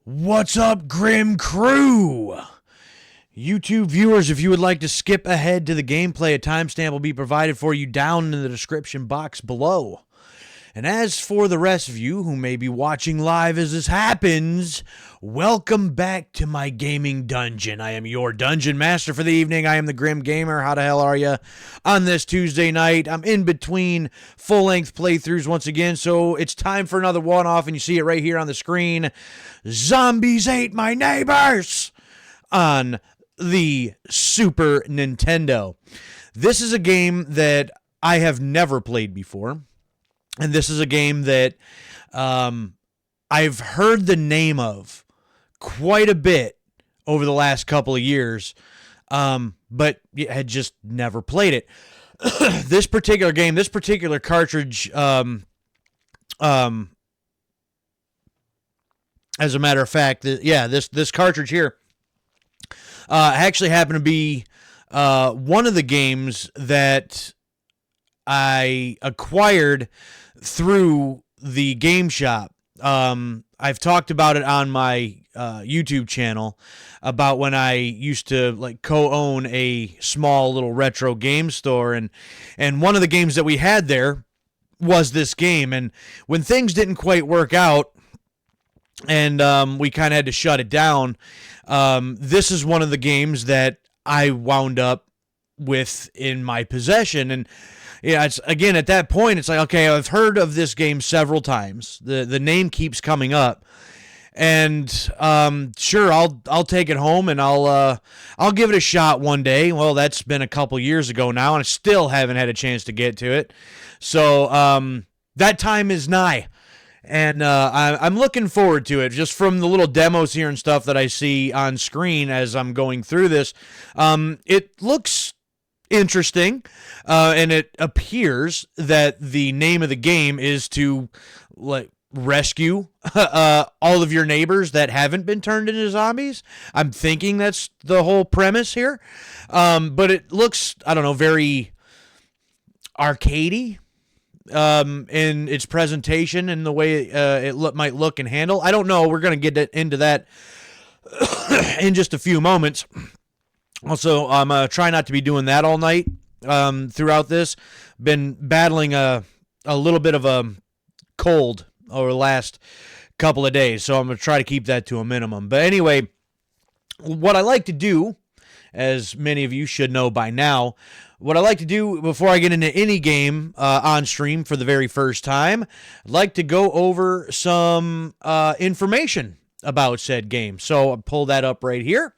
What's up, Grim Crew? YouTube viewers, if you would like to skip ahead to the gameplay, a timestamp will be provided for you down in the description box below. And as for the rest of you who may be watching live as this happens, welcome back to my gaming dungeon. I am your dungeon master for the evening. I am the Grim Gamer. How the hell are you on this Tuesday night? I'm in between full-length playthroughs once again, so it's time for another one-off, and you see it right here on the screen. Zombies Ate My Neighbors on the Super Nintendo. This is a game that I have never played before. And this is a game that I've heard the name of quite a bit over the last couple of years, but had just never played it. This particular game, this particular cartridge, as a matter of fact, this cartridge here actually happened to be one of the games that I acquired through the game shop. I've talked about it on my YouTube channel about when I used to co-own a small little retro game store, and one of the games that we had there was this game. And when things didn't quite work out and we kind of had to shut it down, this is one of the games that I wound up with in my possession. And yeah, it's again at that point, it's like, okay, I've heard of this game several times. The name keeps coming up, and sure, I'll take it home and I'll give it a shot one day. Well, that's been a couple years ago now, and I still haven't had a chance to get to it. So that time is nigh, and I'm looking forward to it. Just from the little demos here and stuff that I see on screen as I'm going through this, it looks interesting, and it appears that the name of the game is to rescue all of your neighbors that haven't been turned into zombies. I'm thinking that's the whole premise here, but it looks, I don't know, very arcadey in its presentation and the way it might look and handle. I don't know. We're going to get into that in just a few moments. Also, I'm trying not to be doing that all night throughout this. Been battling a little bit of a cold over the last couple of days, so I'm going to try to keep that to a minimum. But anyway, what I like to do, as many of you should know by now, what I like to do before I get into any game on stream for the very first time, I'd like to go over some information about said game. So I'll pull that up right here.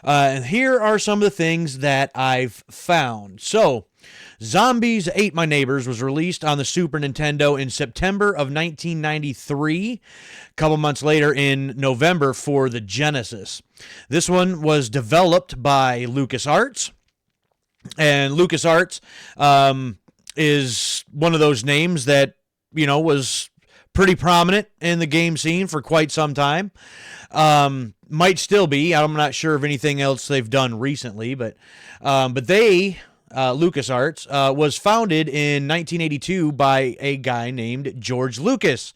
And here are some of the things that I've found. So, Zombies Ate My Neighbors was released on the Super Nintendo in September of 1993. A couple months later in November for the Genesis. This one was developed by LucasArts. And LucasArts is one of those names that, was pretty prominent in the game scene for quite some time. Might still be. I'm not sure of anything else they've done recently, but they, LucasArts, was founded in 1982 by a guy named George Lucas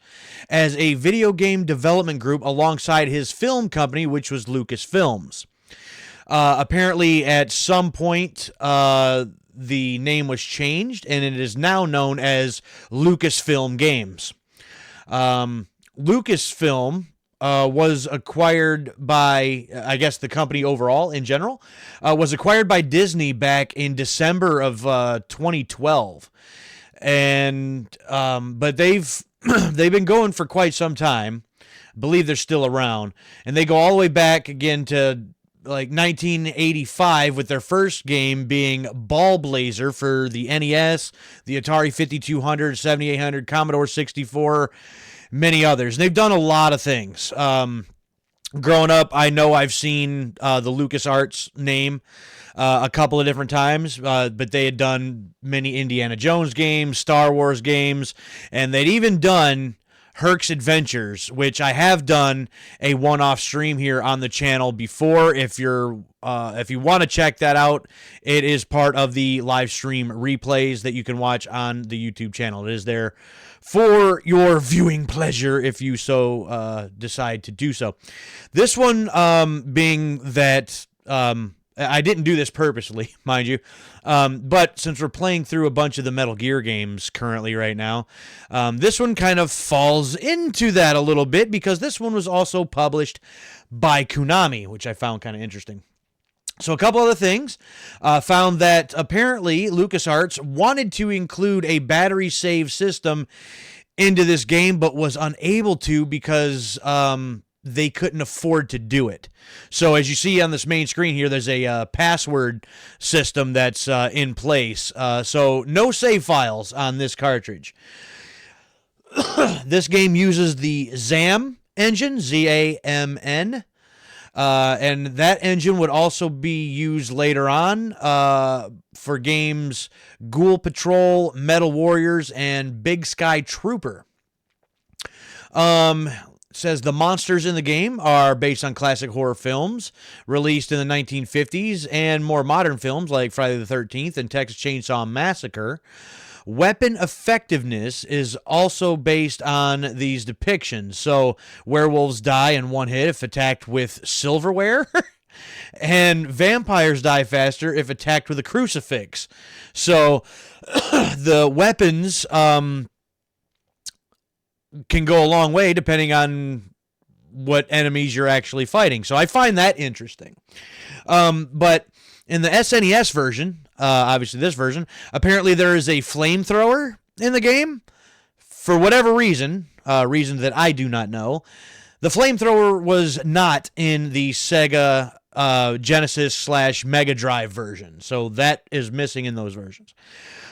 as a video game development group alongside his film company, which was Lucasfilms. Apparently, at some point, the name was changed, and it is now known as Lucasfilm Games. Lucasfilm was acquired by, I guess, the company overall in general, was acquired by Disney back in December of 2012. And but they've been going for quite some time. I believe they're still around. And they go all the way back again to 1985 with their first game being Ball Blazer for the NES, the Atari 5200, 7800, Commodore 64, many others. They've done a lot of things. Growing up, I know I've seen the LucasArts name a couple of different times, but they had done many Indiana Jones games, Star Wars games, and they'd even done Herc's Adventures, which I have done a one-off stream here on the channel before. If you want to check that out, it is part of the live stream replays that you can watch on the YouTube channel. It is there for your viewing pleasure if you so decide to do so. This one being that I didn't do this purposely, mind you, but since we're playing through a bunch of the Metal Gear games currently right now, this one kind of falls into that a little bit because this one was also published by Konami, which I found kind of interesting. So a couple other things. Found that apparently LucasArts wanted to include a battery save system into this game, but was unable to because they couldn't afford to do it. So as you see on this main screen here, there's a password system that's in place. So no save files on this cartridge. This game uses the ZAMN engine, ZAMN. And that engine would also be used later on for games Ghoul Patrol, Metal Warriors, and Big Sky Trooper. Says the monsters in the game are based on classic horror films released in the 1950s and more modern films like Friday the 13th and Texas Chainsaw Massacre. Weapon effectiveness is also based on these depictions. So werewolves die in one hit if attacked with silverware, and vampires die faster if attacked with a crucifix. So the weapons can go a long way depending on what enemies you're actually fighting. So I find that interesting. But in the SNES version, obviously this version, apparently there is a flamethrower in the game. For whatever reason, reasons that I do not know, the flamethrower was not in the Sega Genesis / Mega Drive version. So that is missing in those versions.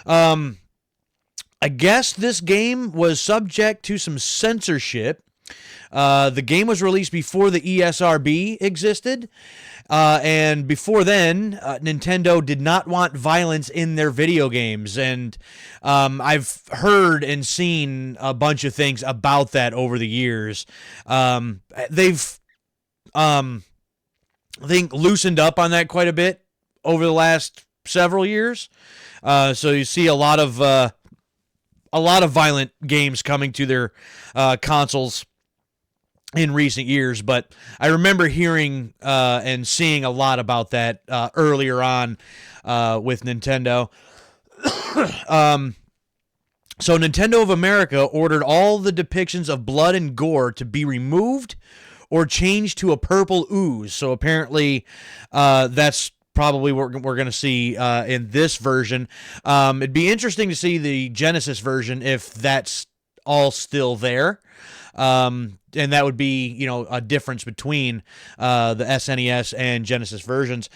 I guess this game was subject to some censorship. The game was released before the ESRB existed. And before then, Nintendo did not want violence in their video games. And I've heard and seen a bunch of things about that over the years. They've, I think, loosened up on that quite a bit over the last several years. So you see a lot of violent games coming to their consoles in recent years, but I remember hearing and seeing a lot about that earlier on with Nintendo. So Nintendo of America ordered all the depictions of blood and gore to be removed or changed to a purple ooze. So apparently that's probably what we're going to see in this version. It'd be interesting to see the Genesis version if that's all still there. And that would be, you know, a difference between the SNES and Genesis versions.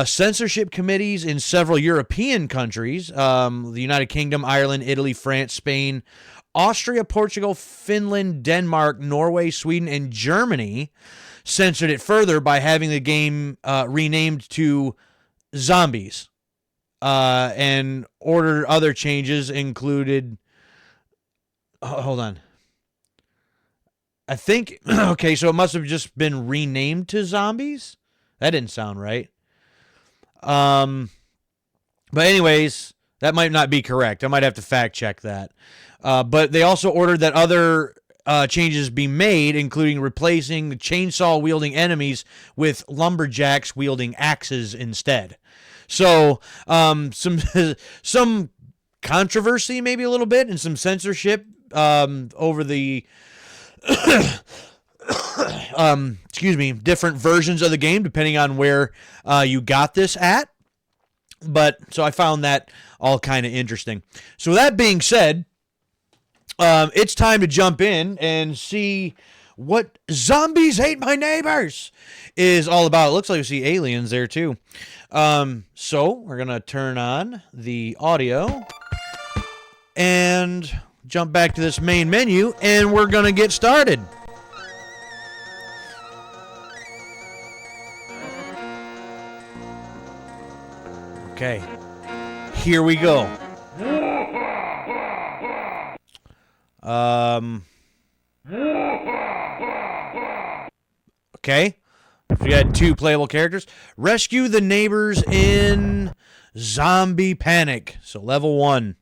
Censorship committees in several European countries, the United Kingdom, Ireland, Italy, France, Spain, Austria, Portugal, Finland, Denmark, Norway, Sweden, and Germany censored it further by having the game renamed to Zombies. And ordered other changes included... hold on. I think, okay, so it must have just been renamed to Zombies? That didn't sound right. But anyways, that might not be correct. I might have to fact check that. But they also ordered that other changes be made, including replacing the chainsaw-wielding enemies with lumberjacks wielding axes instead. So, some controversy maybe a little bit and some censorship over the... different versions of the game depending on where you got this at. But so I found that all kind of interesting. So that being said, it's time to jump in and see what Zombies Hate My Neighbors is all about. It looks like we see aliens there too. So we're gonna turn on the audio and jump back to this main menu, and we're gonna get started. Okay, here we go. Okay, we got 2 playable characters. Rescue the neighbors in Zombie Panic. So level 1.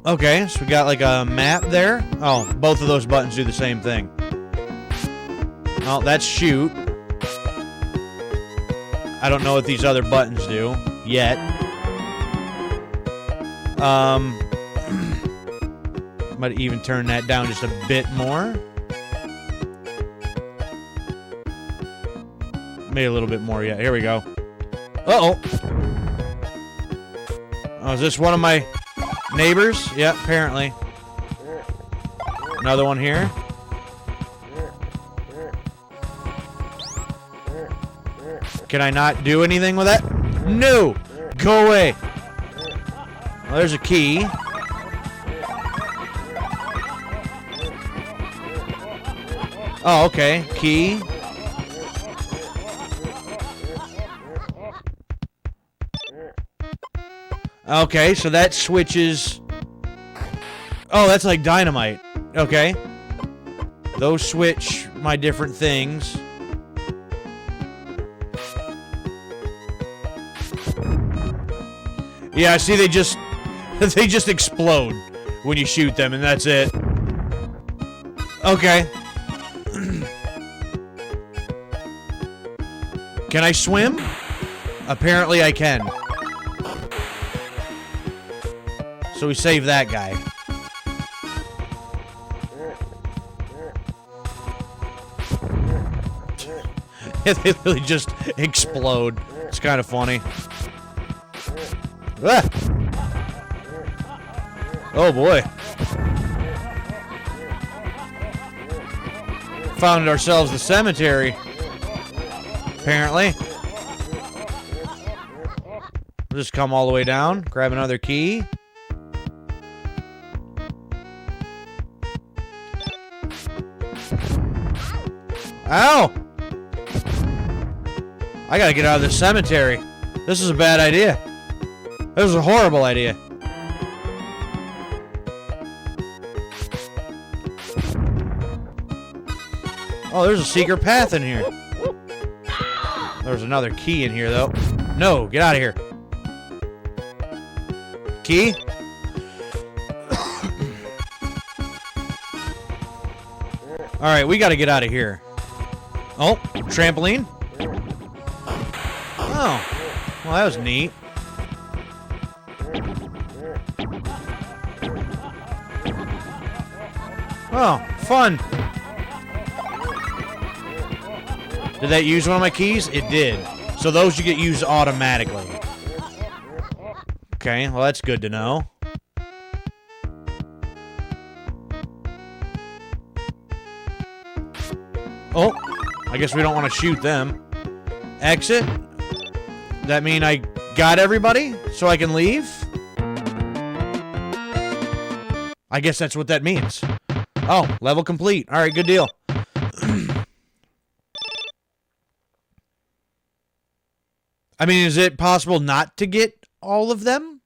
Okay, so we got like a map there. Oh, both of those buttons do the same thing. Oh, that's shoot. I don't know what these other buttons do yet. Might even turn that down just a bit more. Maybe a little bit more, yeah. Here we go. Uh-oh. Oh, is this one of my neighbors? Yeah, apparently. Another one here. Can I not do anything with that? No! Go away! Well, there's a key. Oh, okay. Key. Okay, so that switches... Oh, that's like dynamite. Okay. Those switch my different things. Yeah, see, they just explode when you shoot them, and that's it. Okay. Can I swim? Apparently I can. So we save that guy. They literally just explode. It's kind of funny. Ah! Oh boy. Found ourselves the cemetery. Apparently. We'll just come all the way down, grab another key. Ow! I gotta get out of this cemetery. This is a bad idea. This is a horrible idea. Oh, there's a secret path in here. There's another key in here, though. No, get out of here. Key? Alright, we gotta get out of here. Oh, trampoline? Oh, well, that was neat. Oh, fun. Did that use one of my keys? It did. So those you get used automatically. Okay, well, that's good to know. Oh, I guess we don't want to shoot them. Exit? That mean I got everybody? So I can leave? I guess that's what that means. Oh, level complete. Alright, good deal. I mean, is it possible not to get all of them?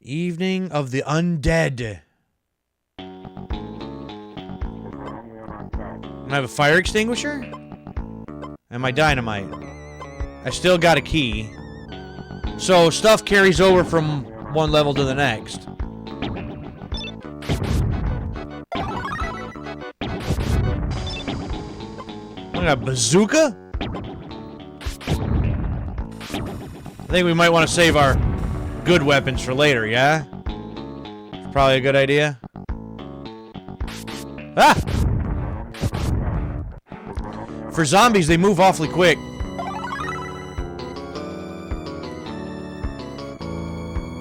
Evening of the Undead. I have a fire extinguisher? And my dynamite. I still got a key. So stuff carries over from one level to the next. I got a bazooka? I think we might want to save our good weapons for later, yeah? Probably a good idea. Ah! For zombies, they move awfully quick.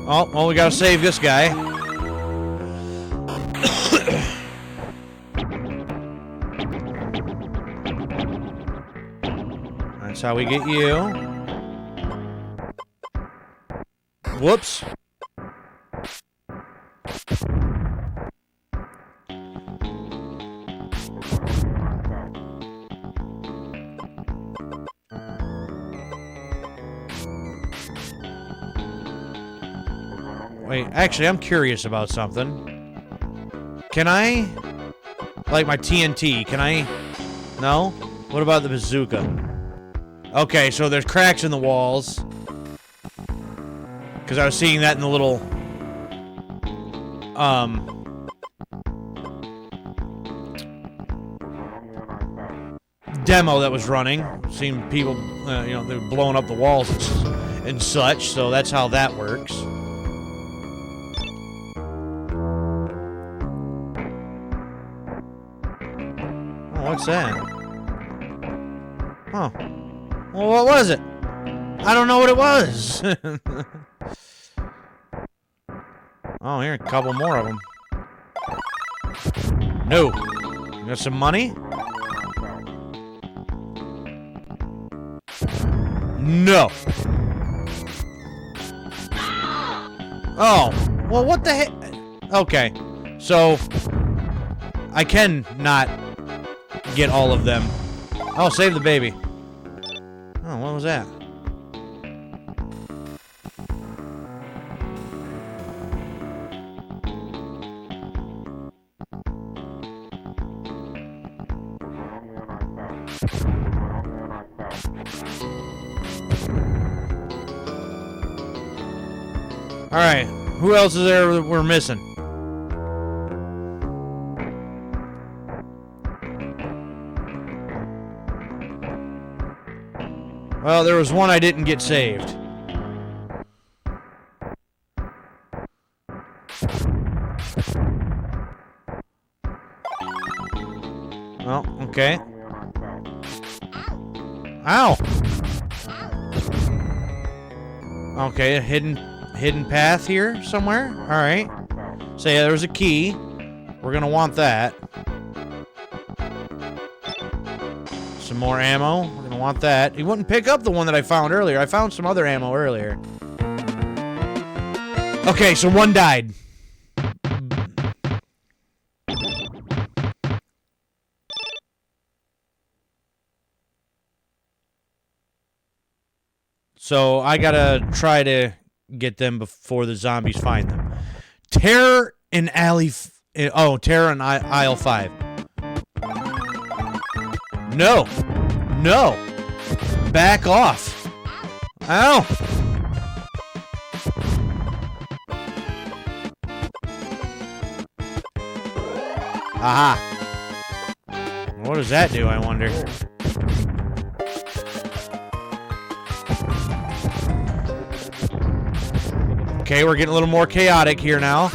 Oh, well, we gotta save this guy. That's how we get you. Whoops. Wait, actually, I'm curious about something. Can I... Like my TNT, can I... No? What about the bazooka? Okay, so there's cracks in the walls. Because I was seeing that in the little demo that was running. Seeing people, you know, they were blowing up the walls and such. So that's how that works. Oh, what's that? Huh. Well, what was it? I don't know what it was. Oh, here, a couple more of them. No. You got some money? No. Oh. Well, what the heck? Okay. So, I can not get all of them. Oh, save the baby. Oh, what was that? Alright, who else is there that we're missing? Well, there was one I didn't get saved. Well, okay. Ow! Okay, a hidden path here somewhere? Alright. So yeah, there's a key. We're gonna want that. Some more ammo. We're gonna want that. He wouldn't pick up the one that I found earlier. I found some other ammo earlier. Okay, so one died. So I gotta try to get them before the zombies find them. Terror in alley. Terror in aisle 5. No. No. Back off. Ow. Aha. What does that do, I wonder? Okay, we're getting a little more chaotic here now.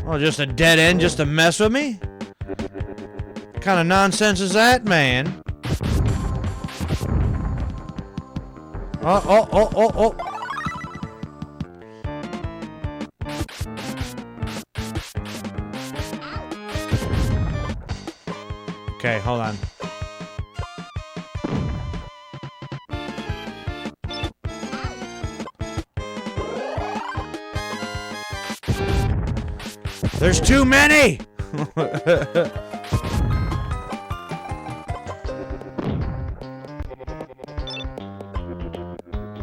Oh, just a dead end just to mess with me? What kind of nonsense is that, man? Oh. Okay, hold on. There's too many!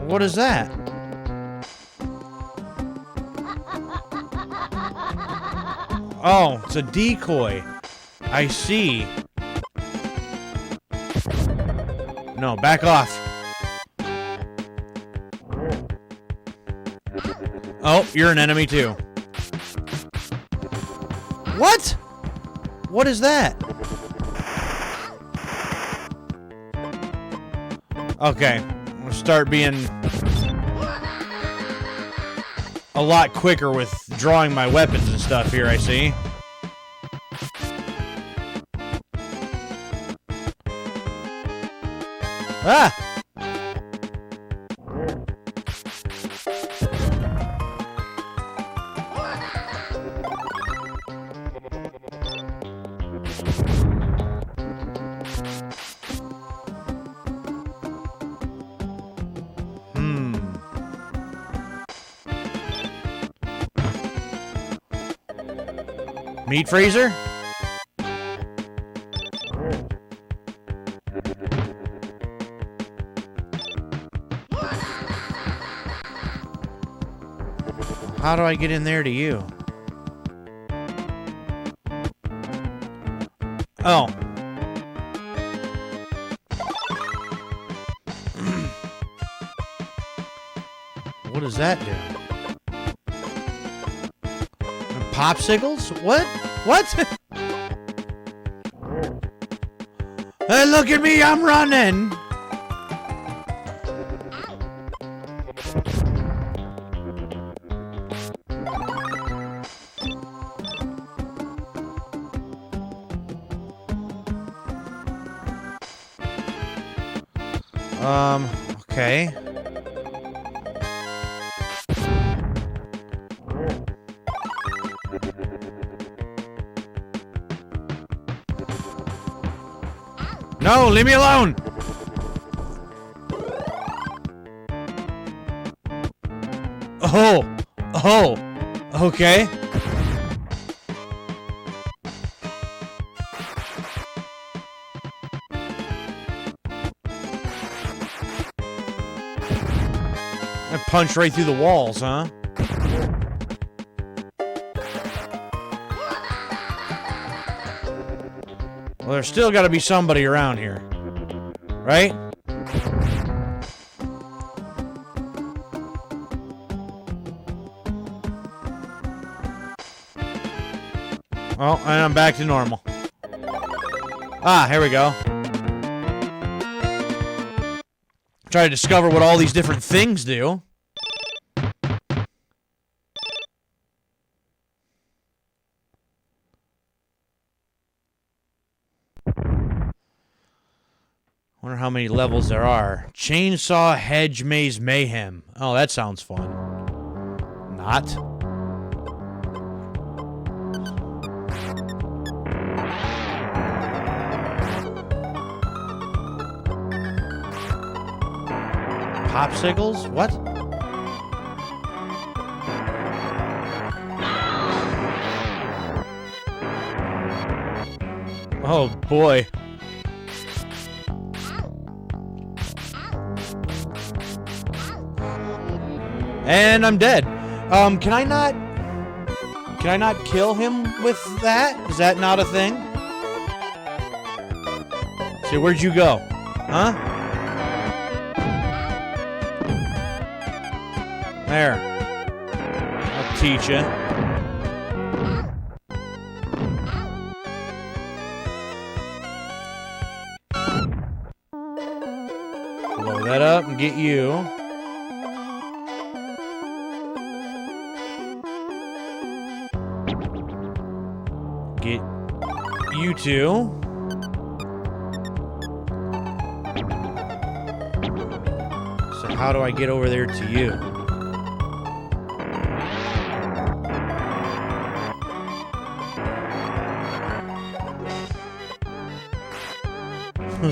What is that? Oh, it's a decoy. I see. No, back off. Oh, you're an enemy too. What? What is that? Okay, we'll start being a lot quicker with drawing my weapons and stuff here, I see. Ah! Meat freezer? How do I get in there to you? Oh. What does that do? Popsicles? What? What? Hey, look at me, I'm running! Okay. No, leave me alone! Oh! Oh! Okay. I punched right through the walls, huh? Well, there's still got to be somebody around here. Right? Oh, and I'm back to normal. Ah, here we go. Try to discover what all these different things do. Wonder how many levels there are. Chainsaw Hedge Maze Mayhem. Oh, that sounds fun. Not. Popsicles? What? Oh boy. And I'm dead. Can I not kill him with that? Is that not a thing? See, where'd you go? Huh? There. I'll teach you. Blow that up and get you. Get you two. So how do I get over there to you?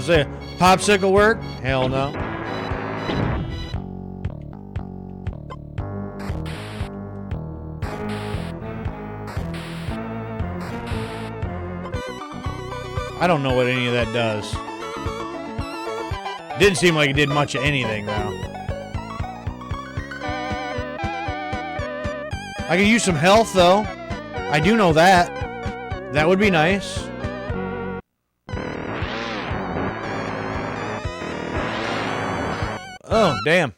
Say, popsicle work? Hell no. I don't know what any of that does. Didn't seem like it did much of anything, though. I could use some health, though. I do know that. That would be nice. Oh, damn.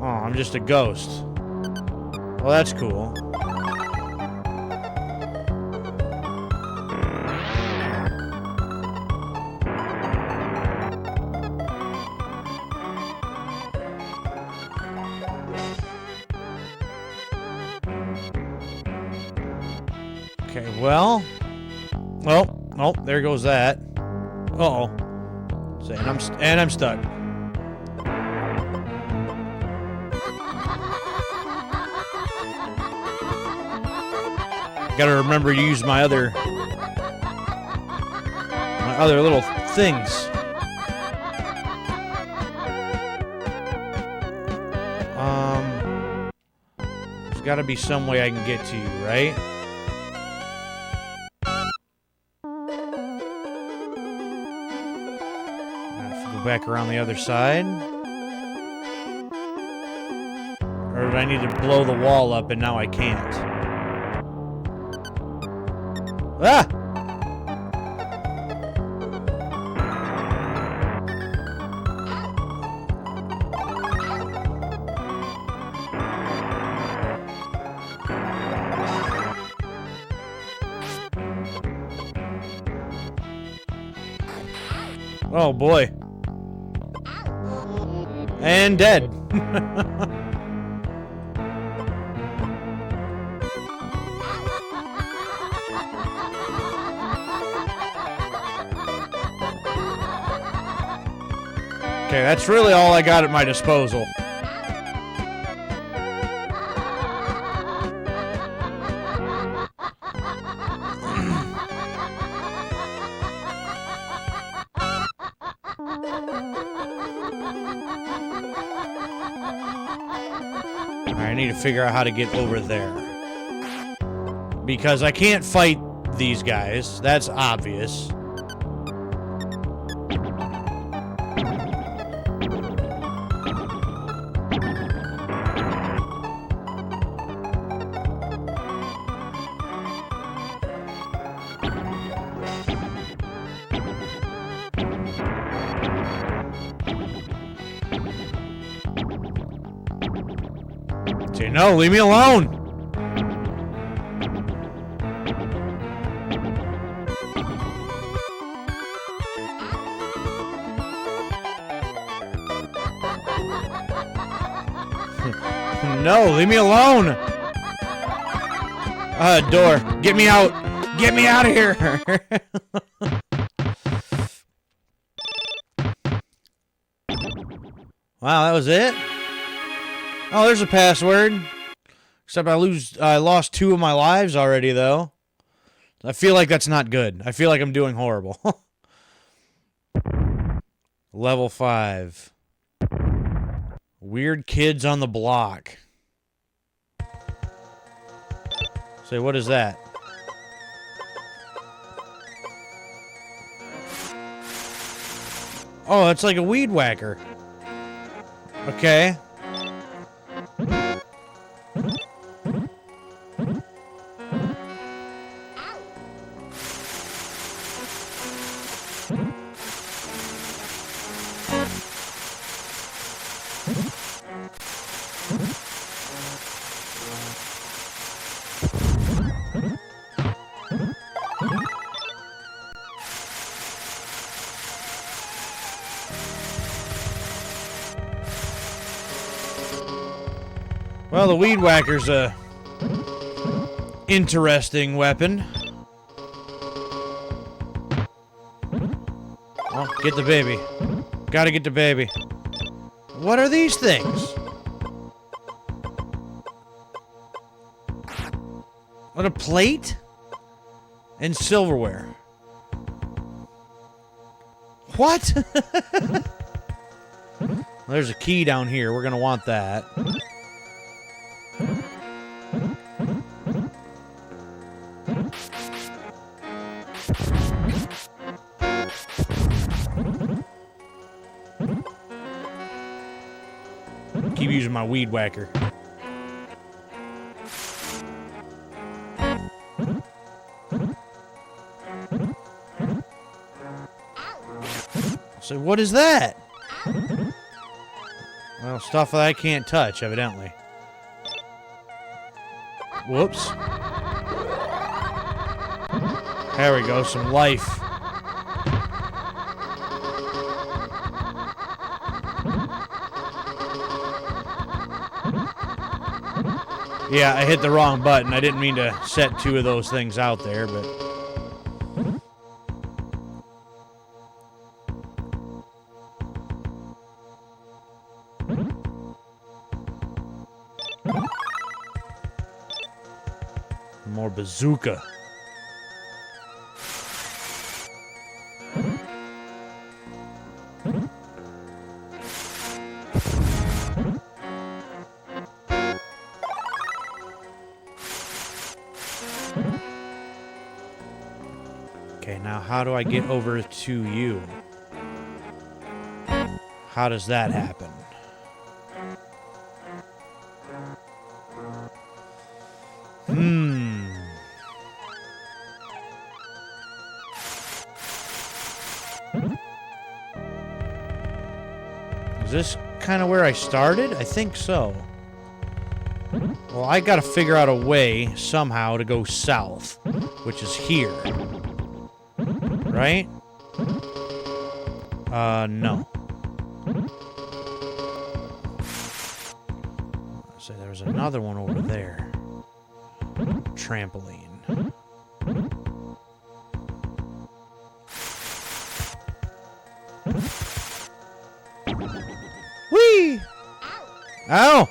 Oh, I'm just a ghost. Well, that's cool. Okay, well. Oh, there goes that. Uh-oh. So, and I'm stuck. Gotta remember to use my other little things. There's gotta be some way I can get to you, right? Go back around the other side. Or did I need to blow the wall up and now I can't? Ah! Oh boy. And dead. Okay, that's really all I got at my disposal. I need to figure out how to get over there. Because I can't fight these guys. That's obvious. Say, no, leave me alone. No, leave me alone. Door. Get me out. Get me out of here. Wow, that was it? Oh, there's a password. Except I lost 2 of my lives already, though. I feel like that's not good. I feel like I'm doing horrible. Level 5. Weird kids on the block. Say, what is that? Oh, it's like a weed whacker. Okay. Well, the weed whacker's a interesting weapon. Oh, get the baby. Gotta get the baby. What are these things? What, a plate? And silverware. What? There's a key down here. We're gonna want that. Keep using my weed whacker. So what is that? Well, stuff that I can't touch, evidently. Whoops. There we go, some life. Yeah, I hit the wrong button. I didn't mean to set 2 of those things out there, but... More bazooka. Okay, now how do I get over to you? How does that happen? Is this kind of where I started? I think so. Well, I gotta figure out a way, somehow, to go south. Which is here. Right? No. So there's another one over there. Trampoline. Whee! Ow!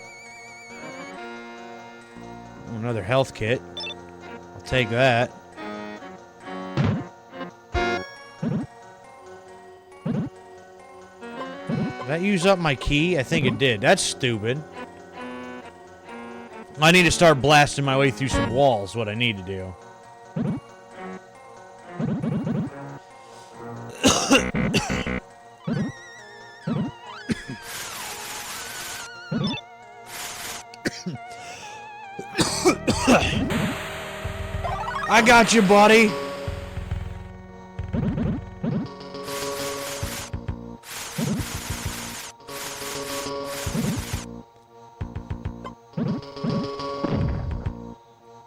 Another health kit. I'll take that. Did that use up my key? I think it did. That's stupid. I need to start blasting my way through some walls, what I need to do. I got you, buddy.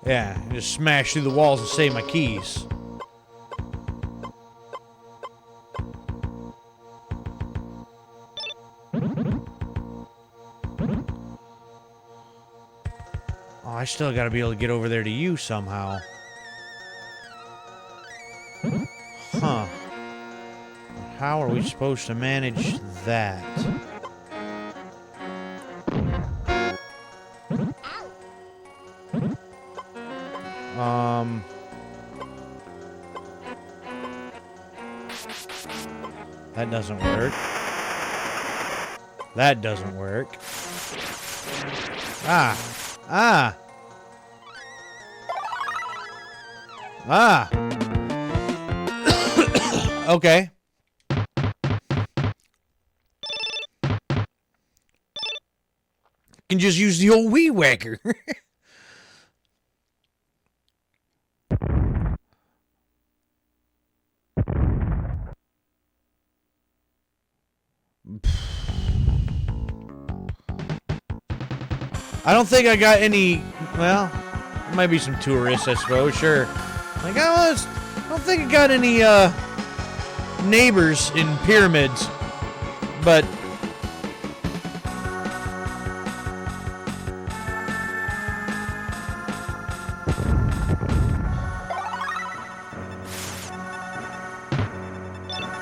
Yeah, just smash through the walls and save my keys. Oh, I still gotta be able to get over there to you somehow. Huh. How are we supposed to manage that? That doesn't work. That doesn't work. Ah! Ah! Ah! Okay. Can just use the old weed whacker. I don't think I got any. Well, there might be some tourists, I suppose. Sure. Like, I don't think I got any neighbors in pyramids, but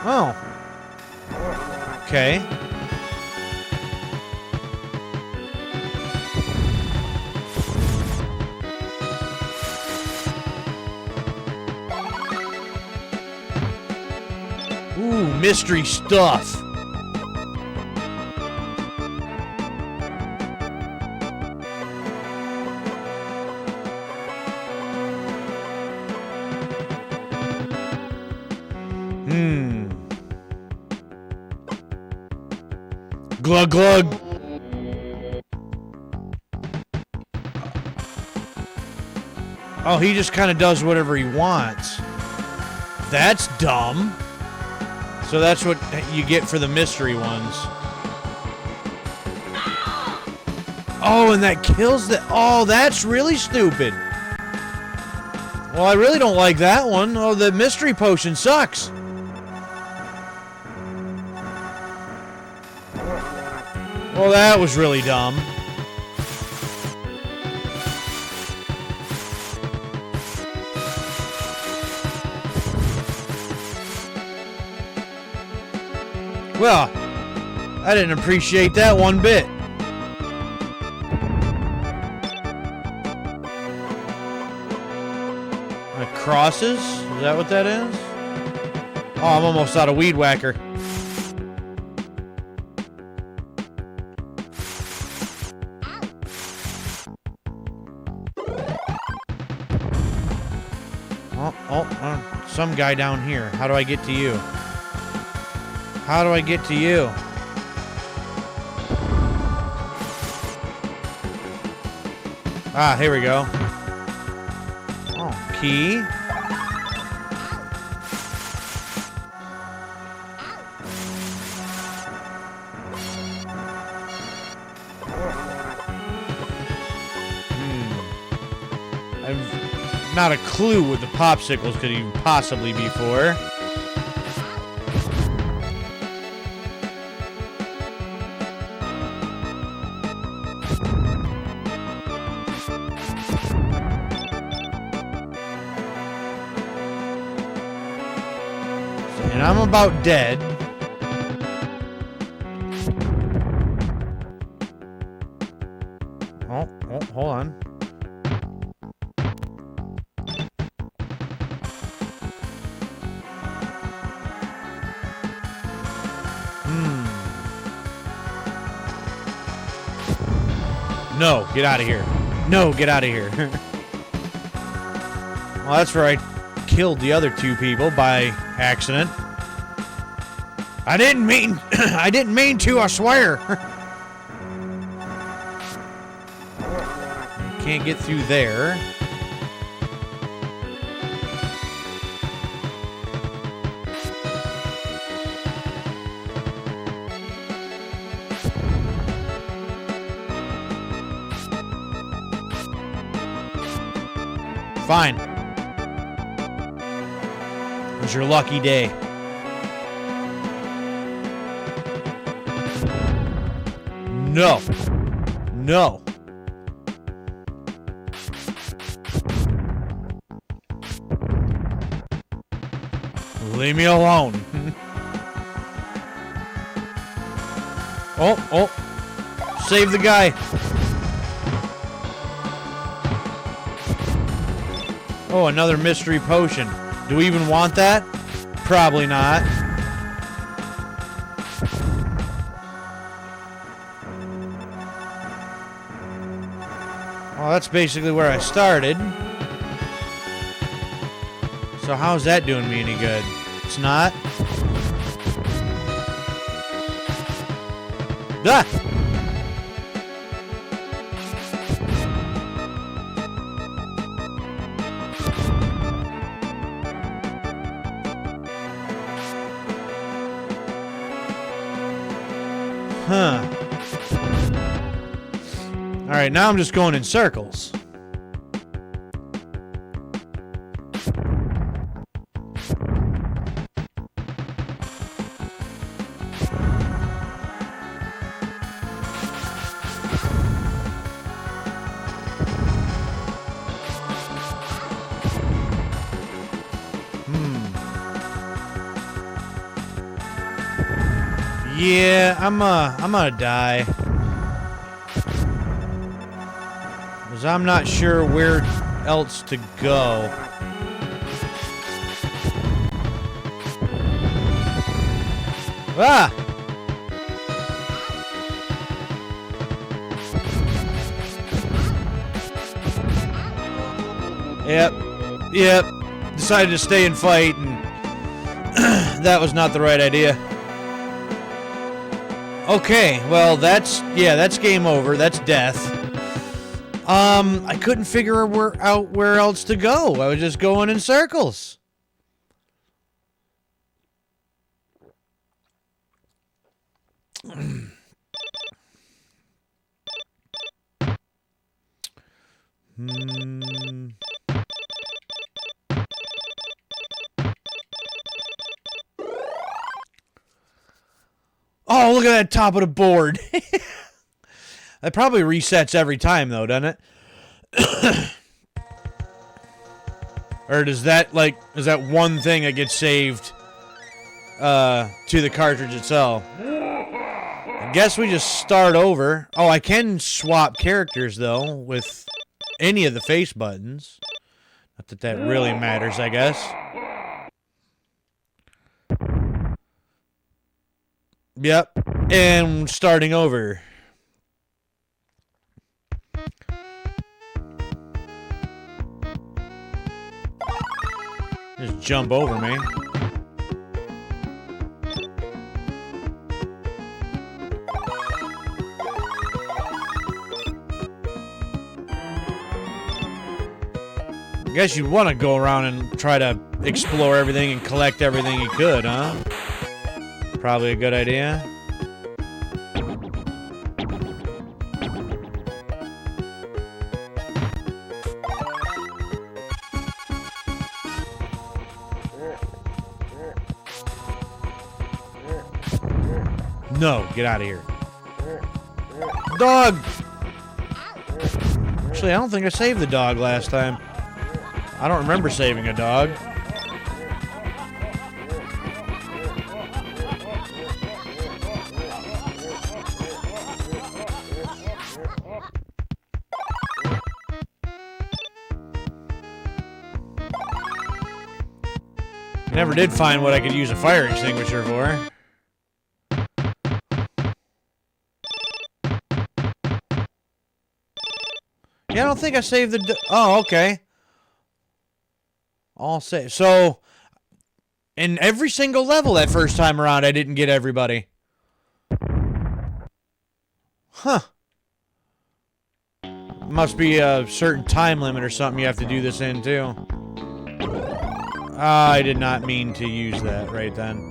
oh, okay. Ooh, mystery stuff. Glug glug. Oh, he just kind of does whatever he wants. That's dumb. So that's what you get for the mystery ones. Oh, and that kills the... Oh, that's really stupid. Well, I really don't like that one. Oh, the mystery potion sucks. Well, that was really dumb. Well, I didn't appreciate that one bit. Crosses? Is that what that is? Oh, I'm almost out of weed whacker. Some guy down here. How do I get to you? How do I get to you? Ah, here we go. Oh, key. I've not a clue what the popsicles could even possibly be for. And I'm about dead. Oh, hold on. No, get out of here. No, get out of here. Well, that's where I killed the other two people by accident. I didn't mean I didn't mean to, I swear. Can't get through there. Fine. It was your lucky day. No. No. Leave me alone. Oh. Save the guy. Oh, another mystery potion. Do we even want that? Probably not. Well, that's basically where I started. So how's that doing me any good? It's not? Ah! Huh. Alright, now I'm just going in circles. Yeah, I'm gonna die. Because I'm not sure where else to go. Ah! Yep. Decided to stay and fight, and that was not the right idea. Okay, well, that's game over. That's death. I couldn't figure out where else to go. I was just going in circles. Oh, look at that top of the board. That probably resets every time, though, doesn't it? Or is that one thing that gets saved to the cartridge itself? I guess we just start over. Oh, I can swap characters, though, with any of the face buttons. Not that that really matters, I guess. Yep. And starting over. Just jump over me. I guess you'd want to go around and try to explore everything and collect everything you could, huh? Probably a good idea. No, get out of here. Dog! Actually, I don't think I saved the dog last time. I don't remember saving a dog. Never did find what I could use a fire extinguisher for. Yeah, I don't think I saved the... Oh, okay. All saved. So, in every single level that first time around, I didn't get everybody. Huh. Must be a certain time limit or something you have to do this in, too. I did not mean to use that right then.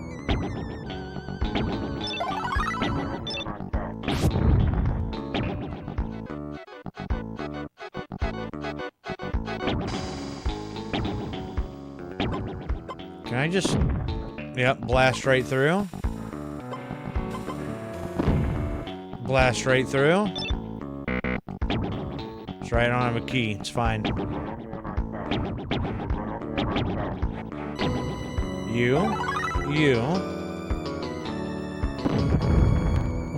Can I just... Yep, blast right through. Blast right through. That's right, I don't have a key. It's fine. You.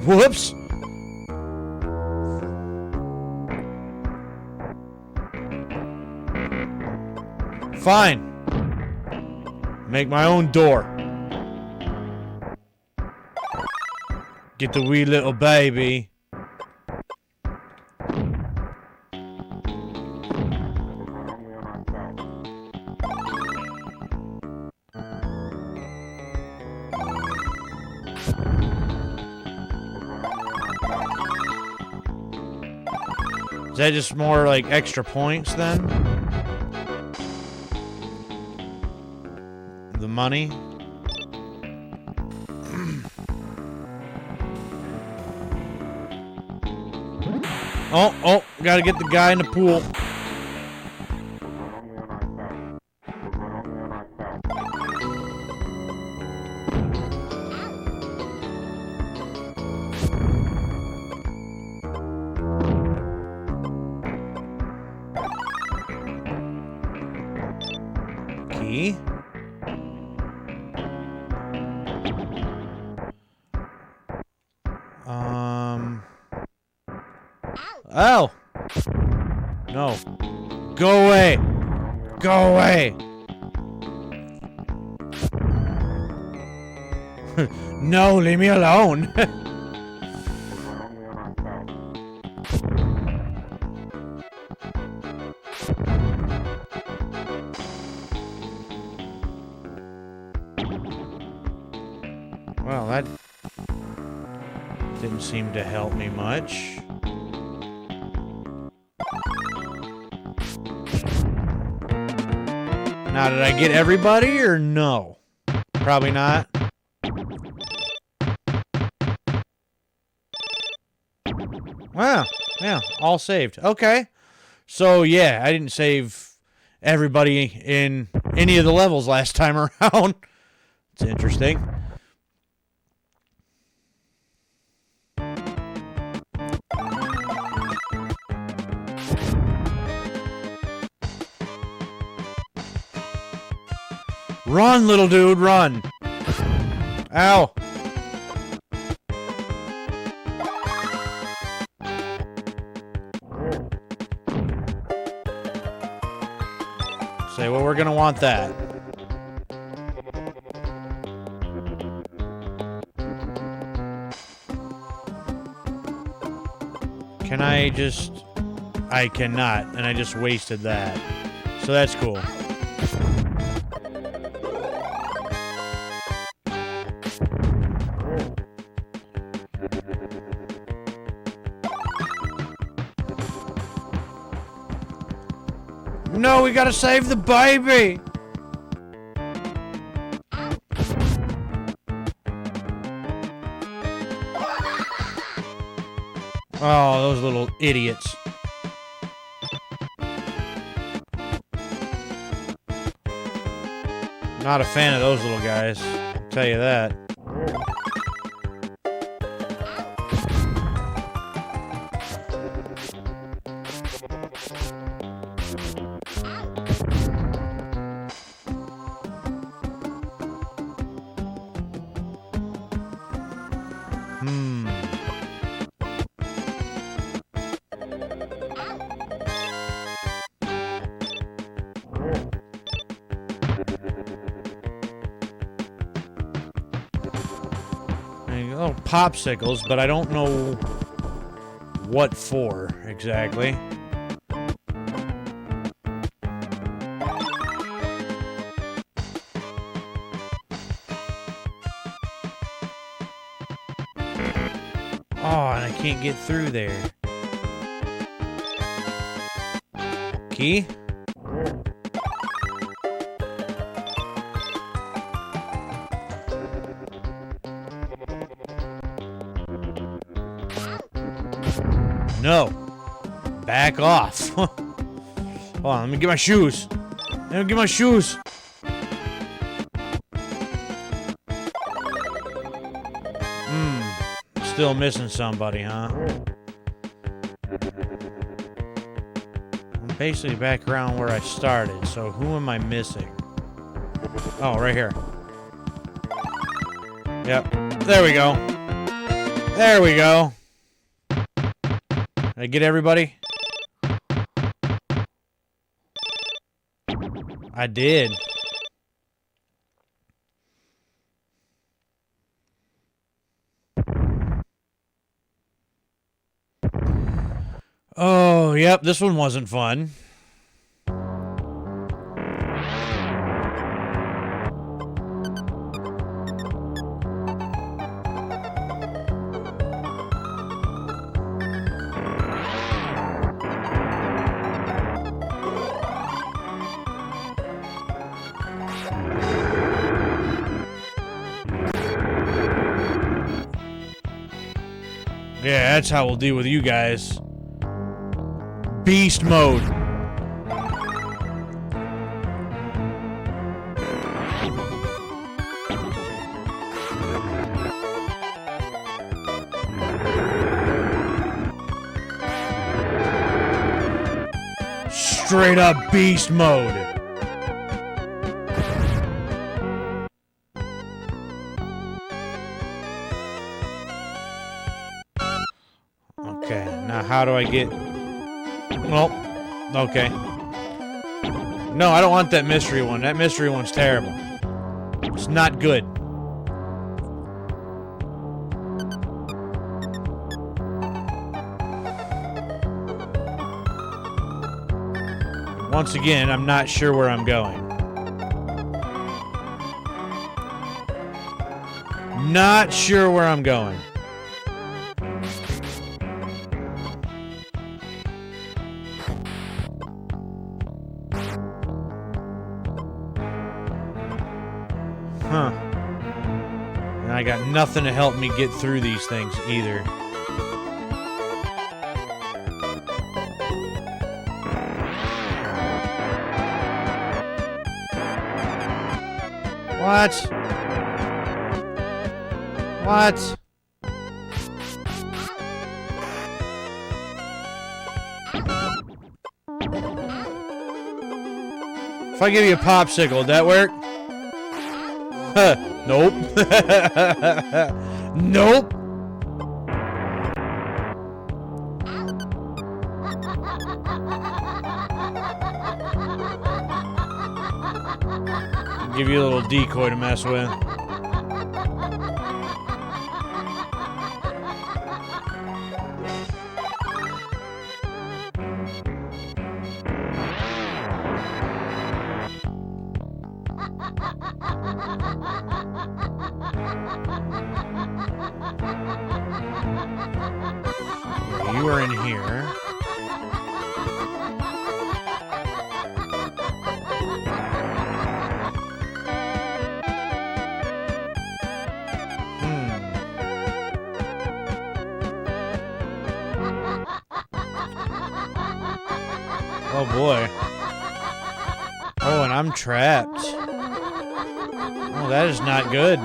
Whoops! Fine. Make my own door. Get the wee little baby. Is that just more like extra points then? The money? Oh, gotta get the guy in the pool. Key? Oh! No. Go away! Go away! No, leave me alone! Well, that didn't seem to help me much. Now, did I get everybody or no? Probably not. Wow. Yeah, all saved. Okay. So, yeah, I didn't save everybody in any of the levels last time around. It's interesting. Run, little dude, run. Ow. Say, well, we're gonna want that. Can I just... I cannot, and I just wasted that. So that's cool. no, we gotta save the baby! Oh, those little idiots. Not a fan of those little guys, I'll tell you that. Little popsicles, but I don't know what for exactly. Oh, and I can't get through there. Key? No. Back off. Hold on, let me get my shoes. Let me get my shoes. Still missing somebody, huh? I'm basically back around where I started, so who am I missing? Oh, right here. Yep. There we go. There we go. Did I get everybody? I did. Oh, yep, this one wasn't fun. Yeah, that's how we'll deal with you guys. Beast mode. Straight up beast mode. Okay, now how do I get... Well, okay. No, I don't want that mystery one. That mystery one's terrible. It's not good. Once again, I'm not sure where I'm going. Not sure where I'm going. Huh. And I got nothing to help me get through these things either. What? What? If I give you a popsicle, would that work? Nope. Nope. Give you a little decoy to mess with. You are in here. Oh boy. Oh, and I'm trapped. Oh, that is not good.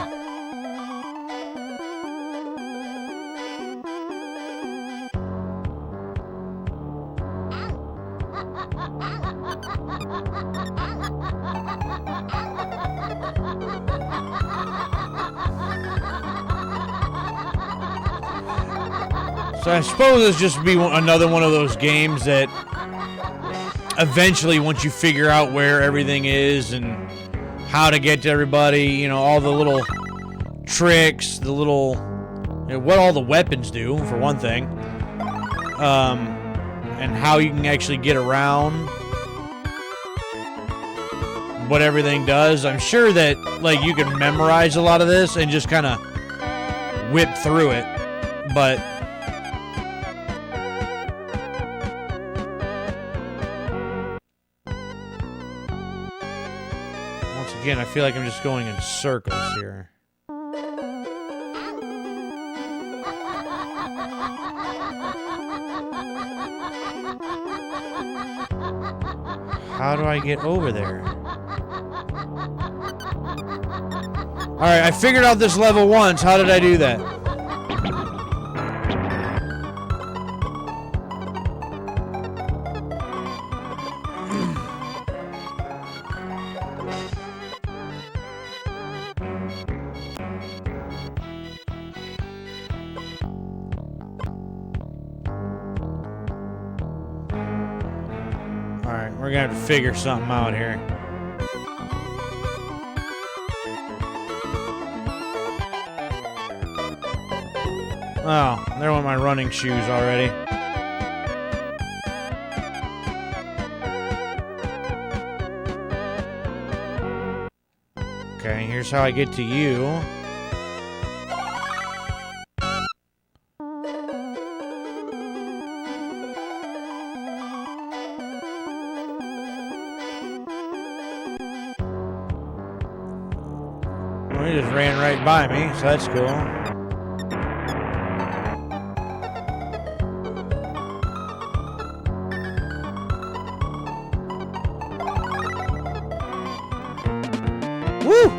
So I suppose this just be another one of those games that eventually, once you figure out where everything is and how to get to everybody, you know, all the little tricks, the little, you know, what all the weapons do, for one thing, and how you can actually get around, what everything does. I'm sure that, like, you can memorize a lot of this and just kind of whip through it, but again, I feel like I'm just going in circles here. How do I get over there? Alright, I figured out this level once. How did I do that? Alright, we're gonna have to figure something out here. Oh, there went my running shoes already. Okay, here's how I get to you. Well, he just ran right by me, so that's cool. Woo!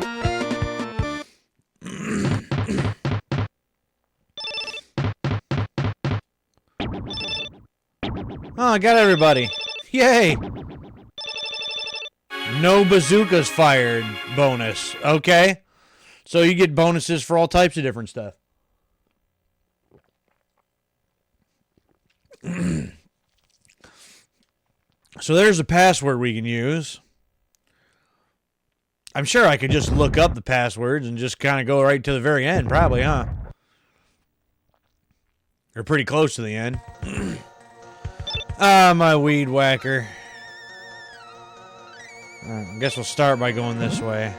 Oh, I got everybody. Yay! No bazookas fired bonus. Okay. So you get bonuses for all types of different stuff. So there's a password we can use. I'm sure I could just look up the passwords and just kind of go right to the very end, probably, huh? Or pretty close to the end. Ah, my weed whacker. I guess we'll start by going this way.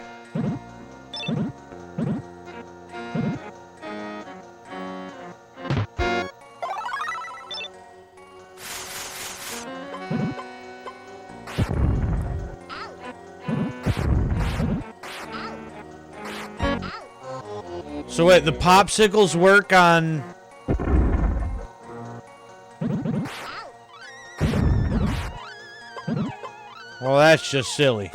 So wait, the popsicles work on... Well, that's just silly.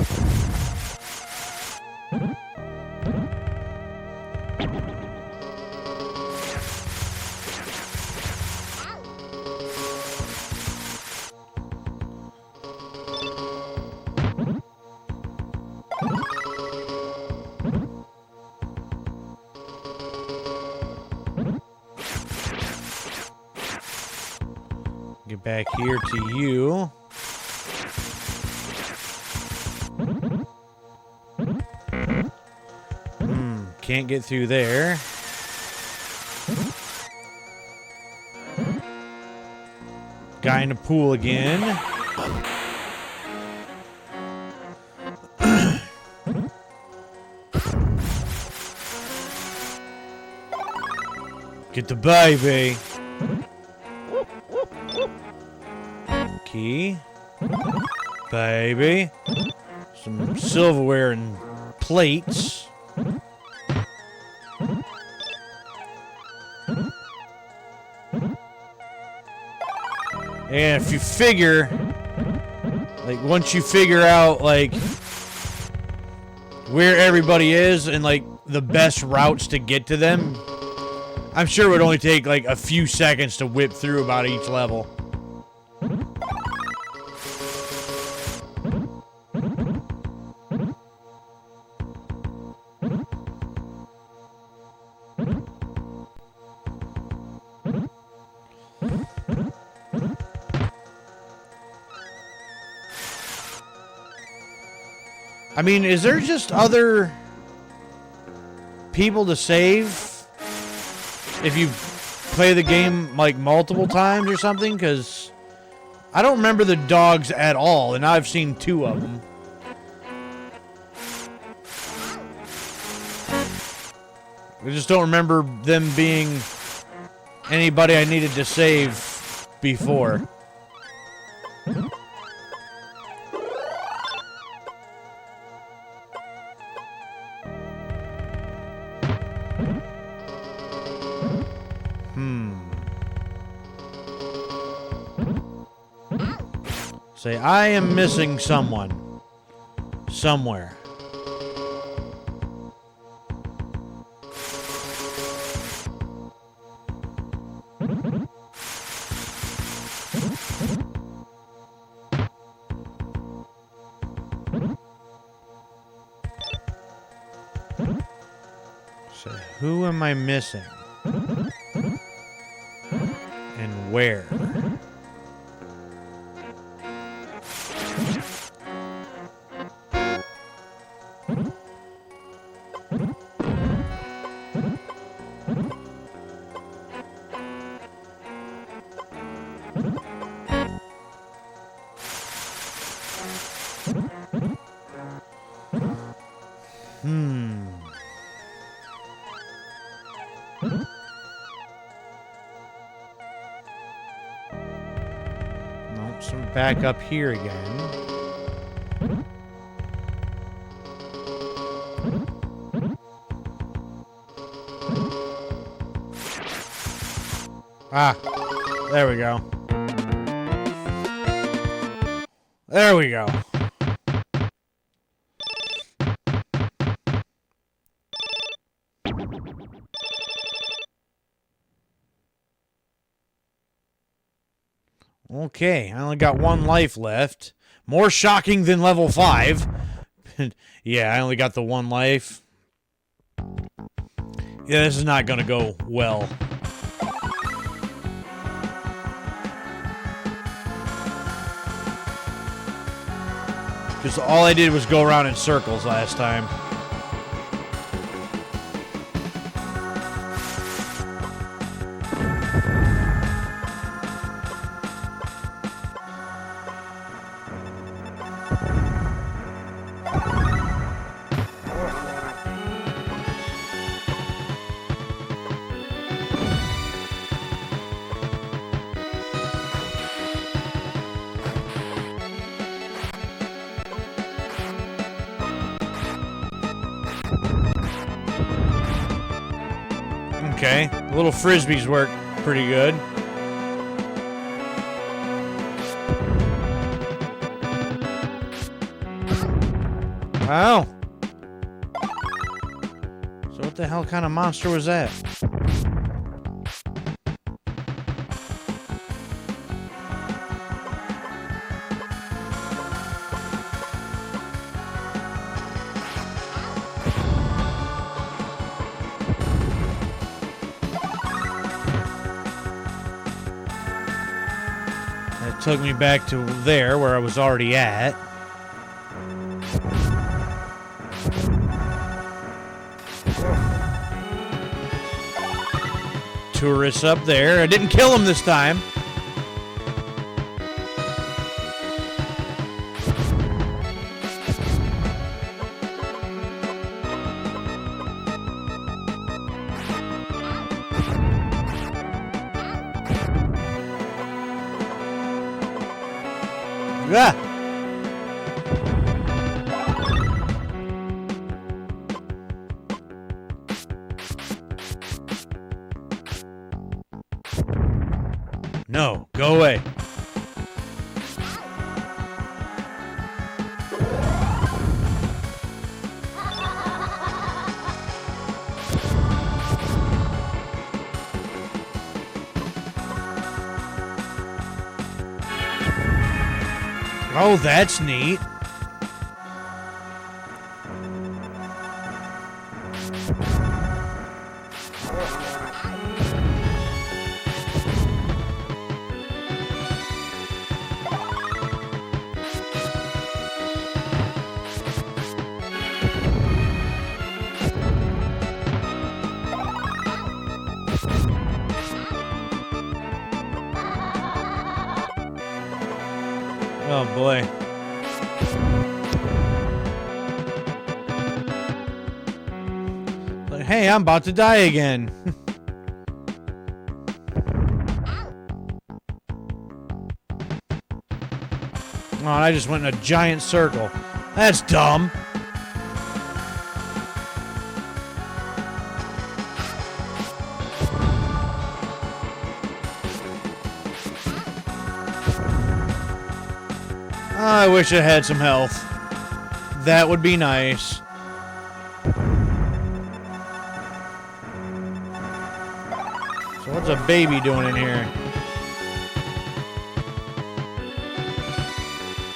Get back here to you. Can't get through there. Guy in the pool again. Get the baby. Key. Baby. Some silverware and plates. And if you figure Like, once you figure out, like, where everybody is and, like, the best routes to get to them, I'm sure it would only take, like, a few seconds to whip through about each level. I mean, is there just other people to save if you play the game like multiple times or something? Because I don't remember the dogs at all, and I've seen 2 of them. I just don't remember them being anybody I needed to save before. Say, I am missing someone. Somewhere. Say, who am I missing? And where? Nope, so I'm back up here again. Ah, there we go. There we go. Okay, I only got 1 life left. More shocking than level 5. Yeah, I only got the 1 life. Yeah, this is not gonna go well. Because all I did was go around in circles last time. Okay, the little frisbees work pretty good. Wow. So what the hell kind of monster was that? Took me back to there where I was already at. Tourists up there. I didn't kill him this time. Ah. No, go away. Oh, that's neat. Oh boy. Like, hey, I'm about to die again. Oh, I just went in a giant circle. That's dumb. I wish I had some health. That would be nice. So what's a baby doing in here?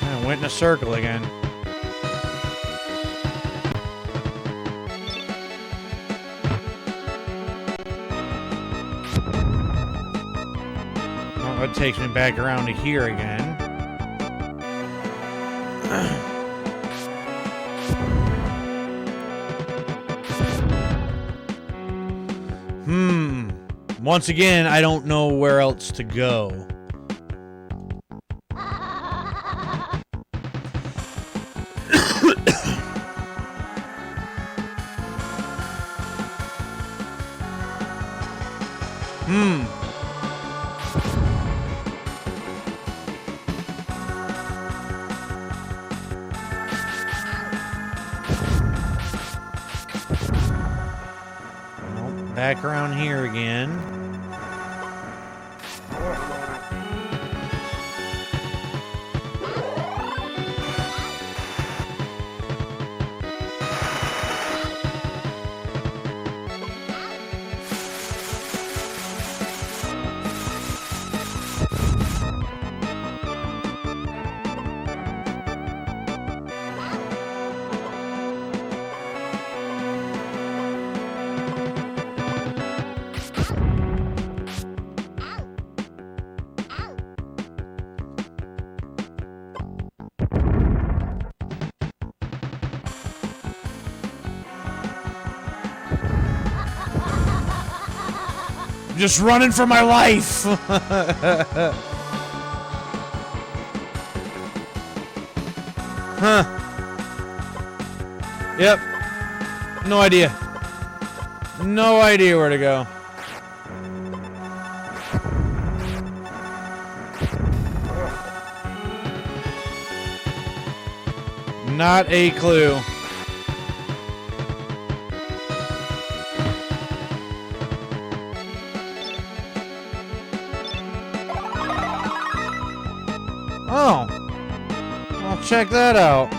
I went in a circle again. Oh, it takes me back around to here again. Once again, I don't know where else to go. Back around here again. Just running for my life. Huh. Yep. No idea. No idea where to go. Not a clue. Oh, well, check that out.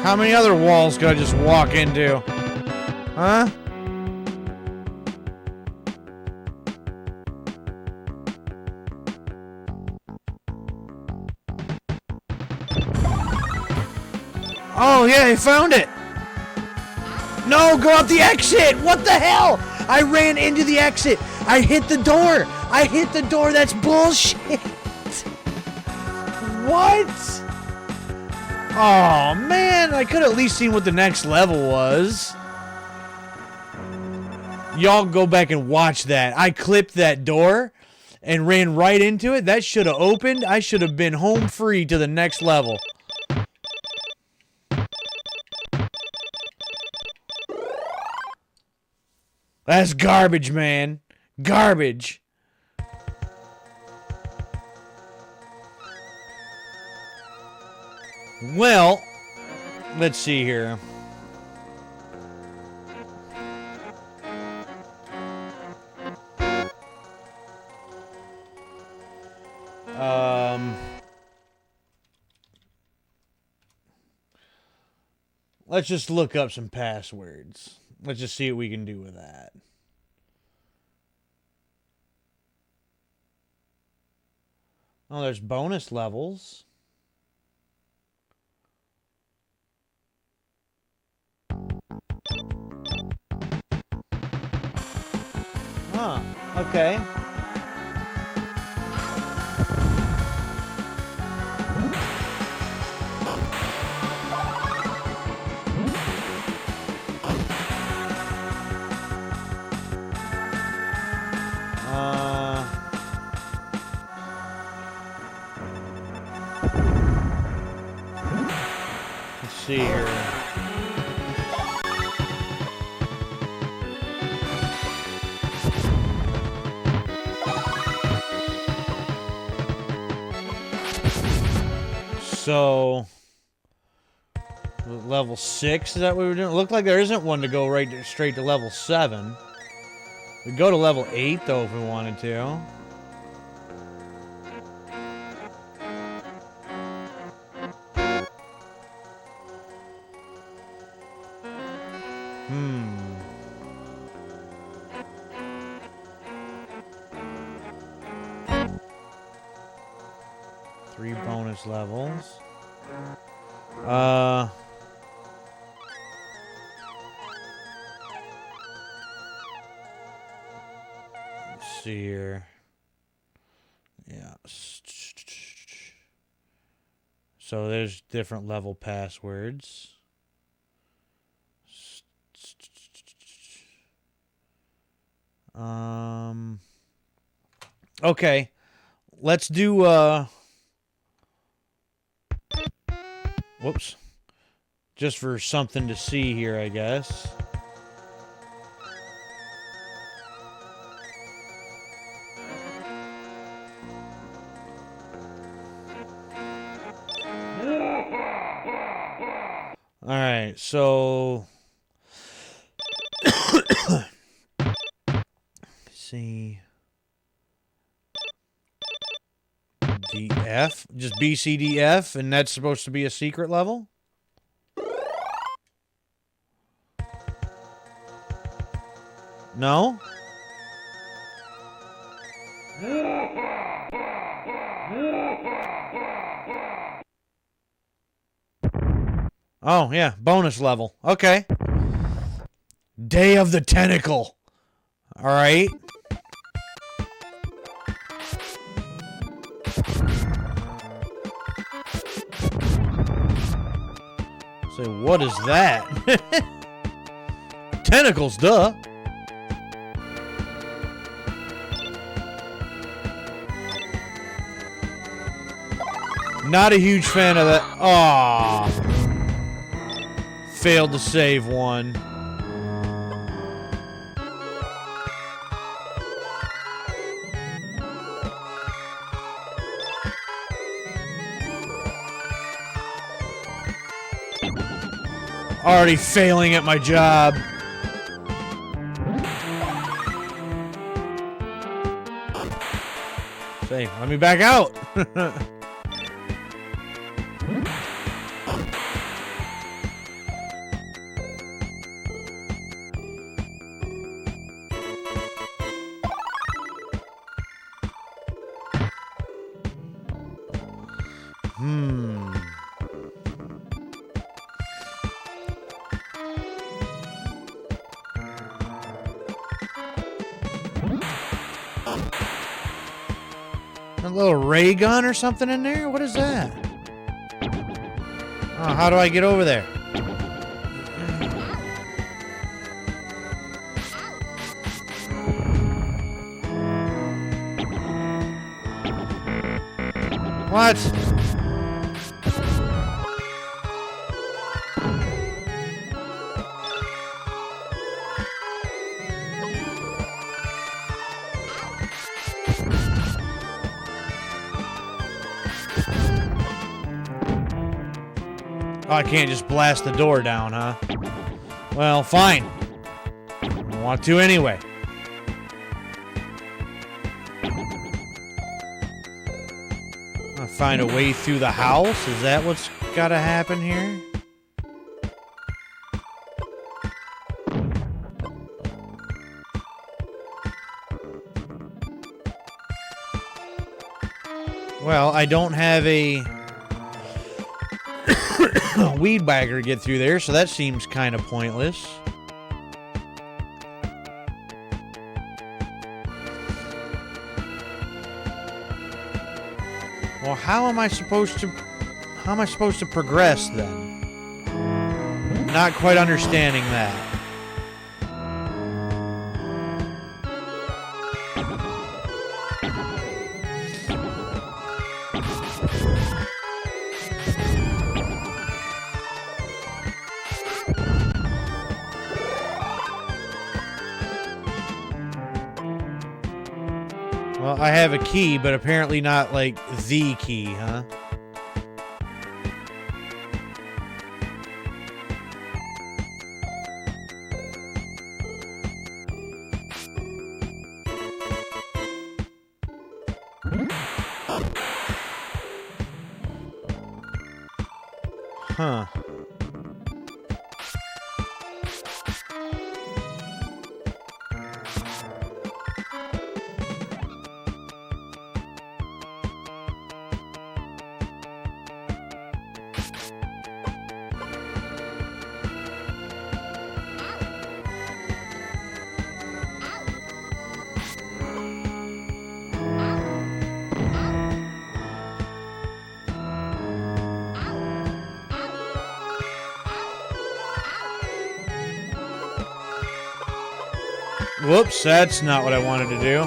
How many other walls could I just walk into? Huh? Oh, yeah, I found it. No, go out the exit. What the hell? I ran into the exit. I hit the door. I hit the door. That's bullshit. What? Oh, man. I could have at least seen what the next level was. Y'all go back and watch that. I clipped that door and ran right into it. That should have opened. I should have been home free to the next level. That's garbage, man. Garbage. Well, let's see here. Let's just look up some passwords. Let's just see what we can do with that. Oh, there's bonus levels. Huh. Okay. Let's see here. So, level 6, is that what we're doing? It looked like there isn't one to go straight to level 7. We go to level 8, though, if we wanted to. Three bonus levels. Let's see here. Yeah. So there's different level passwords. Okay. Let's do whoops. Just for something to see here, I guess. All right, so see DF, just BCDF, and that's supposed to be a secret level? No? Oh, yeah, bonus level. Okay. Day of the Tentacle. All right. Say, what is that? Tentacles, duh. Not a huge fan of that. Aww. Failed to save one. Already failing at my job. Say, let me back out. A little ray gun or something in there? What is that? Oh, how do I get over there? What? Oh, I can't just blast the door down, huh? Well, fine. I want to anyway. I'll find a way through the house? Is that what's gotta happen here? Well, I don't have a weed whacker to get through there, so that seems kind of pointless. Well, how am I supposed to progress then? Not quite understanding that. Well, I have a key, but apparently not, like, the key, huh? Huh. Whoops, that's not what I wanted to do.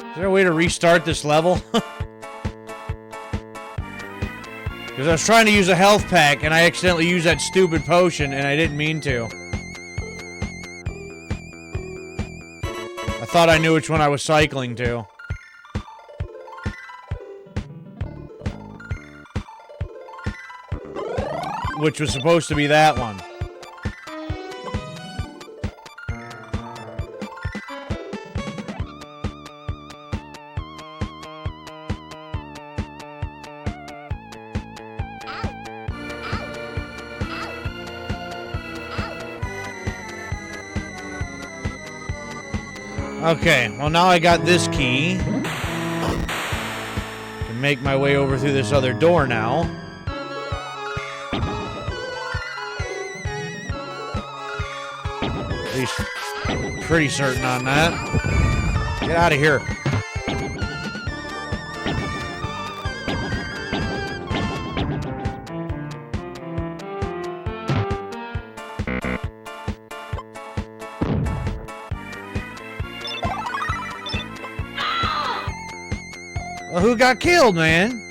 Is there a way to restart this level? Because I was trying to use a health pack and I accidentally used that stupid potion and I didn't mean to. I thought I knew which one I was cycling to. Which was supposed to be that one. Okay, well now I got this key. Can make my way over through this other door now. At least pretty certain on that. Get out of here. Well, who got killed, man?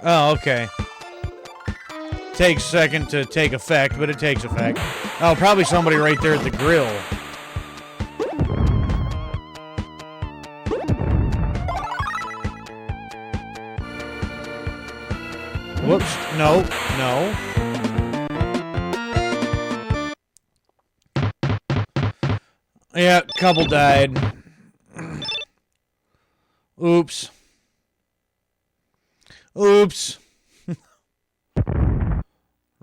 Oh, okay. Takes a second to take effect, but it takes effect. Oh, probably somebody right there at the grill. Whoops. No, no. Yeah, couple died. Oops. Oops.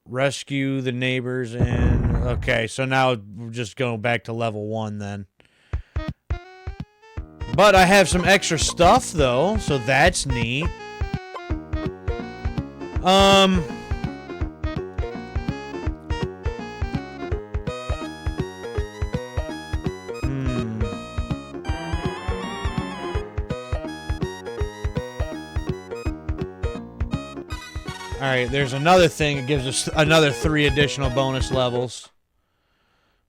Rescue the neighbors and... Okay, so now we're just going back to level 1 then. But I have some extra stuff, though, so that's neat. Alright, there's another thing. It gives us another 3 additional bonus levels.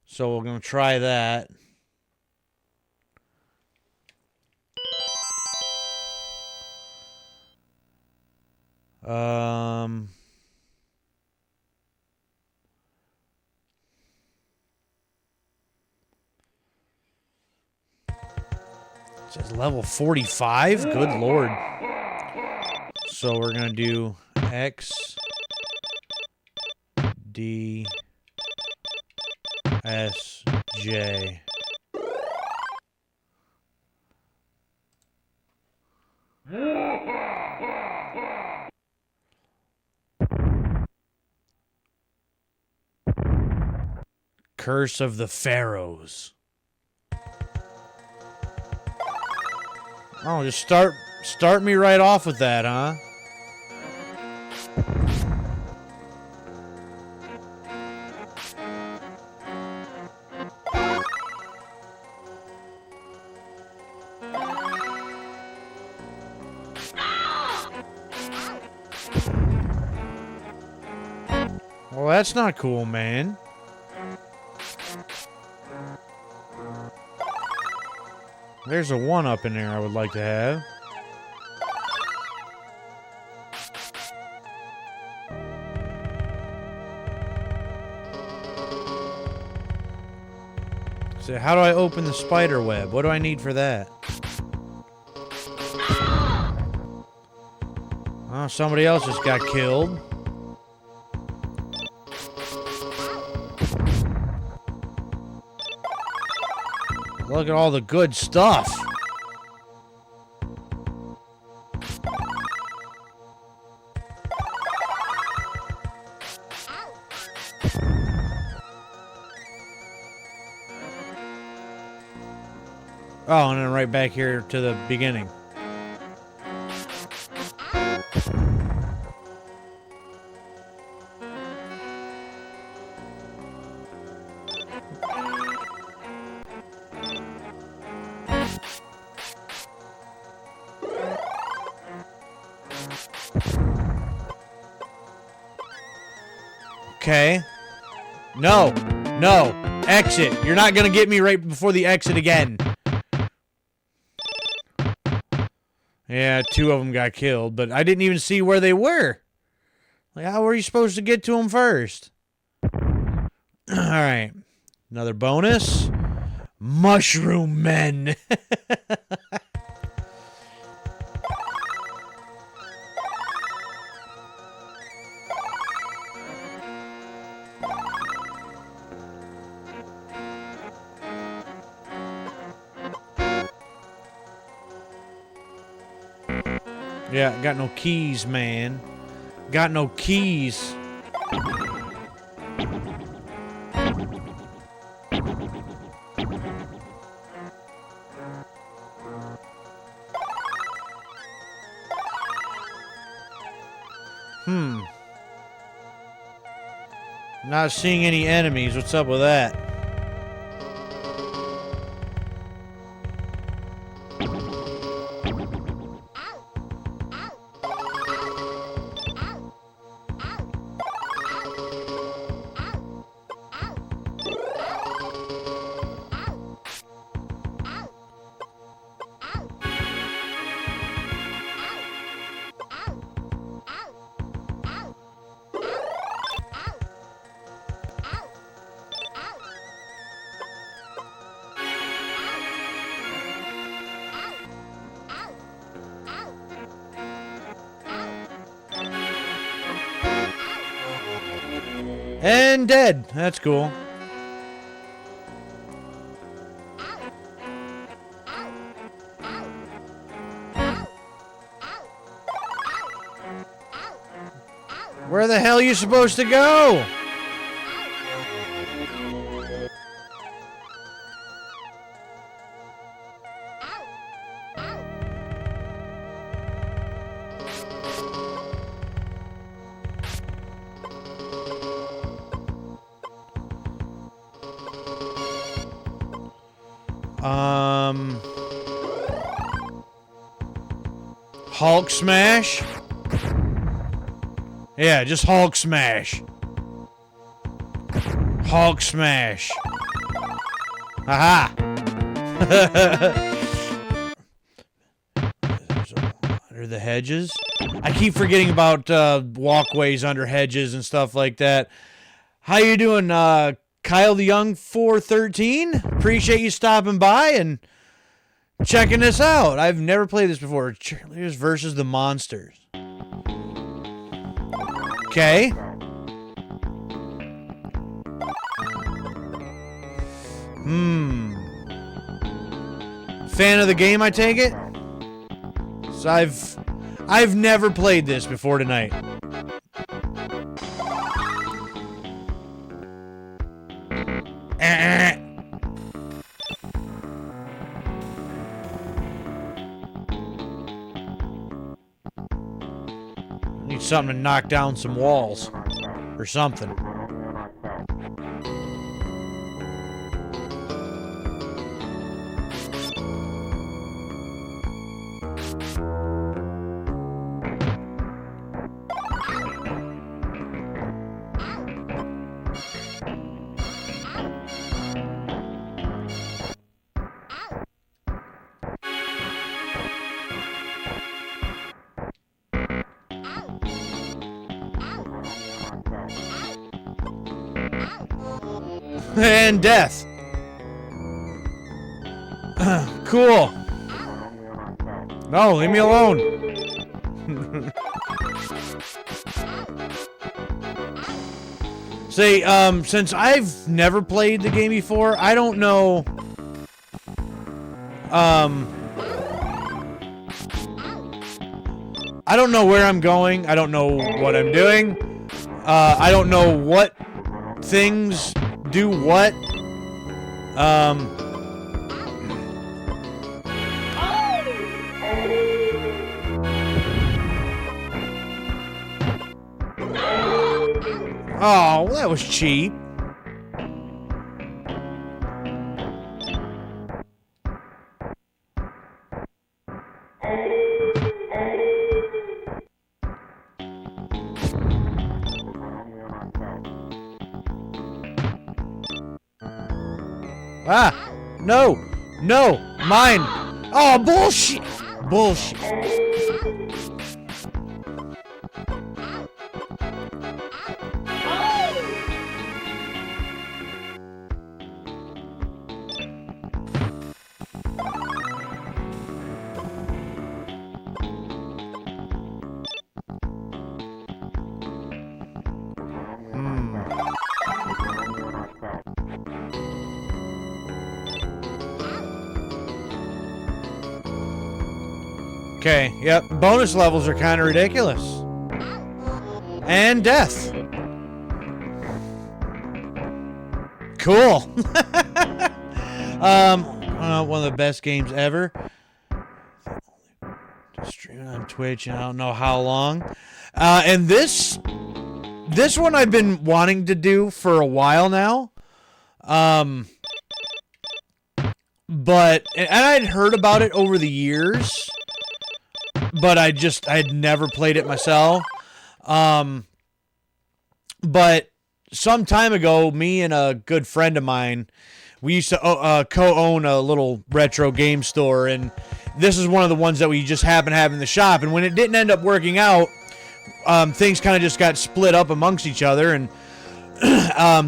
So we're going to try that. It says level 45? Good lord. So we're going to do X, D, S, J. Curse of the Pharaohs. Oh, just start me right off with that, huh? Well, that's not cool, man. There's a 1-up in there I would like to have. So how do I open the spider web? What do I need for that? Oh, somebody else just got killed. Look at all the good stuff. Oh, and then right back here to the beginning. Okay. No. No. Exit. You're not going to get me right before the exit again. Yeah, 2 of them got killed, but I didn't even see where they were. Like, how were you supposed to get to them first? All right. Another bonus. Mushroom Men. Yeah, got no keys, man. Got no keys. Not seeing any enemies. What's up with that? And dead. That's cool. Where the hell are you supposed to go? Hulk smash? Yeah, just Hulk smash. Hulk smash. Aha! Under the hedges? I keep forgetting about walkways under hedges and stuff like that. How you doing, Kyle the Young 413? Appreciate you stopping by and checking this out. I've never played this before. Cheerleaders versus the monsters. Okay. Fan of the game, I take it? So I've never played this before tonight. Need something to knock down some walls. Or something. And death. Cool. No, leave me alone. See, since I've never played the game before, I don't know. I don't know where I'm going. I don't know what I'm doing. I don't know what things do what. Oh, that was cheap. Ah! No! No! Mine! Oh, bullshit! Bullshit. Okay, yep. Bonus levels are kind of ridiculous. And death. Cool. One of the best games ever. Streaming on Twitch, and I don't know how long. And this one I've been wanting to do for a while now. But and I'd heard about it over the years. But I had never played it myself. But some time ago, me and a good friend of mine, we used to co-own a little retro game store, and this is one of the ones that we just happened to have in the shop. And when it didn't end up working out, things kind of just got split up amongst each other, and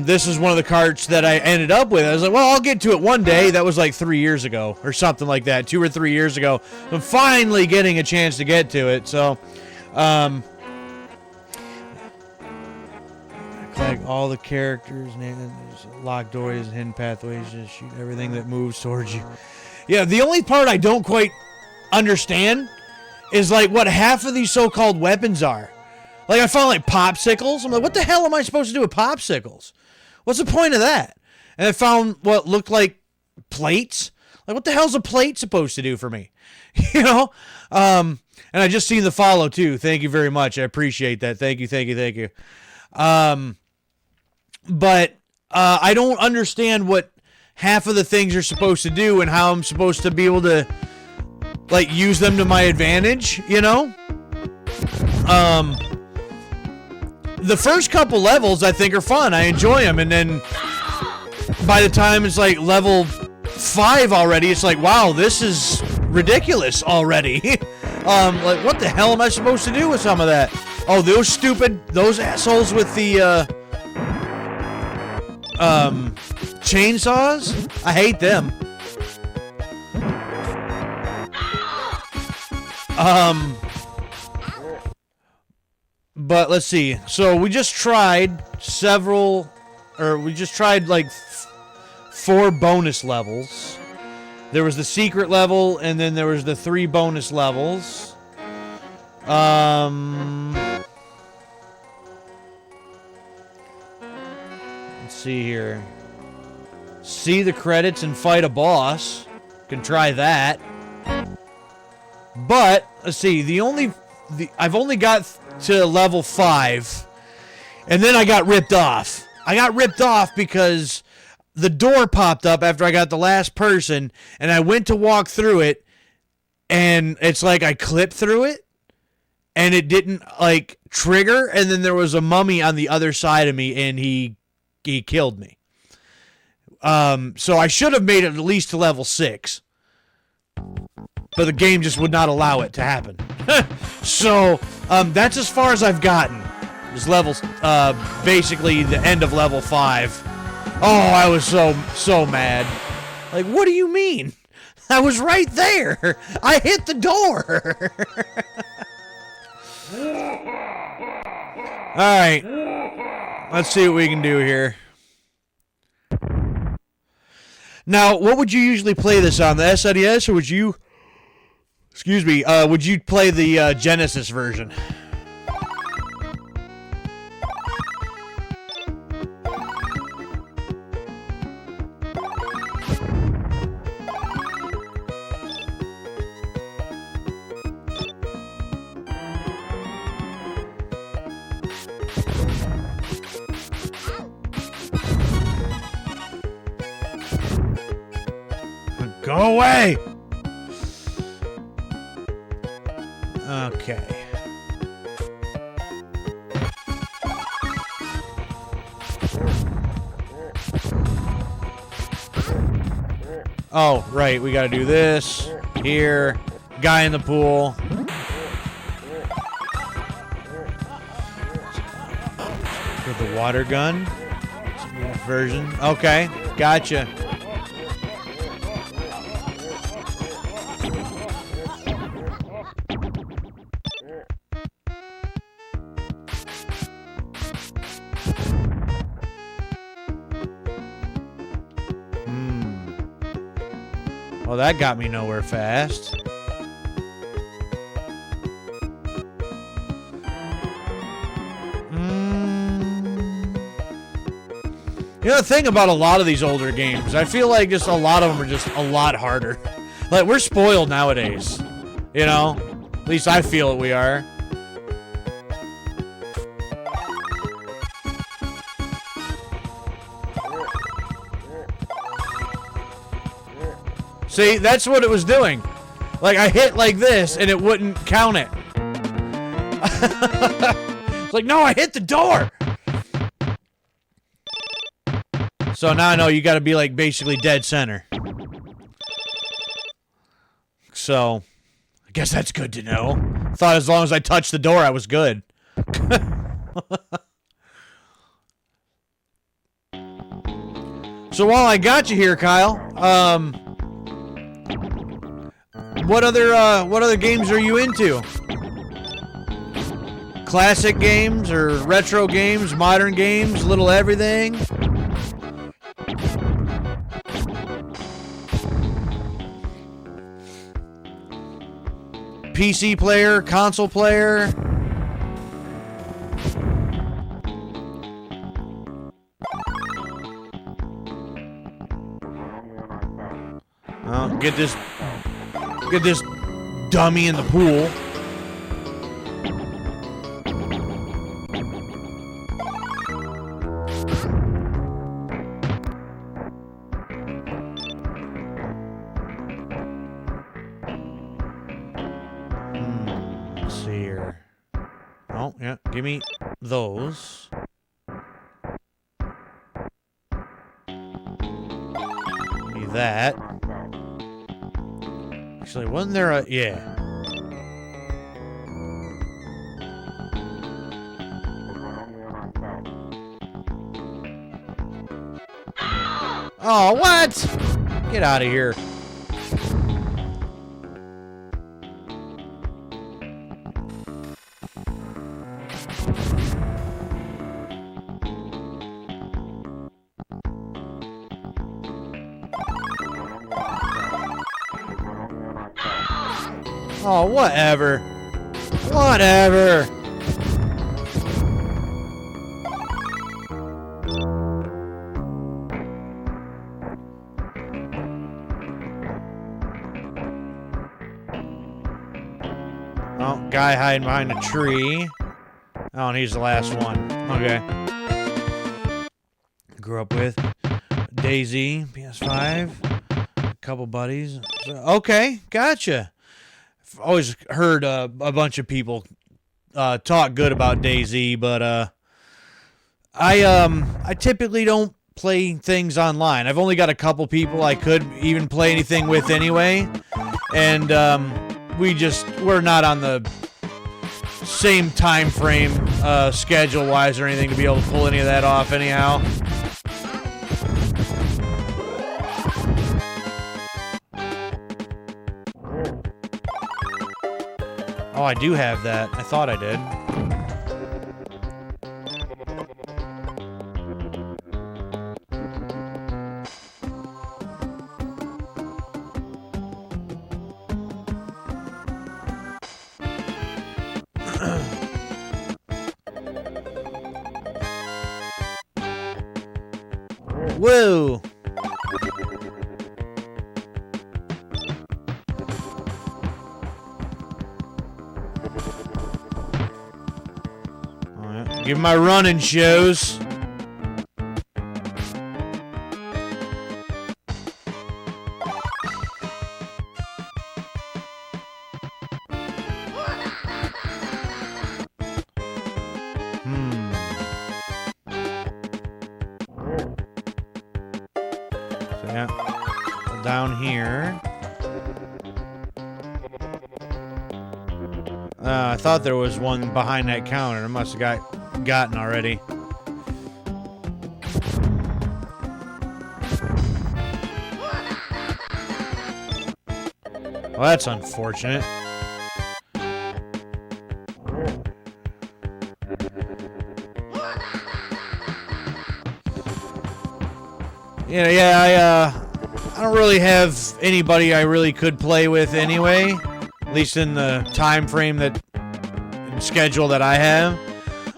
this is one of the carts that I ended up with. I was like, well, I'll get to it one day. That was like 3 years ago or something like that, 2 or 3 years ago. I'm finally getting a chance to get to it. So, collect all the characters, lock doors, hidden pathways, just shoot everything that moves towards you. Yeah, the only part I don't quite understand is like what half of these so-called weapons are. Like, I found, like, popsicles. I'm like, what the hell am I supposed to do with popsicles? What's the point of that? And I found what looked like plates. Like, what the hell's a plate supposed to do for me? You know? And I just seen the follow, too. Thank you very much. I appreciate that. Thank you, thank you, thank you. But I don't understand what half of the things are supposed to do and how I'm supposed to be able to, like, use them to my advantage, you know? The first couple levels, I think, are fun. I enjoy them. And then by the time it's like level 5 already, it's like, wow, this is ridiculous already. Like, what the hell am I supposed to do with some of that? Oh, those assholes with the, chainsaws? I hate them. But let's see. So we just tried like 4 bonus levels. There was the secret level, and then there was the 3 bonus levels. Let's see here. See the credits and fight a boss. Can try that. But let's see. The only I've only got to level 5, and then I got ripped off. I got ripped off because the door popped up after I got the last person, and I went to walk through it, and it's like I clipped through it, and it didn't like trigger, and then there was a mummy on the other side of me, and he killed me. So I should have made it at least to level 6. But the game just would not allow it to happen. So, that's as far as I've gotten. This level's, basically the end of level 5. Oh, I was so mad. Like, what do you mean? I was right there. I hit the door. Alright. Let's see what we can do here. Now, what would you usually play this on? The SNES, or would you... Excuse me, would you play the Genesis version? Go away! Okay. Oh, right, we gotta do this. Here. Guy in the pool. With the water gun. Version. Okay, gotcha. Well, that got me nowhere fast. You know, the thing about a lot of these older games, I feel like just a lot of them are just a lot harder. Like, we're spoiled nowadays. You know? At least I feel it we are. See, that's what it was doing. Like, I hit like this, and it wouldn't count it. It's like, no, I hit the door! So now I know you gotta be, like, basically dead center. So, I guess that's good to know. Thought as long as I touched the door, I was good. So while I got you here, Kyle, what other games are you into? Classic games or retro games, modern games, little everything? PC player, console player? Oh, get this dummy in the pool. Let's see here. Oh, yeah, give me those. Give me that. Actually, wasn't there a... Yeah. Oh, what? Get out of here. Oh, whatever. Whatever. Oh, guy guy hiding behind a tree. Oh, and he's the last one. Okay. Grew up with Daisy, PS5. A couple buddies. Okay, gotcha. I've always heard a bunch of people talk good about Daisy, but I typically don't play things online. I've only got a couple people I could even play anything with anyway, and we're not on the same time frame schedule wise or anything to be able to pull any of that off anyhow. Oh, I do have that. I thought I did. Whoa! Alright, give my running shows. Down here. I thought there was one behind that counter. I must have gotten already. Well, that's unfortunate. Yeah, I don't really have anybody I really could play with anyway, at least in the time frame and schedule that I have.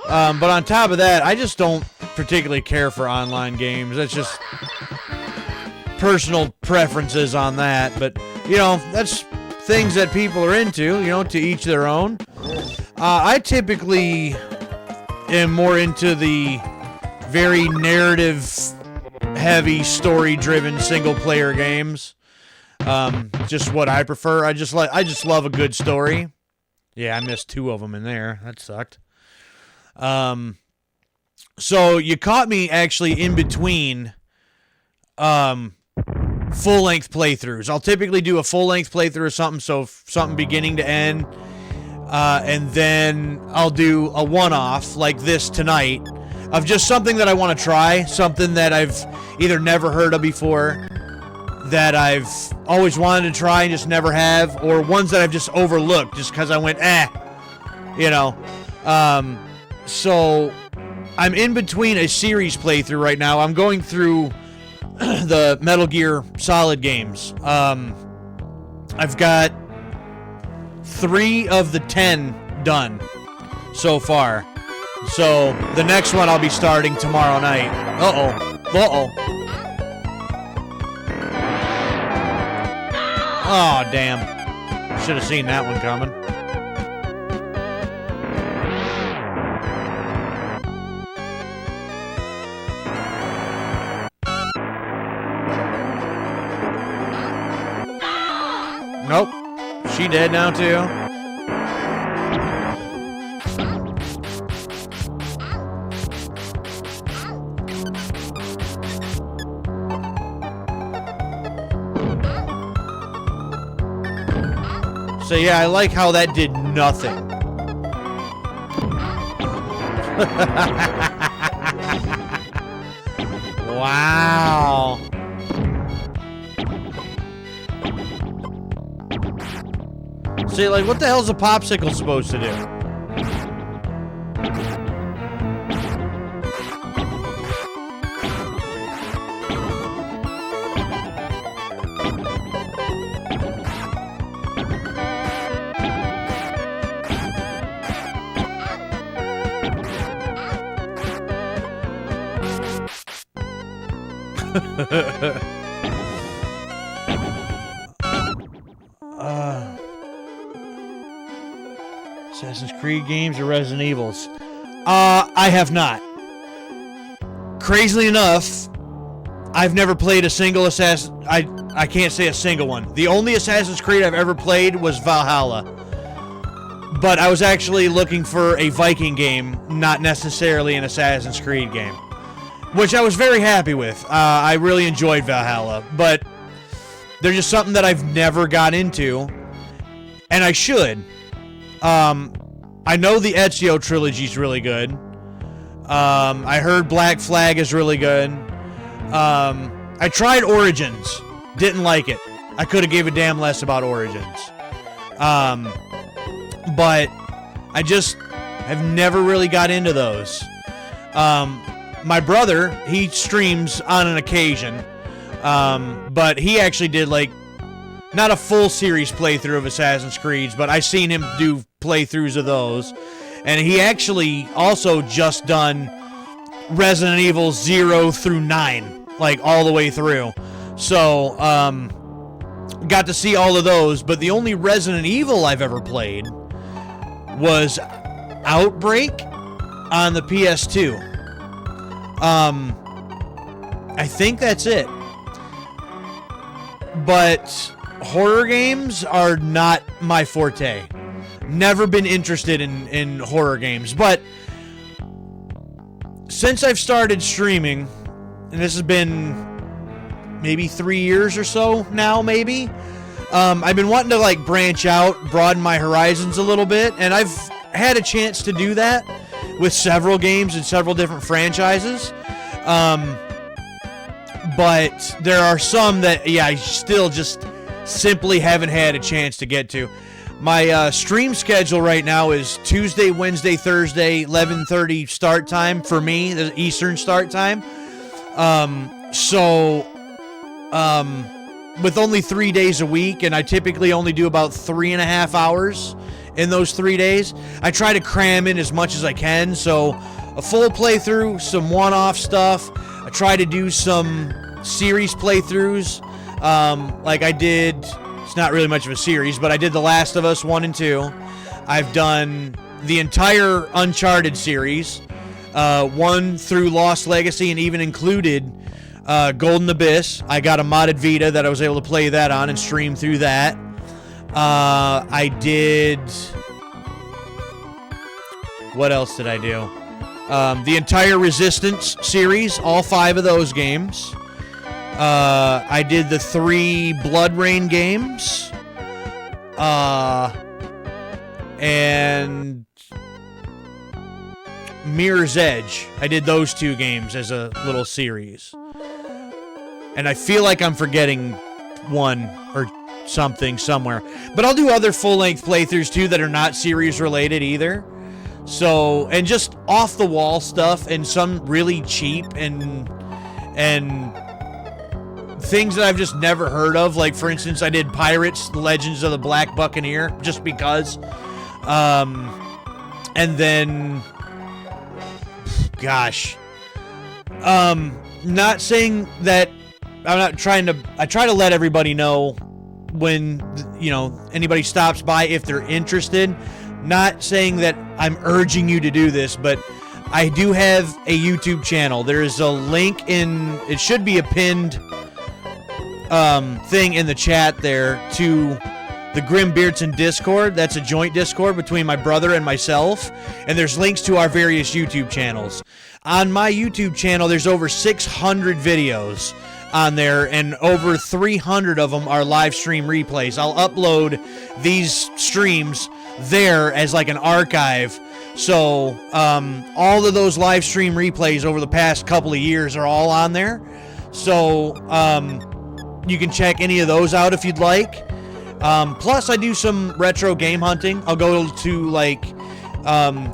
But on top of that, I just don't particularly care for online games. That's just personal preferences on that. But, that's things that people are into, to each their own. I typically am more into the very narrative heavy story-driven single-player games. Just what I prefer. I just love a good story. Yeah, I missed 2 of them in there. That sucked. So you caught me actually in between full-length playthroughs. I'll typically do a full-length playthrough or something, so something beginning to end, and then I'll do a one-off like this tonight of just something that I want to try, something that I've either never heard of before, that I've always wanted to try and just never have, or ones that I've just overlooked just because I went, So I'm in between a series playthrough right now. I'm going through the Metal Gear Solid games. I've got 3 of the 10 done so far. So, the next one I'll be starting tomorrow night. Uh-oh. Oh, damn. Should have seen that one coming. Nope. She dead now, too. So yeah, I like how that did nothing. Wow. See, like, what the hell's a popsicle supposed to do? Says Assassin's Creed games or Resident Evils? I have not. Crazily enough, I've never played a single Assassin. I can't say a single one. The only Assassin's Creed I've ever played was Valhalla. But I was actually looking for a Viking game, not necessarily an Assassin's Creed game, which I was very happy with. I really enjoyed Valhalla, but they're just something that I've never got into, and I should. I know the Ezio trilogy is really good. I heard Black Flag is really good. I tried Origins, didn't like it. I could have gave a damn less about Origins. But I just have never really got into those. My brother, he streams on an occasion, but he actually did like not a full series playthrough of Assassin's Creed, but I seen him do playthroughs of those. And he actually also just done Resident Evil 0 through 9, like all the way through. So, got to see all of those, but the only Resident Evil I've ever played was Outbreak on the PS2. I think that's it. But horror games are not my forte. Never been interested in horror games. But since I've started streaming, and this has been maybe 3 years or so now, maybe, I've been wanting to like branch out, broaden my horizons a little bit, and I've had a chance to do that with several games and several different franchises. But there are some that, I still just simply haven't had a chance to get to. My stream schedule right now is Tuesday, Wednesday, Thursday, 11:30 start time for me, the Eastern start time. With only 3 days a week, and I typically only do about 3.5 hours in those 3 days, I try to cram in as much as I can. So a full playthrough, some one-off stuff. I try to do some series playthroughs, like I did. It's not really much of a series, but I did The Last of Us 1 and 2. I've done the entire Uncharted series, 1 through Lost Legacy, and even included Golden Abyss. I got a modded Vita that I was able to play that on and stream through that. I did... What else did I do? The entire Resistance series, all 5 of those games. I did the 3 Blood Rain games. And Mirror's Edge. I did those 2 games as a little series. And I feel like I'm forgetting one or something somewhere. But I'll do other full-length playthroughs too that are not series related either. So, and just off-the-wall stuff and some really cheap and things that I've just never heard of. Like, for instance, I did Pirates, Legends of the Black Buccaneer, just because. And then, gosh. Not saying that I try to let everybody know when, anybody stops by if they're interested. Not saying that I'm urging you to do this, but I do have a YouTube channel. There is a link it should be a pinned thing in the chat there to the Grim Beardson Discord. That's a joint Discord between my brother and myself, and there's links to our various YouTube channels. On my YouTube channel, there's over 600 videos on there, and over 300 of them are live stream replays. I'll upload these streams there as like an archive. So all of those live stream replays over the past couple of years are all on there. So you can check any of those out if you'd like. Plus, I do some retro game hunting. I'll go to like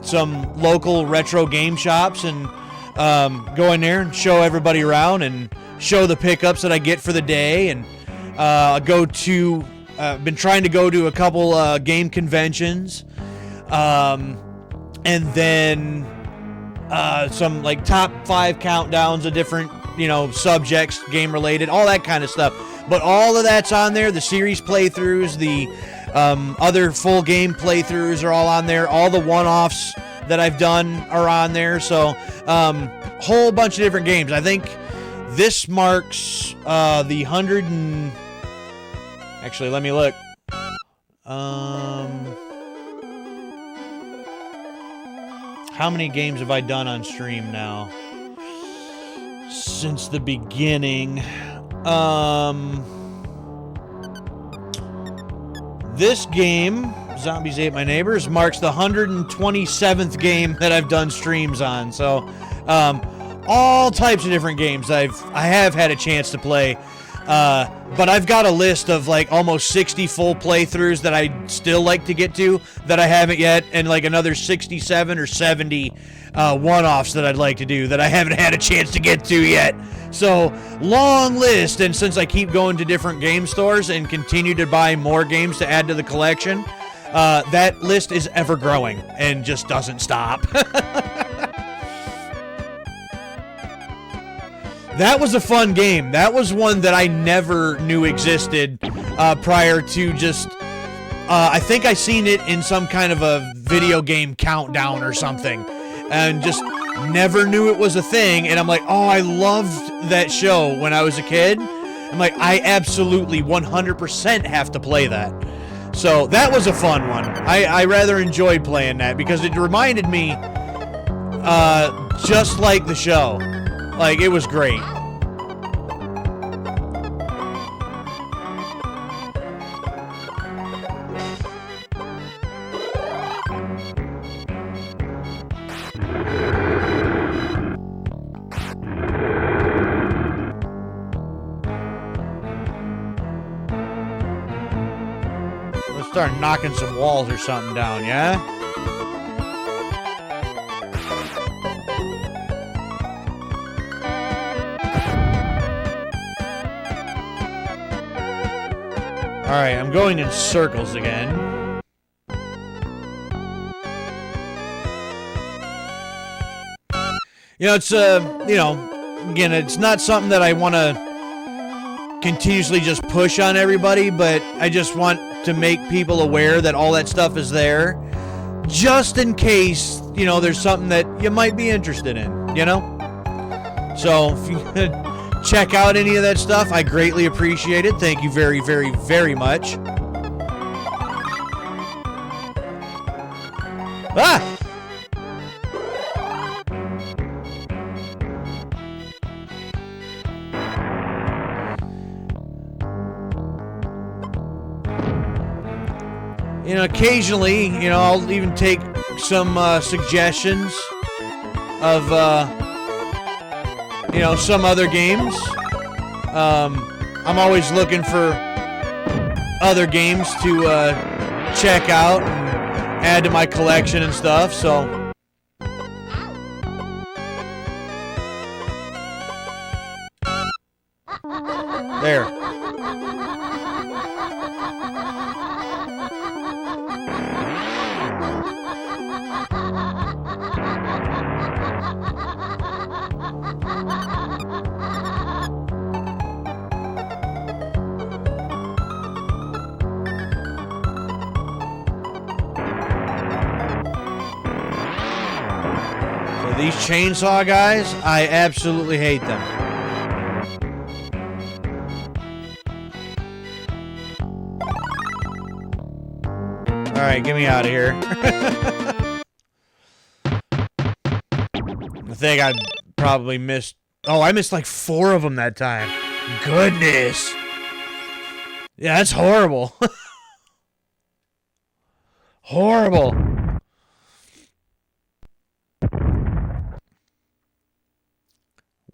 some local retro game shops and go in there and show everybody around and show the pickups that I get for the day. And been trying to go to a couple game conventions, and then some like top 5 countdowns of different subjects, game related, all that kind of stuff. But all of that's on there, the series playthroughs, the Other full game playthroughs are all on there. All the one-offs that I've done are on there. So, whole bunch of different games. I think this marks the 100 and... Actually, let me look. How many games have I done on stream now? Since the beginning. This game, Zombies Ate My Neighbors, marks the 127th game that I've done streams on. So, all types of different games I have had a chance to play. But I've got a list of like almost 60 full playthroughs that I'd still like to get to that I haven't yet, and like another 67 or 70 one-offs that I'd like to do that I haven't had a chance to get to yet. So, long list, and since I keep going to different game stores and continue to buy more games to add to the collection, that list is ever growing and just doesn't stop. That was a fun game. That was one that I never knew existed prior to just... I think I seen it in some kind of a video game countdown or something. And just never knew it was a thing. And I'm like, oh, I loved that show when I was a kid. I'm like, I absolutely 100% have to play that. So that was a fun one. I rather enjoyed playing that because it reminded me just like the show. Like, it was great. Let's start knocking some walls or something down, yeah? Alright, I'm going in circles again. You know, it's, again, it's not something that I want to continuously just push on everybody, but I just want to make people aware that all that stuff is there, just in case, there's something that you might be interested in, So, if you check out any of that stuff, I greatly appreciate it. Thank you very, very, very much. Ah! Occasionally, I'll even take some suggestions of, some other games. I'm always looking for other games to check out and add to my collection and stuff, so... There. These chainsaw guys, I absolutely hate them. Alright, get me out of here. I think I probably missed... Oh, I missed like 4 of them that time. Goodness. Yeah, that's horrible. Horrible.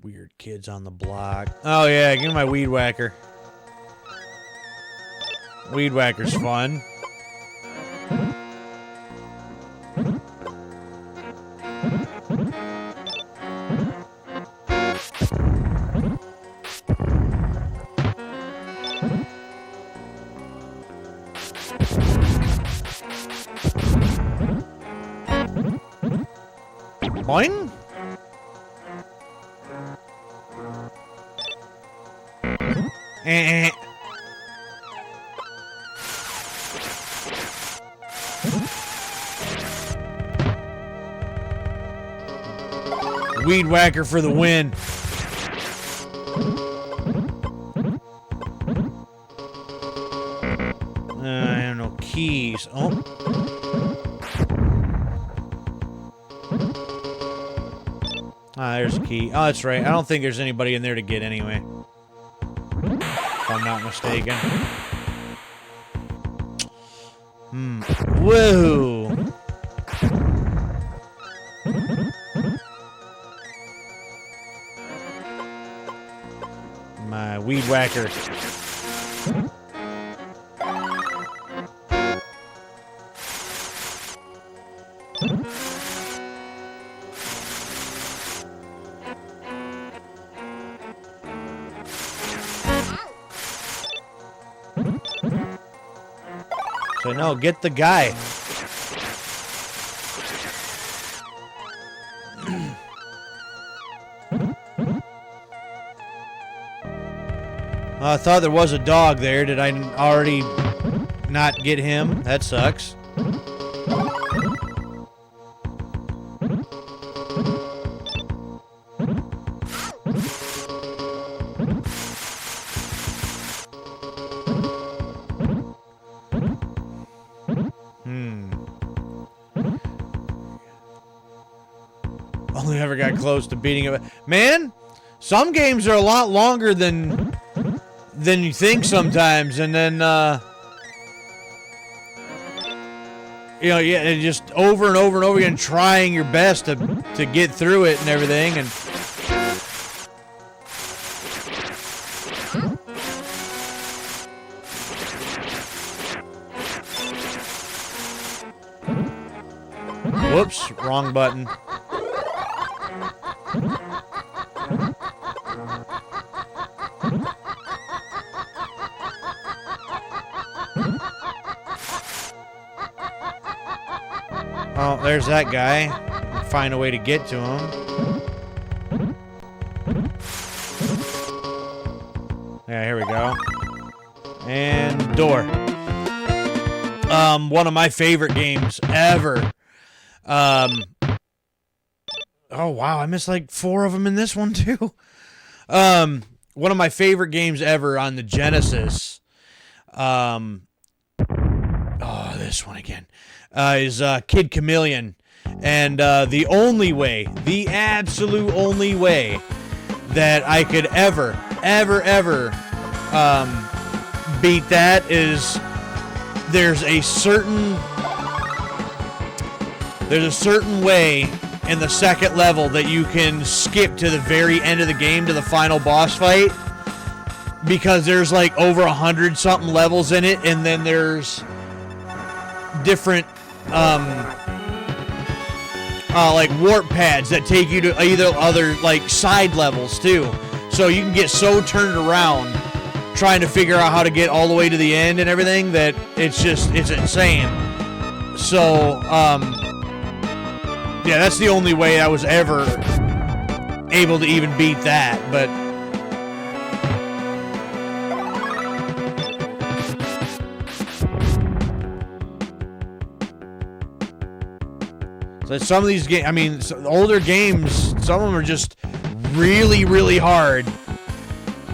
Weird kids on the block. Oh yeah, give me my weed whacker. Weed whacker's fun. Boing? Weed Whacker for the win. I don't know. Keys. Oh. Ah, there's a key. Oh, that's right. I don't think there's anybody in there to get anyway. If I'm not mistaken. Whoa. My Weed Whacker. So no, get the guy. I thought there was a dog there. Did I already not get him? That sucks. Only ever got close to beating it. Man, some games are a lot longer than you think sometimes, and then you know, yeah, and just over and over and over again trying your best to get through it and everything, and whoops, wrong button. Oh, there's that guy. Find a way to get to him. Yeah, here we go. And door. One of my favorite games ever. Oh wow, I missed like 4 of them in this one too. One of my favorite games ever on the Genesis. Oh, this one again. Is Kid Chameleon. And the only way, the absolute only way that I could ever beat that is there's a certain way in the second level that you can skip to the very end of the game to the final boss fight, because there's like over 100 something levels in it, and then there's different like warp pads that take you to either other like side levels too, so you can get so turned around trying to figure out how to get all the way to the end and everything that it's insane. So yeah, that's the only way I was ever able to even beat that. But so some of these games, I mean, older games, some of them are just really, really hard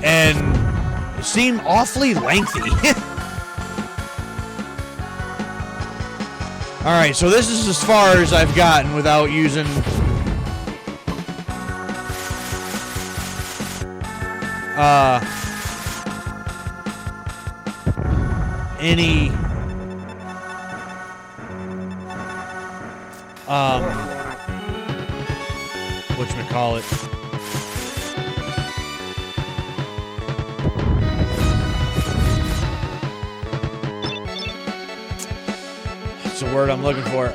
and seem awfully lengthy. Alright, so this is as far as I've gotten without using any whatchamacallit. That's the word I'm looking for.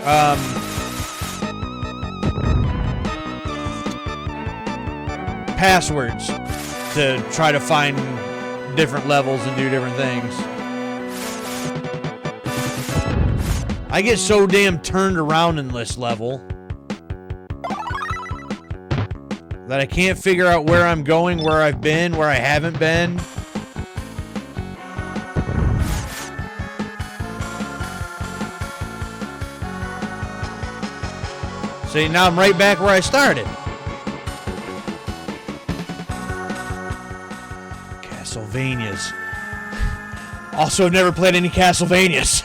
Passwords to try to find different levels and do different things. I get so damn turned around in this level that I can't figure out where I'm going, where I've been, where I haven't been. See, now I'm right back where I started. Castlevanias. Also, I've never played any Castlevanias.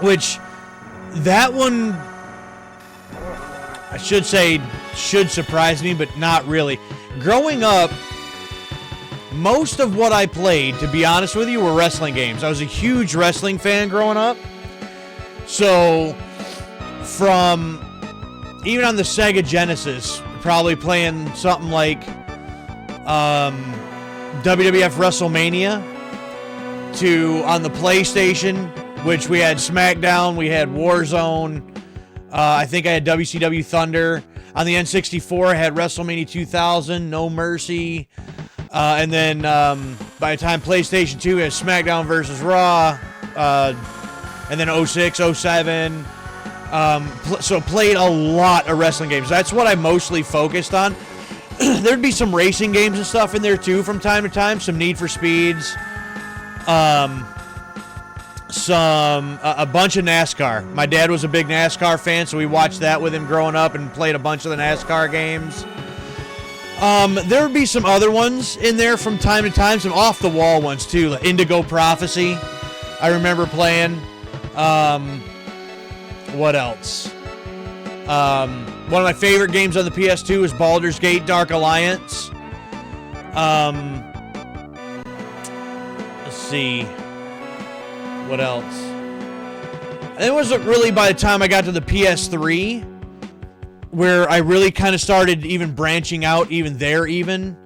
Which, that one, I should say, should surprise me, but not really. Growing up, most of what I played, to be honest with you, were wrestling games. I was a huge wrestling fan growing up. So, from even on the Sega Genesis, probably playing something like WWF WrestleMania, to on the PlayStation, which we had SmackDown, we had Warzone, I think I had WCW Thunder. On the N64, I had WrestleMania 2000, No Mercy, and then by the time PlayStation 2 had SmackDown versus Raw, and then 06, 07. So played a lot of wrestling games. That's what I mostly focused on. There'd be some racing games and stuff in there too from time to time. Some Need for Speeds. A bunch of NASCAR. My dad was a big NASCAR fan, so we watched that with him growing up and played a bunch of the NASCAR games. There would be some other ones in there from time to time, some off-the-wall ones too, like Indigo Prophecy. I remember playing. What else? One of my favorite games on the PS2 is Baldur's Gate Dark Alliance. Let's see. What else? It wasn't really by the time I got to the PS3 where I really kind of started even branching out even there even.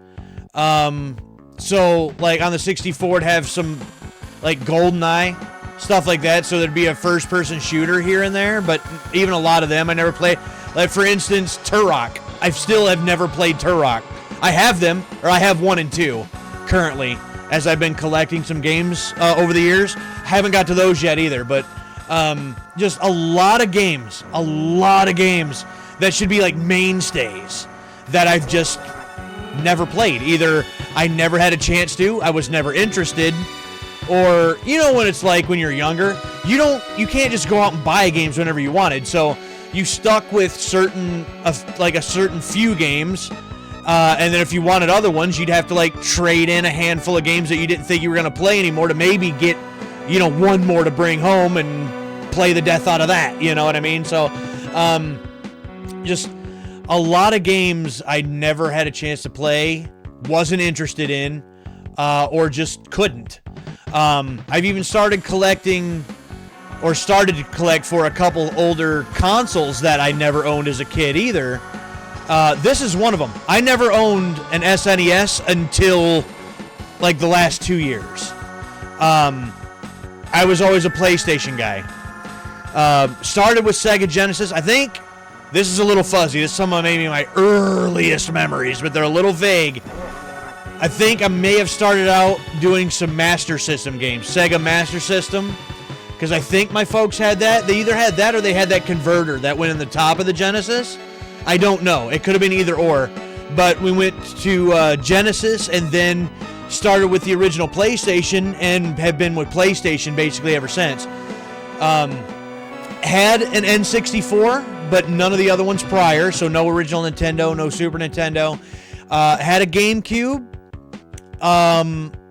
So, like, on the 64, it'd have some, like, GoldenEye, stuff like that, so there'd be a first-person shooter here and there, but even a lot of them I never played. Like, for instance, Turok. I still have never played Turok. I have them, or I have 1 and 2 currently, as I've been collecting some games over the years. Haven't got to those yet either, but just a lot of games that should be like mainstays that I've just never played. Either I never had a chance to, I was never interested, or you know when it's like when you're younger, you can't just go out and buy games whenever you wanted, so you stuck with a certain few games, and then if you wanted other ones, you'd have to like trade in a handful of games that you didn't think you were going to play anymore to maybe get, one more to bring home and play the death out of that, you know what I mean? So, just a lot of games I never had a chance to play, wasn't interested in, or just couldn't. I've even started to collect for a couple older consoles that I never owned as a kid either. This is one of them. I never owned an SNES until like the last 2 years. I was always a PlayStation guy. Started with Sega Genesis. I think this is a little fuzzy. This is some of maybe my earliest memories, but they're a little vague. I think I may have started out doing some Master System games, Sega Master System, because I think my folks had that. They either had that or they had that converter that went in the top of the Genesis. I don't know. It could have been either or. But we went to Genesis and then started with the original PlayStation and have been with PlayStation basically ever since. Had an N64, but none of the other ones prior, so no original Nintendo, no Super Nintendo. Had a GameCube,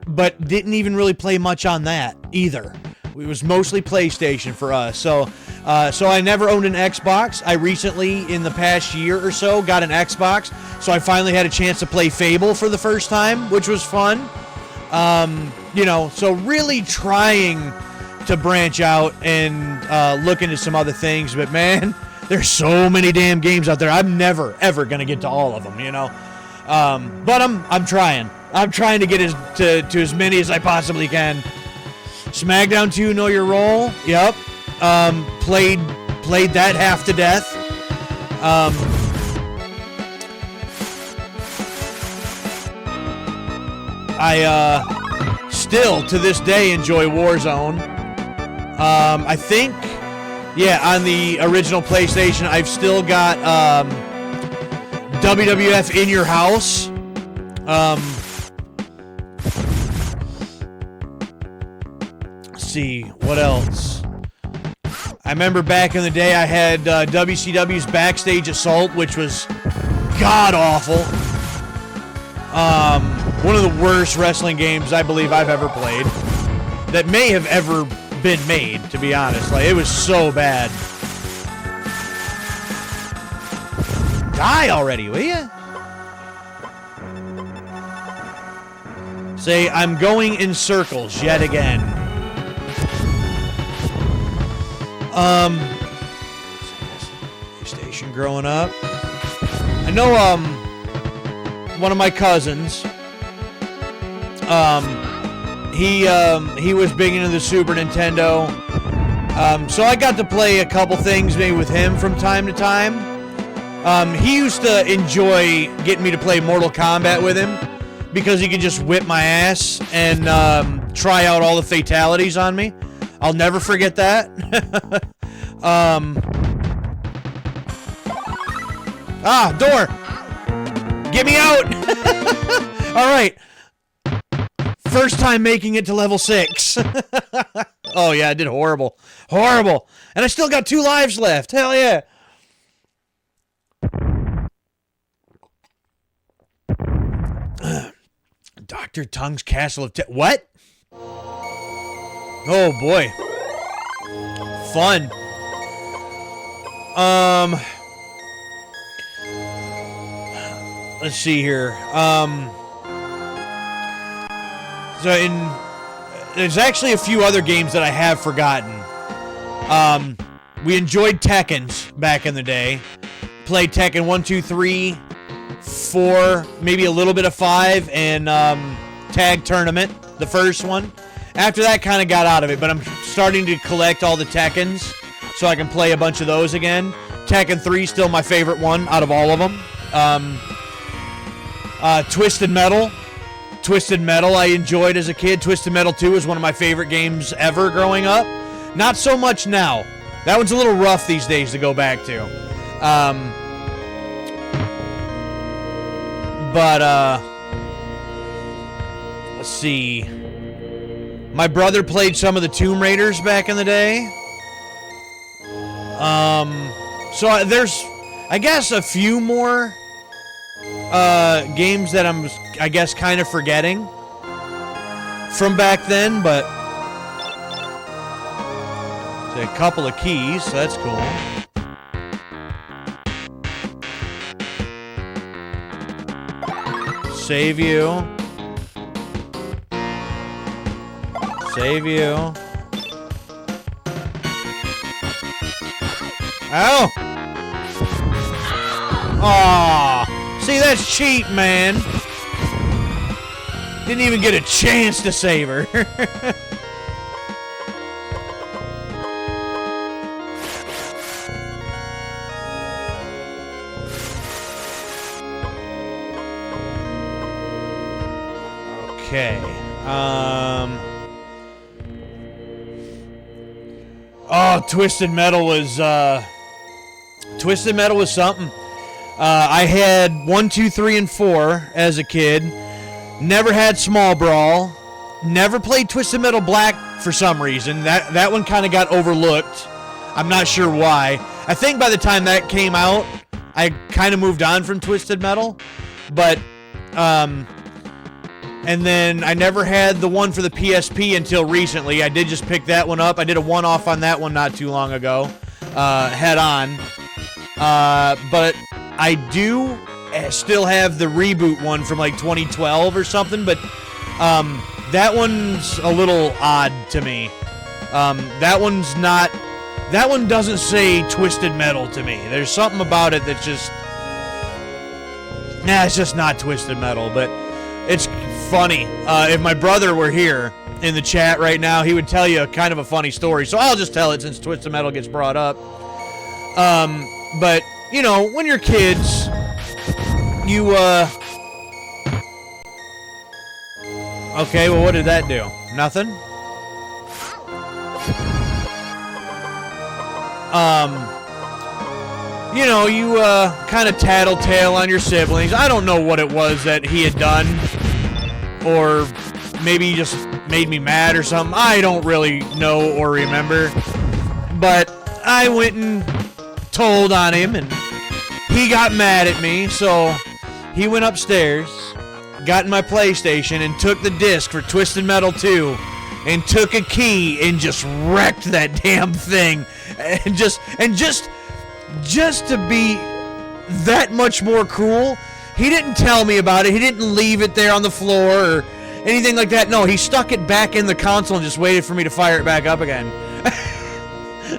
but didn't even really play much on that either. It was mostly PlayStation for us. So I never owned an Xbox. I recently, in the past year or so, got an Xbox. So I finally had a chance to play Fable for the first time, which was fun. So really trying to branch out and look into some other things. But man, there's so many damn games out there. I'm never, ever going to get to all of them, But I'm trying. I'm trying to get to as many as I possibly can. SmackDown 2, Know Your Role. Yep. Played that half to death. I still to this day enjoy Warzone. I think, on the original PlayStation, I've still got WWF In Your House. See what else. I remember back in the day I had WCW's Backstage Assault, which was god awful. One of the worst wrestling games I believe I've ever played. That may have ever been made, to be honest. Like, it was so bad. Die already, will ya? Say, I'm going in circles yet again. PlayStation growing up. I know, one of my cousins, he was big into the Super Nintendo. So I got to play a couple things maybe with him from time to time. He used to enjoy getting me to play Mortal Kombat with him because he could just whip my ass and try out all the fatalities on me. I'll never forget that. Door! Get me out! All right. First time making it to level 6. Oh, yeah, I did horrible. Horrible. And I still got 2 lives left. Hell yeah. Dr. Tongue's Castle of What? Oh, boy. Fun. Let's see here. There's actually a few other games that I have forgotten. We enjoyed Tekken's back in the day. Played Tekken 1, 2, 3, 4, maybe a little bit of 5, and Tag Tournament, the first one. After that, kind of got out of it, but I'm starting to collect all the Tekkens so I can play a bunch of those again. Tekken 3 still my favorite one out of all of them. Twisted Metal. Twisted Metal I enjoyed as a kid. Twisted Metal 2 is one of my favorite games ever growing up. Not so much now. That one's a little rough these days to go back to. Let's see. My brother played some of the Tomb Raiders back in the day. So there's, I guess, a few more games that I'm, I guess, kind of forgetting from back then, but a couple of keys, so that's cool. Save you. Save you. Ow! Aw! See, that's cheap, man. Didn't even get a chance to save her. Okay. Oh, Twisted Metal was something. I had 1, 2, 3, and 4 as a kid. Never had Small Brawl. Never played Twisted Metal Black for some reason. That one kind of got overlooked. I'm not sure why. I think by the time that came out, I kind of moved on from Twisted Metal. But, and then I never had the one for the PSP until recently. I did just pick that one up. I did a one-off on that one not too long ago. Head on. But I do still have the reboot one from like 2012 or something, but that one's a little odd to me. That one doesn't say Twisted Metal to me. There's something about it that's just, it's just not Twisted Metal, but it's funny. If my brother were here in the chat right now, he would tell you kind of a funny story, so I'll just tell it since Twisted Metal gets brought up. But, you know, when you're kids, you, okay, well, what did that do? Nothing? You know, you, kind of tattletale on your siblings. I don't know what it was that he had done, or maybe he just made me mad or something. I don't really know or remember, but I went and told on him, and he got mad at me, so he went upstairs, got in my PlayStation and took the disc for Twisted Metal 2 and took a key and just wrecked that damn thing. And just to be that much more cruel, he didn't tell me about it. He didn't leave it there on the floor or anything like that. No, he stuck it back in the console and just waited for me to fire it back up again.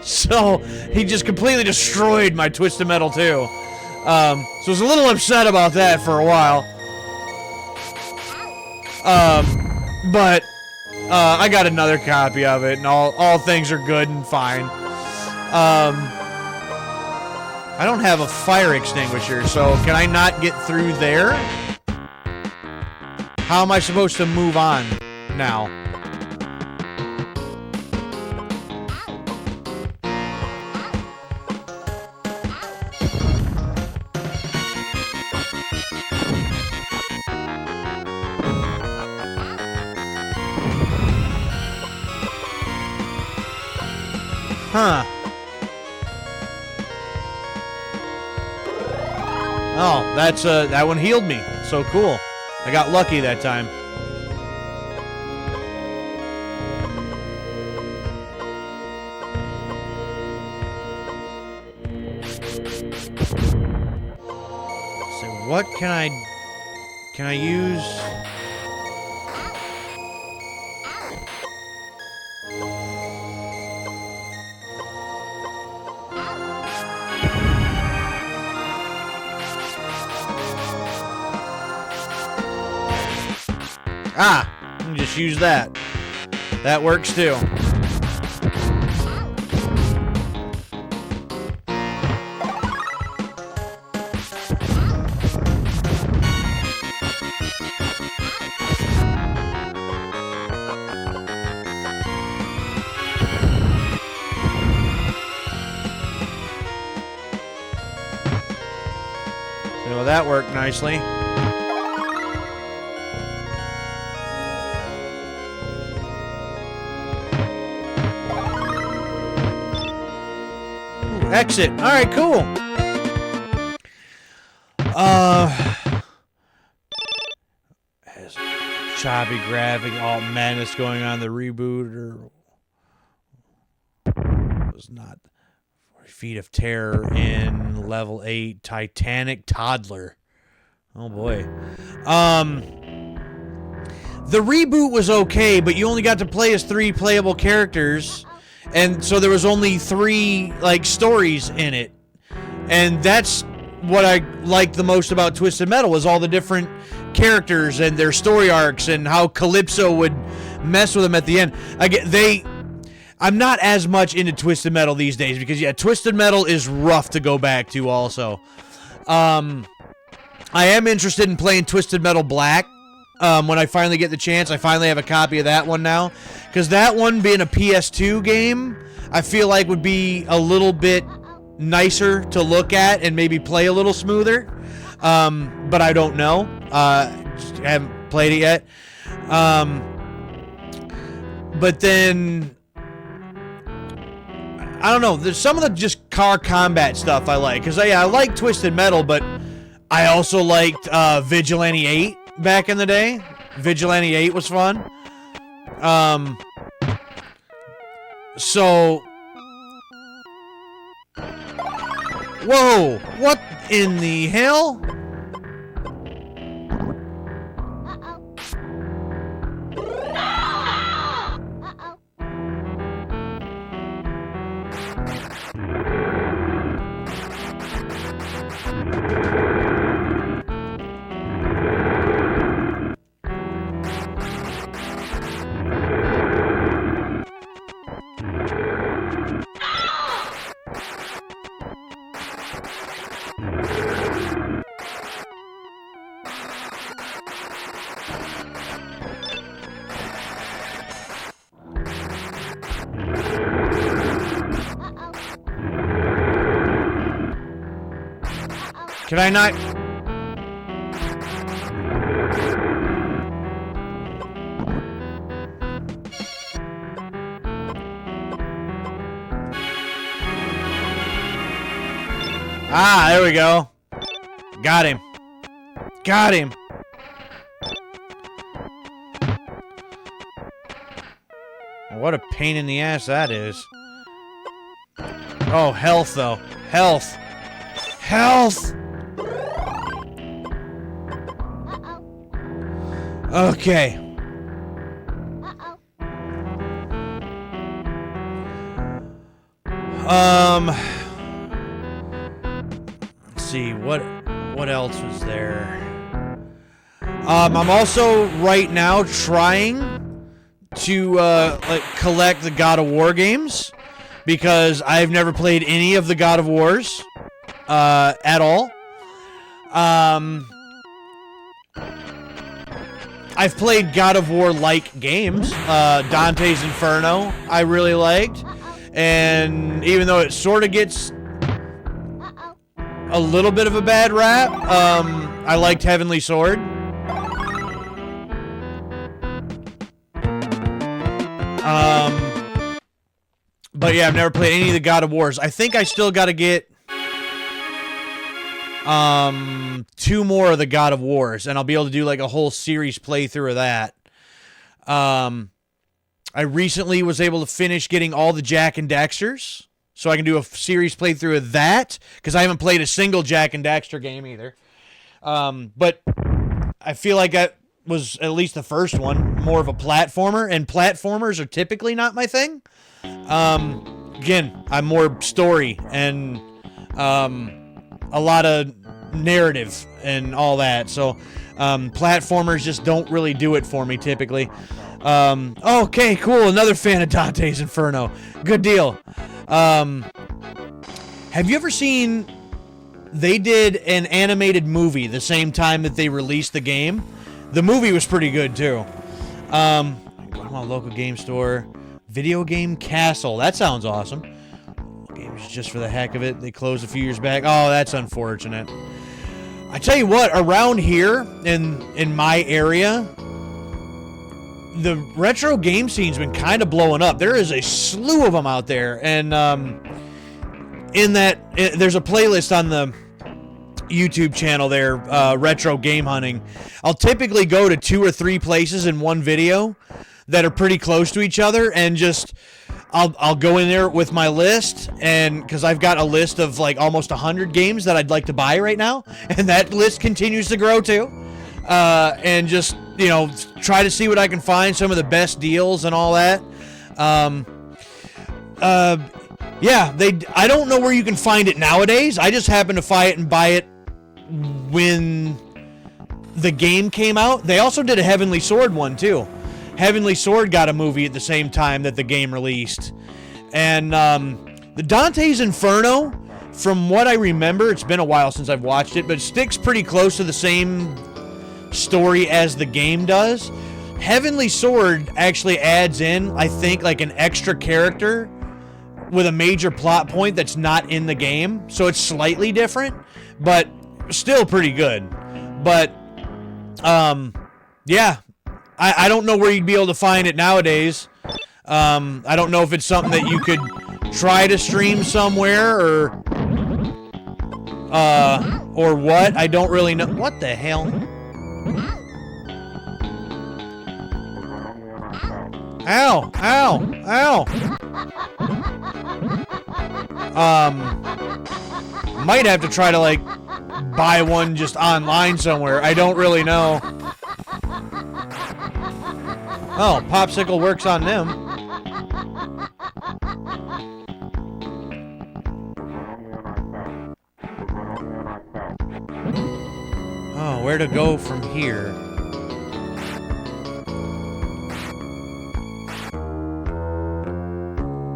So he just completely destroyed my Twisted Metal 2. So I was a little upset about that for a while. But I got another copy of it, and all things are good and fine. I don't have a fire extinguisher, so can I not get through there? How am I supposed to move on now? Huh. Oh, that one healed me. So cool. I got lucky that time. So what can I use? Ah, you can just use that. That works too. So that worked nicely. Exit. All right, cool. Has choppy graphic. Oh man, it's going on the reboot or was not 40 Feet of Terror in level 8 Titanic Toddler. Oh boy. The reboot was okay, but you only got to play as 3 playable characters. And so there was only 3 like stories in it, and that's what I liked the most about Twisted Metal was all the different characters and their story arcs and how Calypso would mess with them at the end. I'm not as much into Twisted Metal these days because yeah, Twisted Metal is rough to go back to. Also, I am interested in playing Twisted Metal Black. When I finally get the chance, I finally have a copy of that one now. Because that one being a PS2 game, I feel like would be a little bit nicer to look at and maybe play a little smoother. But I don't know. Just haven't played it yet. But then, I don't know. There's some of the just car combat stuff I like. Because I like Twisted Metal, but I also liked Vigilante 8. Back in the day, Vigilante 8 was fun. So, whoa, what in the hell? Can I not? Ah, there we go. Got him. Got him. What a pain in the ass that is. Oh, health, though. Health. Health! Okay. Let's see, what else was there? I'm also right now trying to like collect the God of War games because I've never played any of the God of Wars at all. I've played God of War-like games. Dante's Inferno I really liked. And even though it sort of gets a little bit of a bad rap, I liked Heavenly Sword. But yeah, I've never played any of the God of Wars. I think I still got to get 2 more of the God of Wars, and I'll be able to do like a whole series playthrough of that. I recently was able to finish getting all the Jak and Daxters, so I can do a series playthrough of that, because I haven't played a single Jak and Daxter game either. But I feel like that was at least the first one, more of a platformer, and platformers are typically not my thing. Again, I'm more story and a lot of narrative and all that, so platformers just don't really do it for me typically. Okay, cool, another fan of Dante's Inferno. Good deal. Have you ever seen, they did an animated movie the same time that they released the game? The movie was pretty good too. Go to my local game store. Video Game Castle. That sounds awesome. Games just for the heck of it. They closed a few years back. Oh, that's unfortunate. I tell you what, around here in my area, the retro game scene's been kind of blowing up. There is a slew of them out there, and there's a playlist on the YouTube channel there, Retro Game Hunting. I'll typically go to 2 or 3 places in one video that are pretty close to each other, and just I'll go in there with my list, and because I've got a list of like almost 100 games that I'd like to buy right now, and that list continues to grow too. And just, you know, try to see what I can find, some of the best deals and all that. Yeah, I don't know where you can find it nowadays. I just happened to find it and buy it when the game came out. They also did a Heavenly Sword one too. Heavenly Sword got a movie at the same time that the game released. And the Dante's Inferno, from what I remember, it's been a while since I've watched it, but it sticks pretty close to the same story as the game does. Heavenly Sword actually adds in, I think, like an extra character with a major plot point that's not in the game. So it's slightly different, but still pretty good. But, yeah. I don't know where you'd be able to find it nowadays. I don't know if it's something that you could try to stream somewhere or what. I don't really know. What the hell? Ow! Ow! Ow! Might have to try to, like, buy one just online somewhere. I don't really know. Oh, Popsicle works on them. Oh, where to go from here?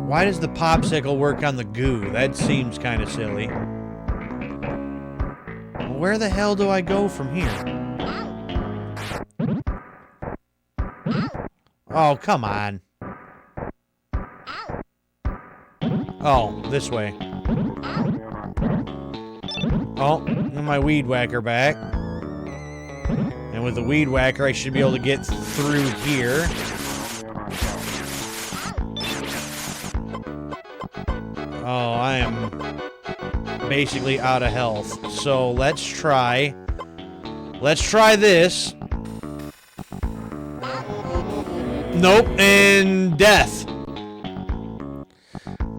Why does the Popsicle work on the goo? That seems kind of silly. Well, where the hell do I go from here? Oh, come on. Oh, this way. Oh, my Weed Whacker back. And with the Weed Whacker, I should be able to get through here. Oh, I am basically out of health. So let's try Nope, and death.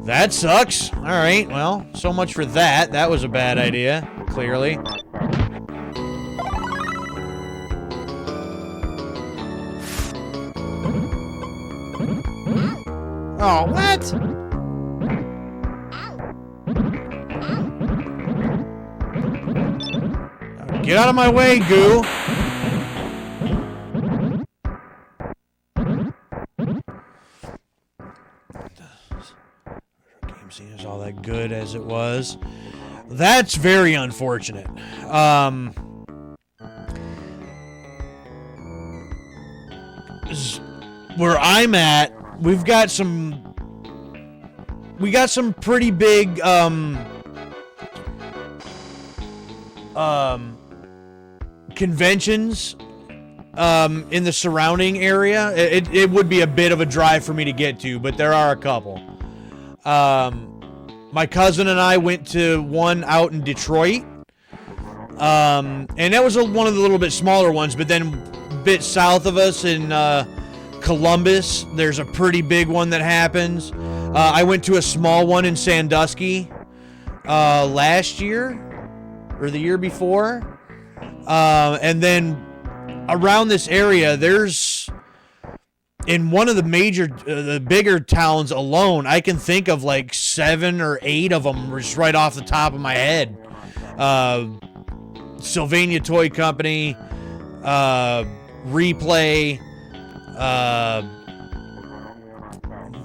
That sucks. All right, well, so much for that. That was a bad idea, clearly. Oh, what? Get out of my way, goo. Game scene is all that good as it was. That's very unfortunate. Where I'm at, we got some pretty big conventions in the surrounding area. It would be a bit of a drive for me to get to, but there are a couple. My cousin and I went to one out in Detroit, and that was one of the little bit smaller ones, but then a bit south of us in Columbus, there's a pretty big one that happens. I went to a small one in Sandusky last year or the year before, and then around this area, there's in one of the the bigger towns alone, I can think of like 7 or 8 of them just right off the top of my head. Sylvania Toy Company, Replay.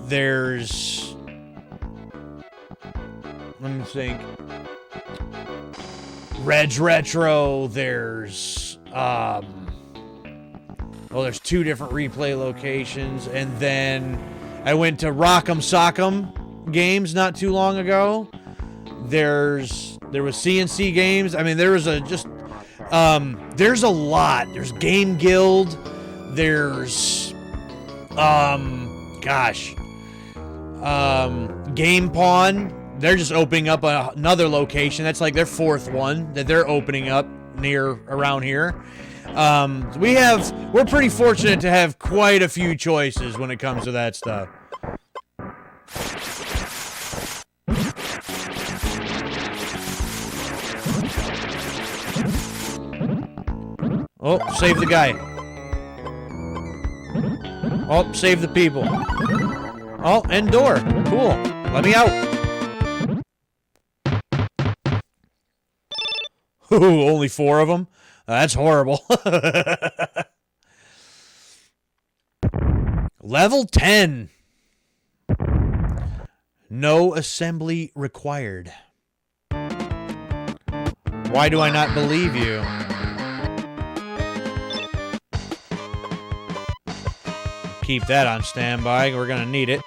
There's, let me think, Reg Retro. There's there's 2 different Replay locations, and then I went to Rock'em Sock'em Games not too long ago. There was CNC Games. I mean, there's a lot. There's Game Guild. There's Game Pawn. They're just opening up another location. That's like their 4th one that they're opening up around here. We're pretty fortunate to have quite a few choices when it comes to that stuff. Oh, save the guy. Oh, save the people. Oh, end door. Cool. Let me out. Ooh, only 4 of them? That's horrible. Level 10. No assembly required. Why do I not believe you? Keep that on standby. We're gonna need it.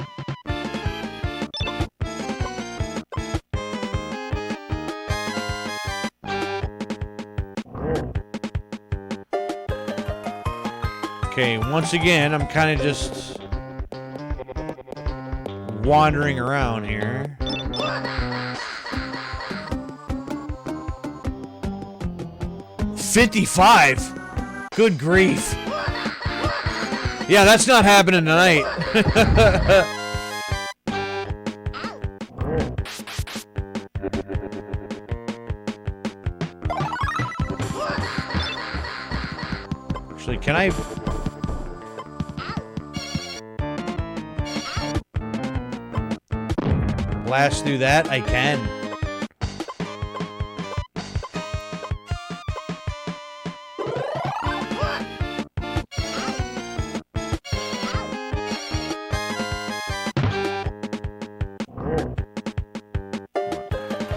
Okay, once again, I'm kind of just wandering around here. $55? Good grief. Yeah, that's not happening tonight. Actually, can I... blast through that? I can.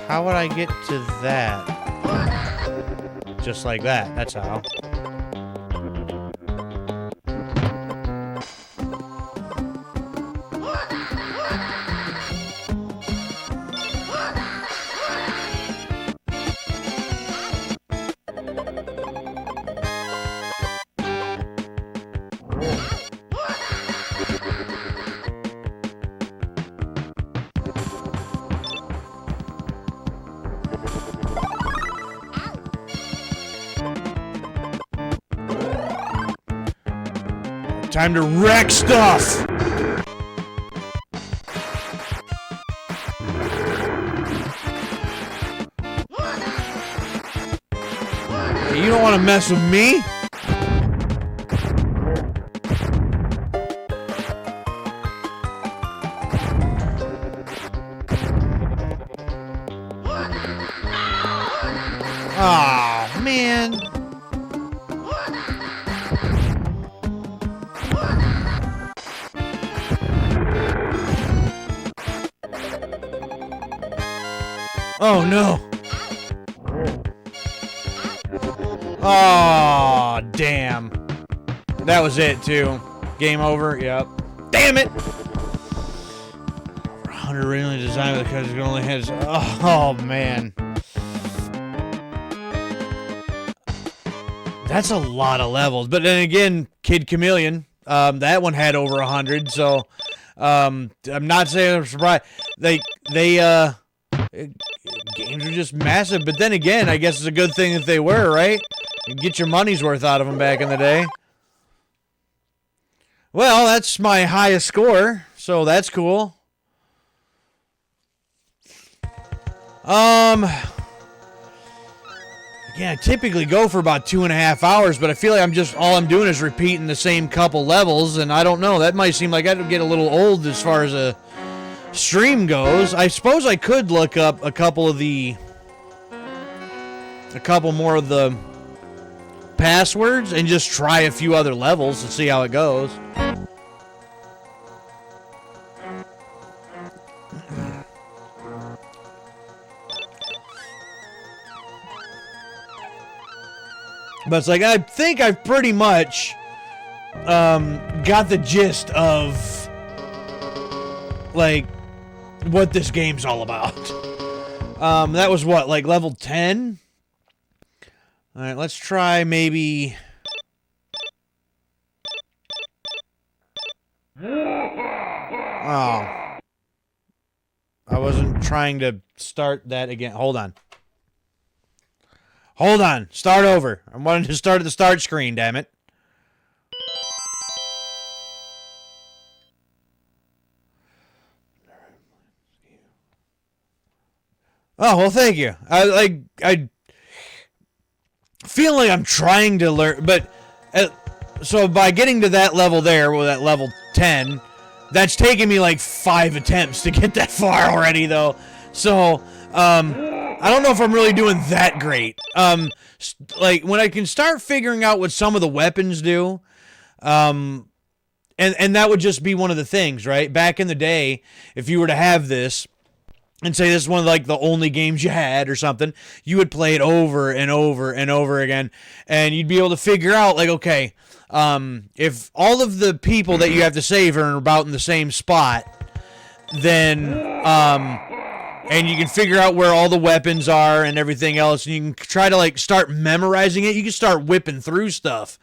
How would I get to that? Just like that. That's how. Time to wreck stuff! Hey, you don't want to mess with me? Oh, man. Oh, no. Oh, damn. That was it, too. Game over? Yep. Damn it! 100 originally designed because it only has... Oh, man. That's a lot of levels. But then again, Kid Chameleon, that one had over 100, so I'm not saying I'm surprised. Games are just massive, but then again, I guess it's a good thing that they were, right? You get your money's worth out of them back in the day. Well, that's my highest score, so that's cool. Yeah, I typically go for about 2.5 hours, but I feel like all I'm doing is repeating the same couple levels, and I don't know, that might seem like I'd get a little old as far as a stream goes. I suppose I could look up a couple more of the passwords and just try a few other levels to see how it goes. But it's like, I think I've pretty much got the gist of, like, what this game's all about. That was what, like level 10? Alright, let's try maybe... Oh. I wasn't trying to start that again. Hold on. Hold on. Start over. I wanted to start at the start screen, damn it. Oh, well, thank you. I feel like I'm trying to learn, but so by getting to that level there, well, that level 10, that's taken me like 5 attempts to get that far already, though. So, I don't know if I'm really doing that great. Like, when I can start figuring out what some of the weapons do, and that would just be one of the things, right? Back in the day, if you were to have this, and say this is one of like the only games you had or something, you would play it over and over and over again, and you'd be able to figure out, like, okay, if all of the people that you have to save are about in the same spot, then, and you can figure out where all the weapons are and everything else, and you can try to, like, start memorizing it. You can start whipping through stuff.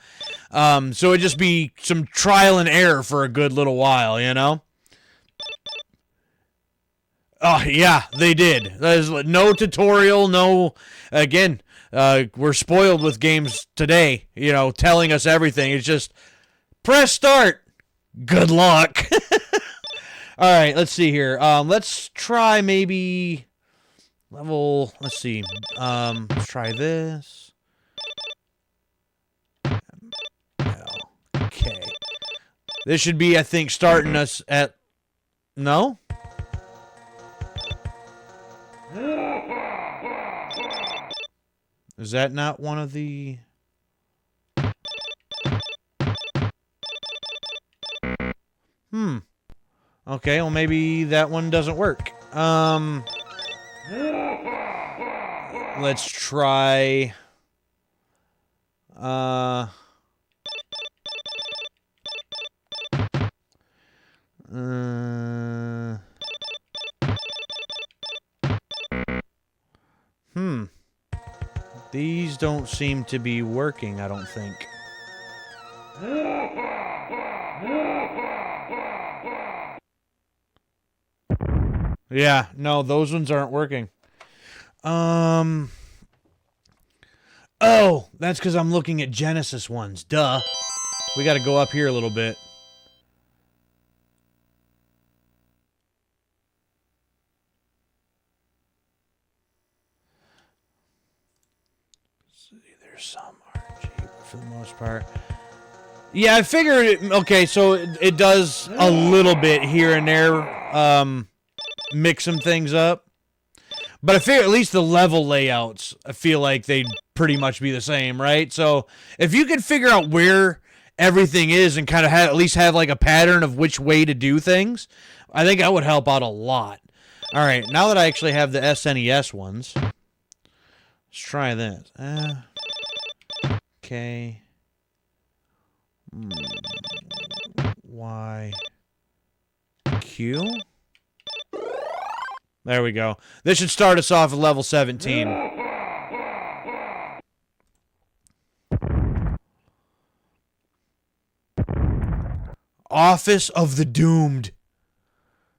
So it'd just be some trial and error for a good little while, you know? Oh, yeah, they did. There's no tutorial, no... Again, we're spoiled with games today, you know, telling us everything. It's just, press start. Good luck. All right, let's see here. Let's try maybe level... Let's see. Let's try this. Okay. This should be, I think, starting us at... No? Is that not one of the... Okay, well, maybe that one doesn't work. Let's try... These don't seem to be working, I don't think. Yeah, no, those ones aren't working. Oh, that's because I'm looking at Genesis ones. Duh. We got to go up here a little bit. There's some RNG, but for the most part. Yeah, I figured it. Okay, so it does a little bit here and there, mix some things up. But I figure at least the level layouts, I feel like they'd pretty much be the same, right? So if you could figure out where everything is and kind of at least have like a pattern of which way to do things, I think that would help out a lot. All right, now that I actually have the SNES ones, let's try this. Okay. Y. Q? There we go. This should start us off at level 17. Office of the Doomed.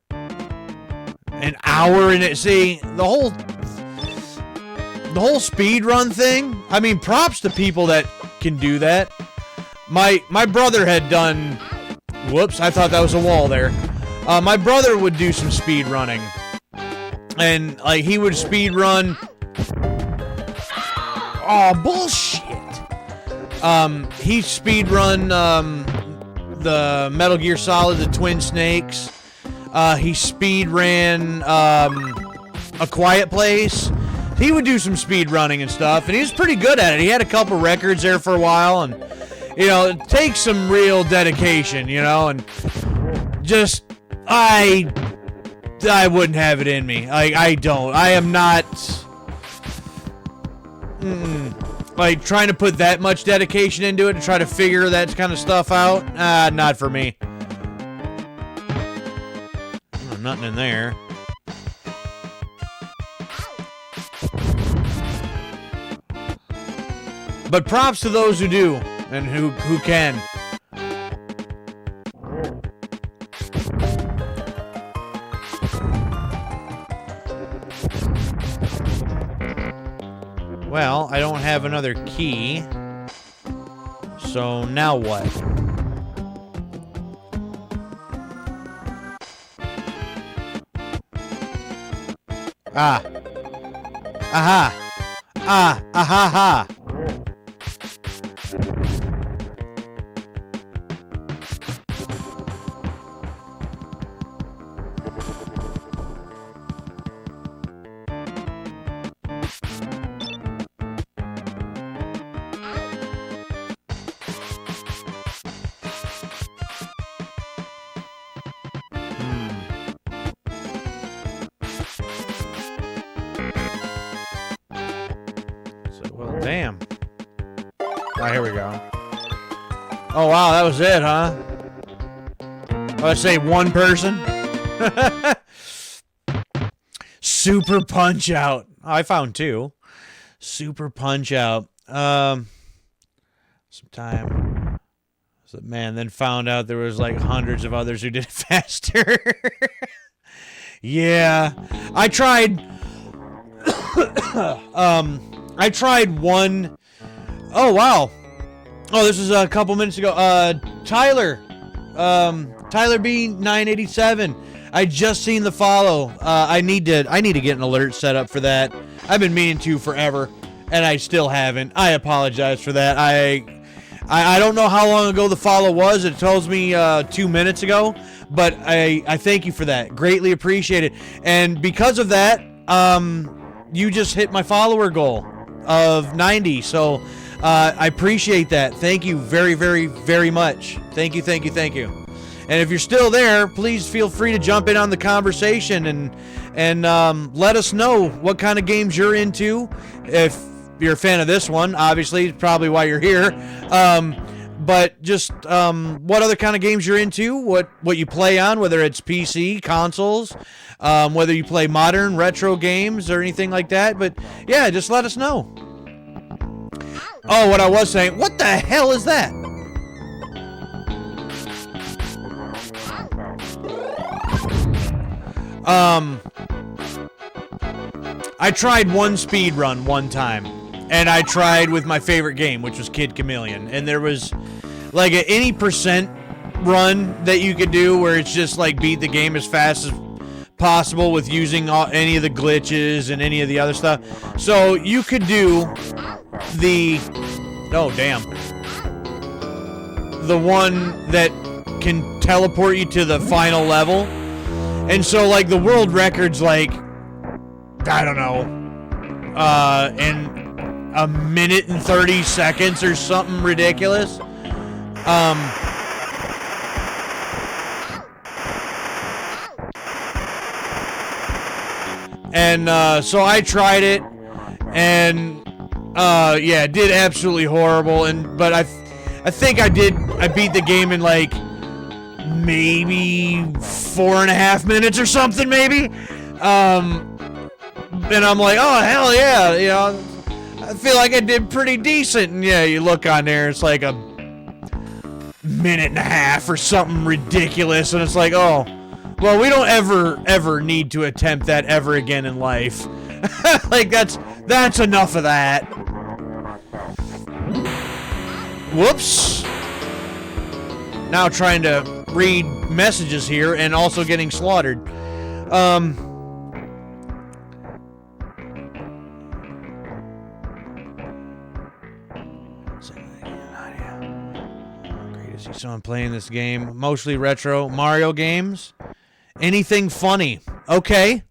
An hour in it. See, the whole speed run thing. I mean, props to people that can do that. My brother had done. Whoops! I thought that was a wall there. My brother would do some speed running, and like he would speed run. Oh bullshit! He speed run the Metal Gear Solid, the Twin Snakes. He speed ran A Quiet Place. He would do some speed running and stuff, and he was pretty good at it. He had a couple records there for a while, and you know, it takes some real dedication, you know, and just I wouldn't have it in me. I don't. I am not like trying to put that much dedication into it to try to figure that kind of stuff out. Not for me. Nothing in there. But props to those who do and who can. Well, I don't have another key. So now what? Ah. Aha. Ah. Aha ha. Damn. Oh, here we go. Oh, wow, that was it, huh? Let's say one person. Super Punch Out. Oh, I found two. Super Punch Out. Some time. So, man, then found out there was like hundreds of others who did it faster. Yeah. I tried. I tried one. Oh, wow. Oh, this is a couple minutes ago. Tyler. Tyler B 987. I just seen the follow. I need to get an alert set up for that. I've been meaning to forever, and I still haven't. I apologize for that. I don't know how long ago the follow was. It tells me 2 minutes ago, but I thank you for that. Greatly appreciate it. And because of that, you just hit my follower goal of 90. So I appreciate that. Thank you very, very, very much. Thank you, thank you, thank you. And if you're still there, please feel free to jump in on the conversation and let us know what kind of games you're into. If you're a fan of this one, obviously, probably why you're here. But just what other kind of games you're into, what you play on, whether it's PC, consoles, whether you play modern, retro games, or anything like that. But yeah, just let us know. Oh, what I was saying, what the hell is that? I tried one speed run one time, and I tried with my favorite game, which was Kid Chameleon, and there was like an any percent run that you could do where it's just like beat the game as fast as possible with using any of the glitches and any of the other stuff. So you could do Oh, damn. The one that can teleport you to the final level. And so, like, the world record's, like, I don't know, in a minute and 30 seconds or something ridiculous. And so I tried it, and yeah, it did absolutely horrible. But I think I beat the game in like maybe 4.5 minutes or something, maybe. And I'm like, oh hell yeah, you know, I feel like I did pretty decent. And yeah, you look on there, it's like a minute and a half or something ridiculous, and it's like, oh, well, we don't ever need to attempt that ever again in life. Like, that's enough of that. Whoops. Now trying to read messages here and also getting slaughtered. Great to see someone playing this game. Mostly retro Mario games. Anything funny? Okay.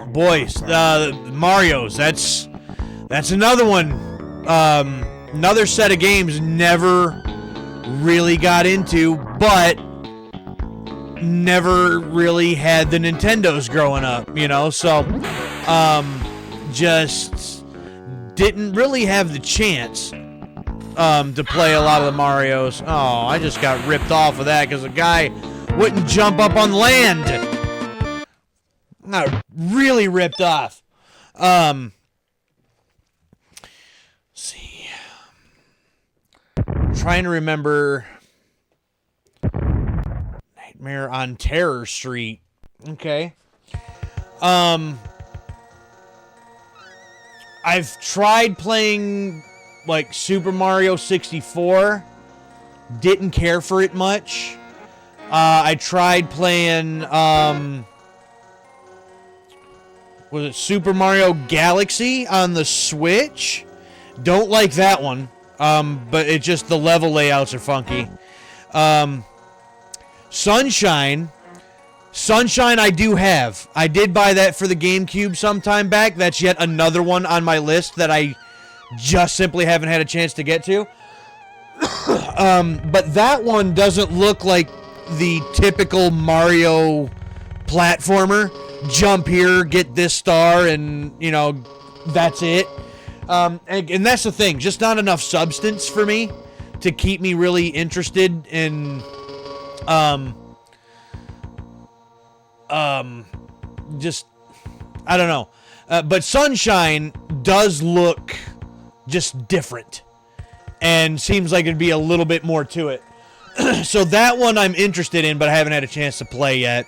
Boys, Mario's. That's another one. Another set of games never really got into, but never really had the Nintendos growing up, you know. So, just didn't really have the chance to play a lot of the Marios. Oh, I just got ripped off of that because a guy wouldn't jump up on land. Not really ripped off. Let's see. Trying to remember Nightmare on Terror Street. Okay. I've tried playing like Super Mario 64, didn't care for it much. I tried playing, was it Super Mario Galaxy on the Switch? Don't like that one, but it just, the level layouts are funky. Sunshine I do have. I did buy that for the GameCube sometime back. That's yet another one on my list that I just simply haven't had a chance to get to. But that one doesn't look like the typical Mario platformer. Jump here, get this star, and, you know, that's it. And that's the thing. Just not enough substance for me to keep me really interested in, just, I don't know. But Sunshine does look just different and seems like it'd be a little bit more to it. So that one I'm interested in, but I haven't had a chance to play yet.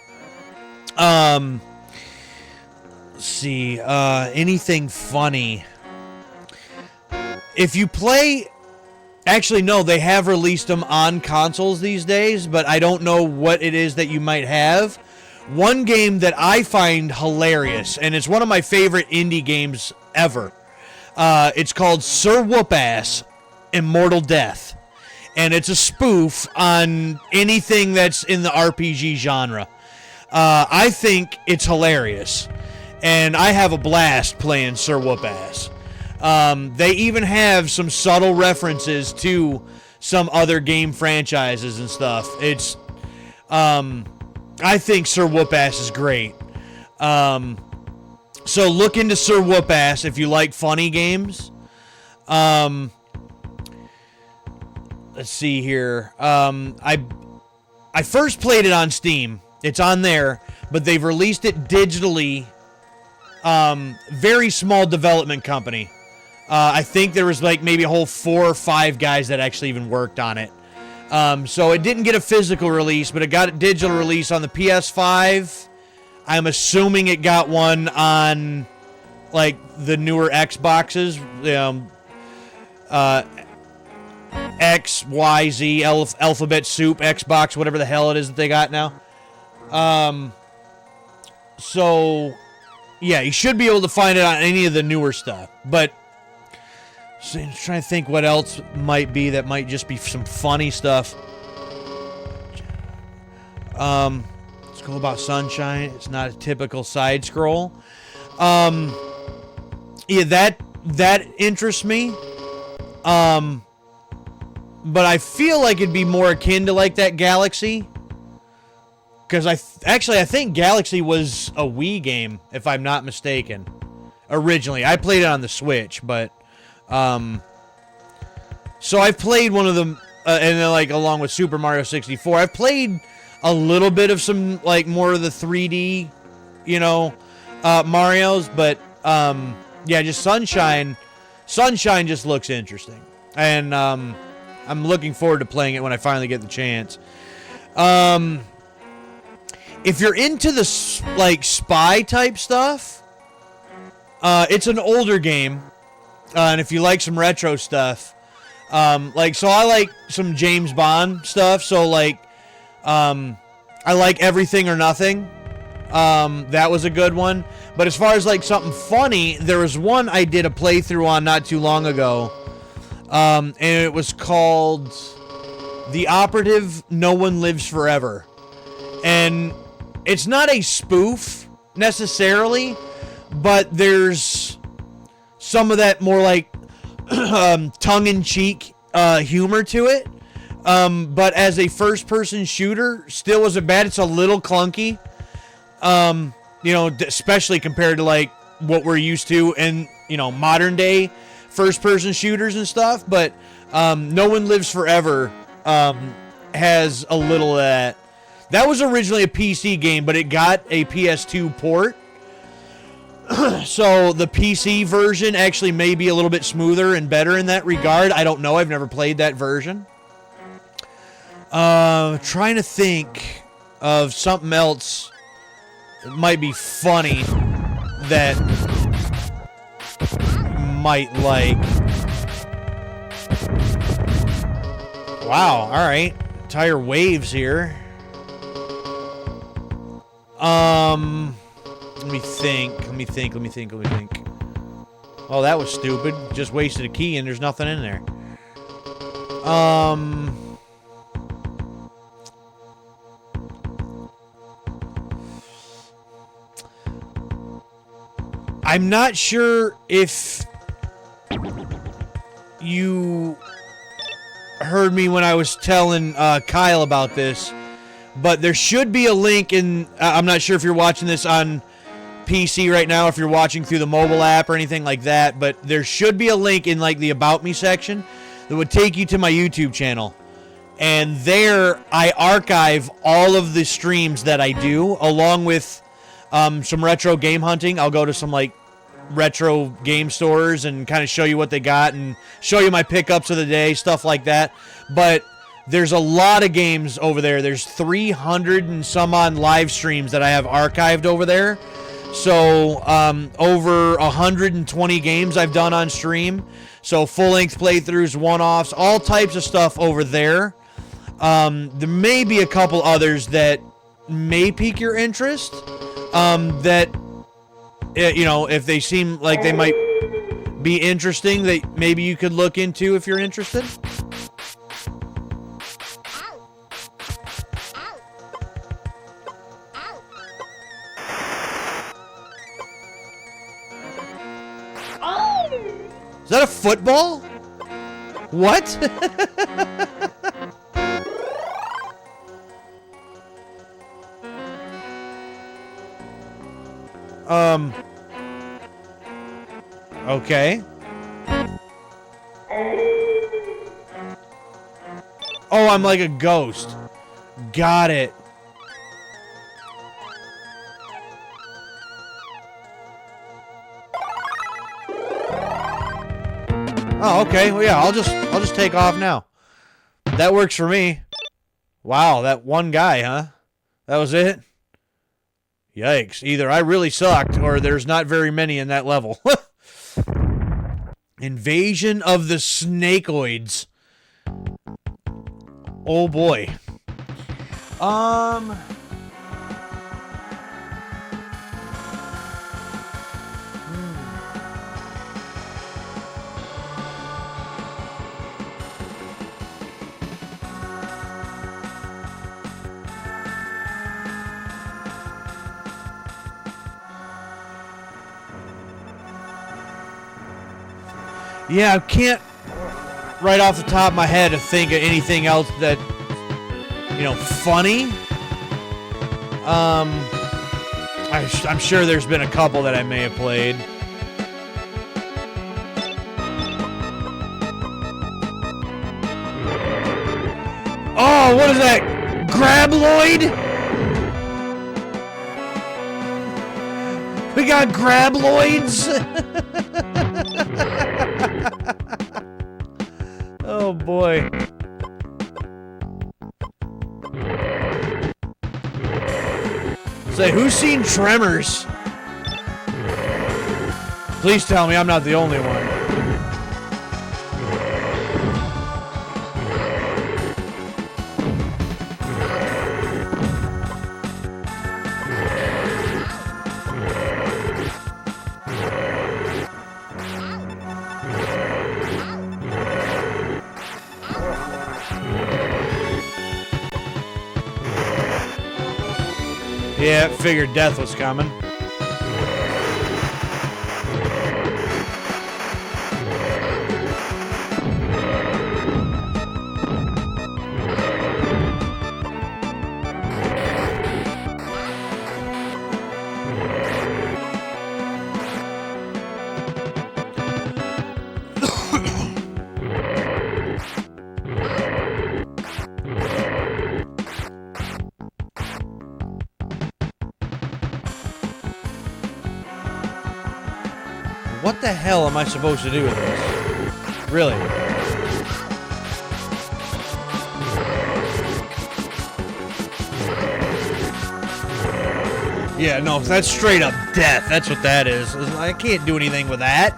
Let's see, anything funny. If you play, actually no, they have released them on consoles these days, but I don't know what it is that you might have. One game that I find hilarious, and it's one of my favorite indie games ever. It's called Sir Whoop-Ass Immortal Death. And it's a spoof on anything that's in the RPG genre. I think it's hilarious. And I have a blast playing Sir Whoop-Ass. They even have some subtle references to some other game franchises and stuff. It's, I think Sir Whoop-Ass is great. So look into Sir Whoop-Ass if you like funny games. Let's see here. I first played it on Steam. It's on there, but they've released it digitally. Very small development company. I think there was like maybe a whole 4 or 5 guys that actually even worked on it. So it didn't get a physical release, but it got a digital release on the PS5. I'm assuming it got one on like the newer Xboxes. X, Y, Z, Alphabet Soup, Xbox, whatever the hell it is that they got now. So Yeah, you should be able to find it on any of the newer stuff. But so I'm trying to think what else might be that might just be some funny stuff. Let's go about Sunshine. It's not a typical side scroll. Yeah, that interests me. But I feel like it'd be more akin to like that Galaxy. Because I think Galaxy was a Wii game, if I'm not mistaken. Originally. I played it on the Switch, but... so I've played one of them, and then like along with Super Mario 64. I've played a little bit of some, like, more of the 3D, you know, Marios, but, yeah, just Sunshine just looks interesting. And, I'm looking forward to playing it when I finally get the chance. If you're into the, like, spy type stuff, it's an older game. And if you like some retro stuff, like, so I like some James Bond stuff. So, like, I like Everything or Nothing. That was a good one. But as far as, like, something funny, there was one I did a playthrough on not too long ago. And it was called The Operative No One Lives Forever. And it's not a spoof necessarily, but there's some of that more like tongue-in-cheek humor to it. But as a first-person shooter, still wasn't bad. It's a little clunky, you know, especially compared to like what we're used to in, you know, modern day first-person shooters and stuff. But No One Lives Forever has a little of that. That was originally a PC game, but it got a PS2 port. So the PC version actually may be a little bit smoother and better in that regard. I don't know. I've never played that version. Trying to think of something else that might be funny that might like. Wow. All right. Entire waves here. Let me think. Oh, that was stupid. Just wasted a key and there's nothing in there. I'm not sure if you heard me when I was telling Kyle about this, but there should be a link in... I'm not sure if you're watching this on PC right now, if you're watching through the mobile app or anything like that, but there should be a link in like the About Me section that would take you to my YouTube channel. And there I archive all of the streams that I do, along with some retro game hunting. I'll go to some like retro game stores and kind of show you what they got and show you my pickups of the day, stuff like that. But there's a lot of games over there. There's 300 and some odd live streams that I have archived over there. So over 120 games I've done on stream. So full-length playthroughs, one-offs, all types of stuff over there. There may be a couple others that may pique your interest. That, you know, if they seem like they might be interesting, that maybe you could look into if you're interested. Is that a football? What? Okay. Oh, I'm like a ghost. Got it. Oh, okay. Well, yeah, I'll just take off now. That works for me. Wow, that one guy, huh? That was it? Yikes. Either I really sucked or there's not very many in that level. Invasion of the Snakeoids. Oh boy. Yeah, I can't right off the top of my head to think of anything else that, you know, funny. I'm sure there's been a couple that I may have played. Oh, what is that? Grabloid? We got Grabloids? Oh, boy. Say, who's seen Tremors? Please tell me I'm not the only one. Yeah, figured death was coming. What the hell am I supposed to do with this? Really? Yeah, no, that's straight up death. That's what that is. I can't do anything with that.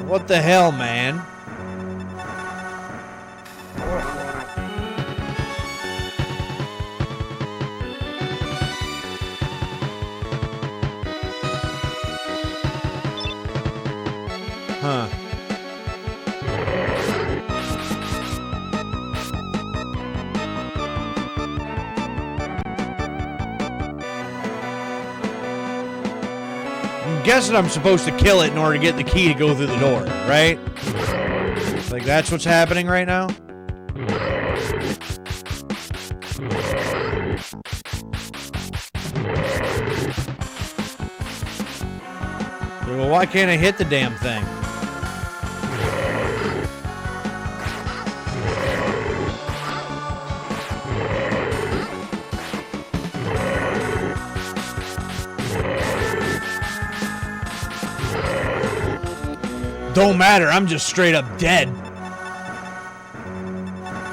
What the hell, man? Huh. I'm guessing I'm supposed to kill it in order to get the key to go through the door, right? Like that's what's happening right now? Well, why can't I hit the damn thing? Don't matter, I'm just straight up dead.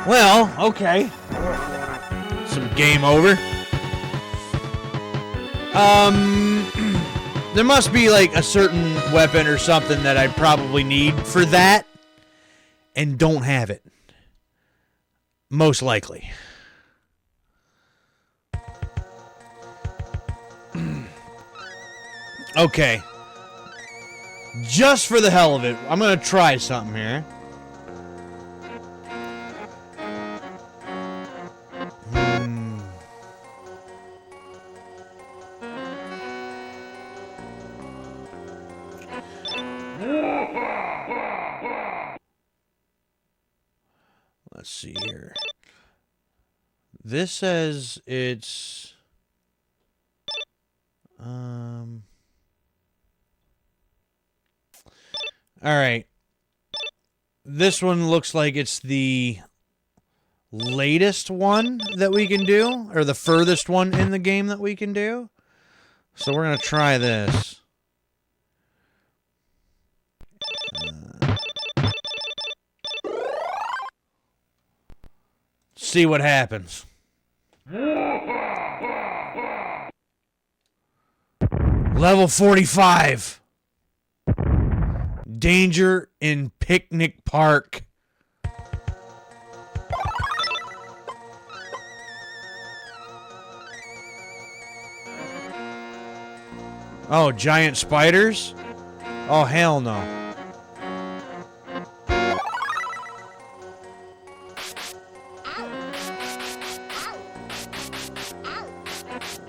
Well, okay. Some game over. There must be like a certain weapon or something that I probably need for that and don't have it. Most likely. Okay. Just for the hell of it, I'm gonna try something here. Let's see here. This says it's all right. This one looks like it's the latest one that we can do, or the furthest one in the game that we can do. So we're going to try this. See what happens. Level 45. Danger in Picnic Park. Oh, giant spiders? Oh, hell no.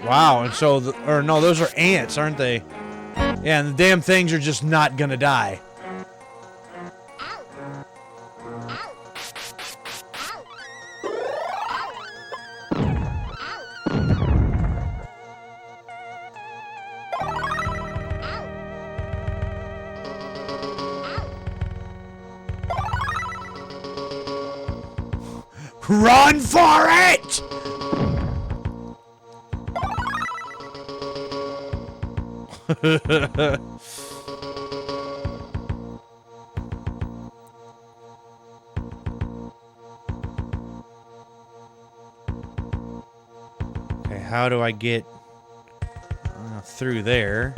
Wow, and so, or no, those are ants, aren't they? Yeah, and the damn things are just not gonna die. Run for it! Okay, how do I get through there?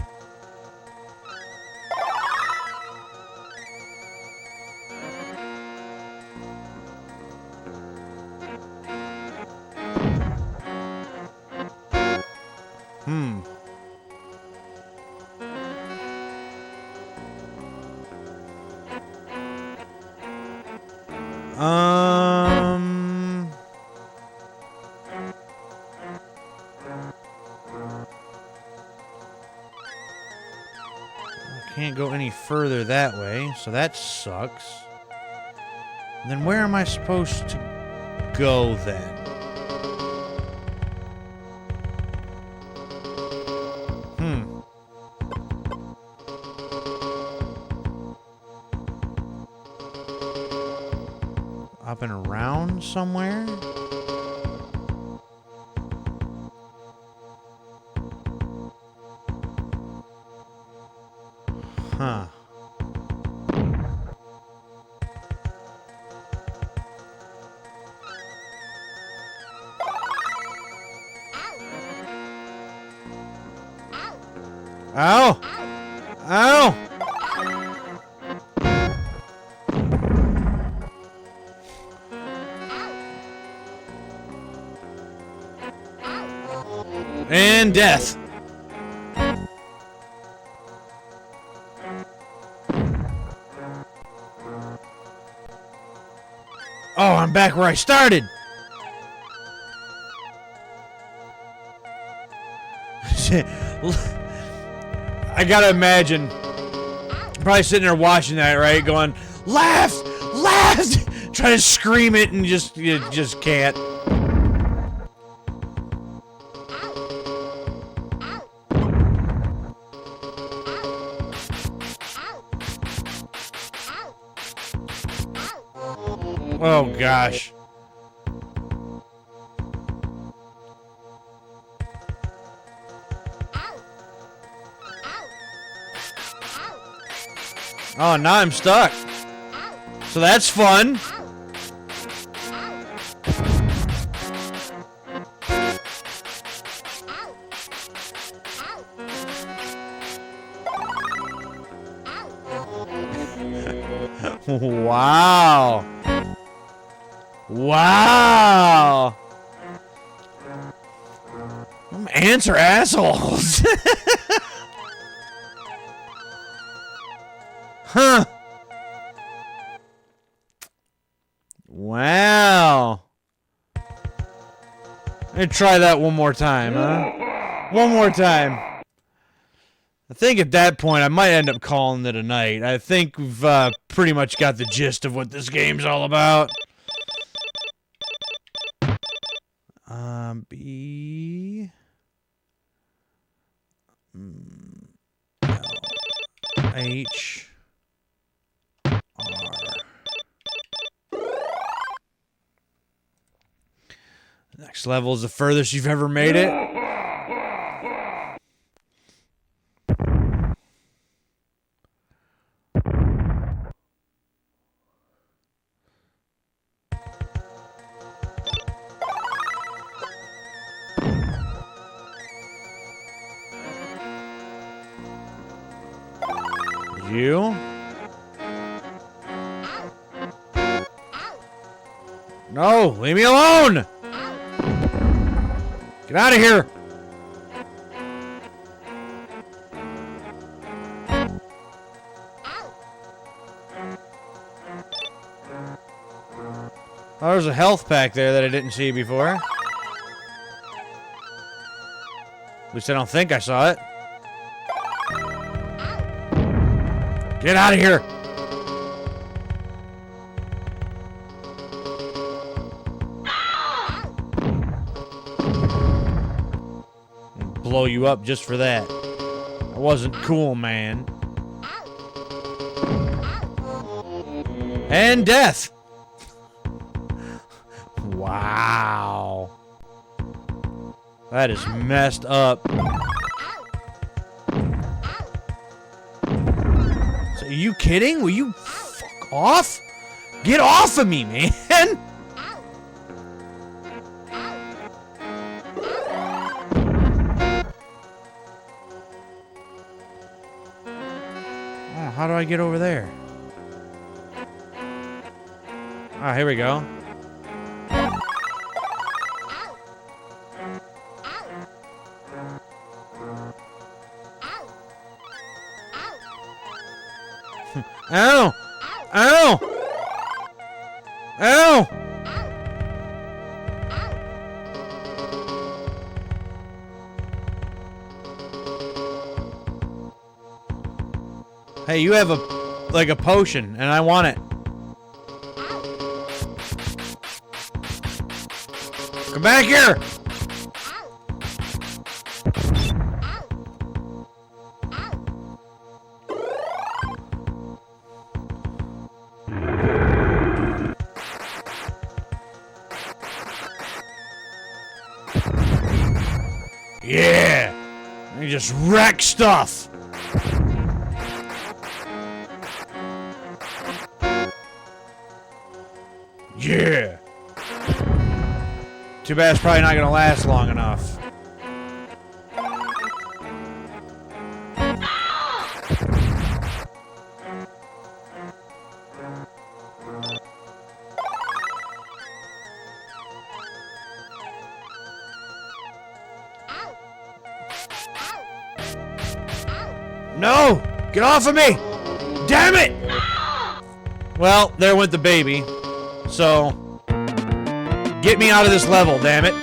Can't go any further that way, so that sucks. And then where am I supposed to go then? Up and around somewhere? Huh. Ow! Ow! And death. Oh, I'm back where I started. I gotta imagine probably sitting there watching that, right? Going, left, left, trying to scream it and you just can't. Oh gosh. Oh, now I'm stuck. So that's fun. Wow. Wow. Ants are assholes. Huh. Wow. Let me try that one more time, huh? One more time. I think at that point I might end up calling it a night. I think we've pretty much got the gist of what this game's all about. B H R. Next level is the furthest you've ever made it. You? No, leave me alone! Get out of here! Oh, there's a health pack there that I didn't see before. At least I don't think I saw it. Get out of here. Blow you up just for that. That wasn't cool, man. And death. Wow. That is messed up. So, are you kidding? Will you fuck off? Get off of me, man. Oh, how do I get over there? Ah, here we go. Ow! Ow! Ow! Hey, you have a potion, and I want it. Come back here! Yeah! You just wreck stuff! Yeah! Too bad it's probably not gonna last long enough. No! Get off of me! Damn it! Well, there went the baby. So... get me out of this level, damn it.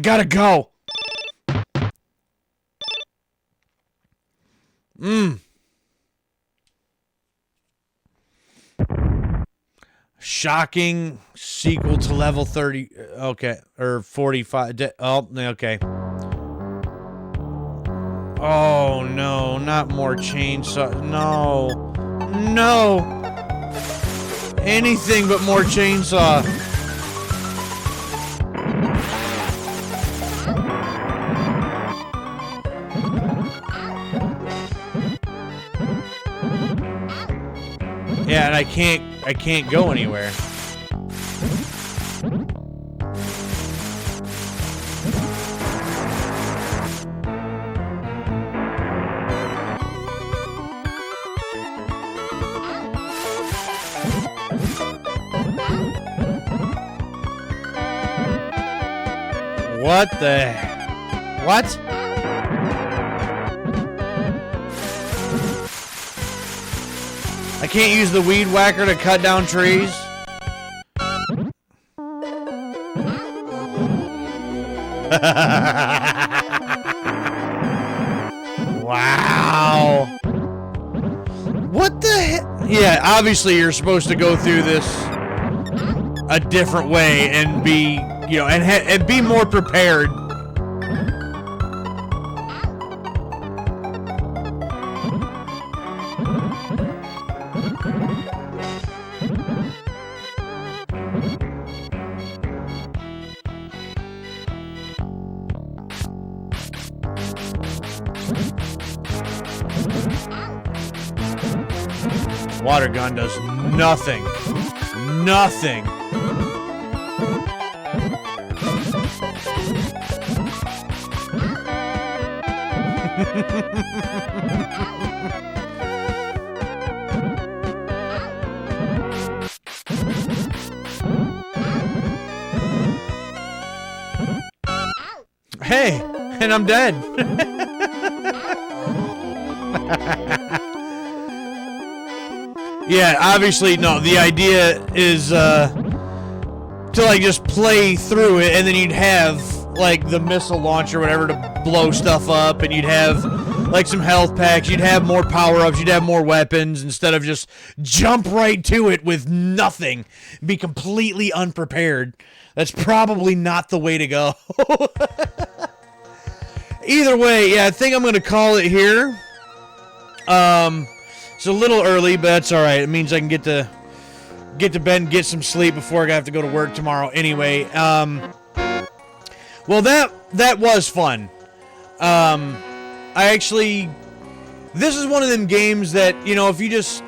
Gotta go. Shocking sequel to level 30. Okay. Or 45. Oh, okay. Oh, no. Not more chainsaw. No. No. Anything but more chainsaw. Yeah, and I can't go anywhere. What the... what? I can't use the weed whacker to cut down trees? Wow. What the heck? Yeah, obviously you're supposed to go through this a different way and be... you know, and be more prepared. Water gun does nothing. Nothing. Hey, and I'm dead. Yeah, obviously, no, the idea is to like just play through it, and then you'd have like the missile launcher or whatever to blow stuff up, and you'd have like some health packs. You'd have more power-ups. You'd have more weapons instead of just jump right to it with nothing. Be completely unprepared. That's probably not the way to go. Either way, yeah, I think I'm going to call it here. It's a little early, but that's all right. It means I can get to bed and get some sleep before I have to go to work tomorrow anyway. Well, that was fun. This is one of them games that, if you just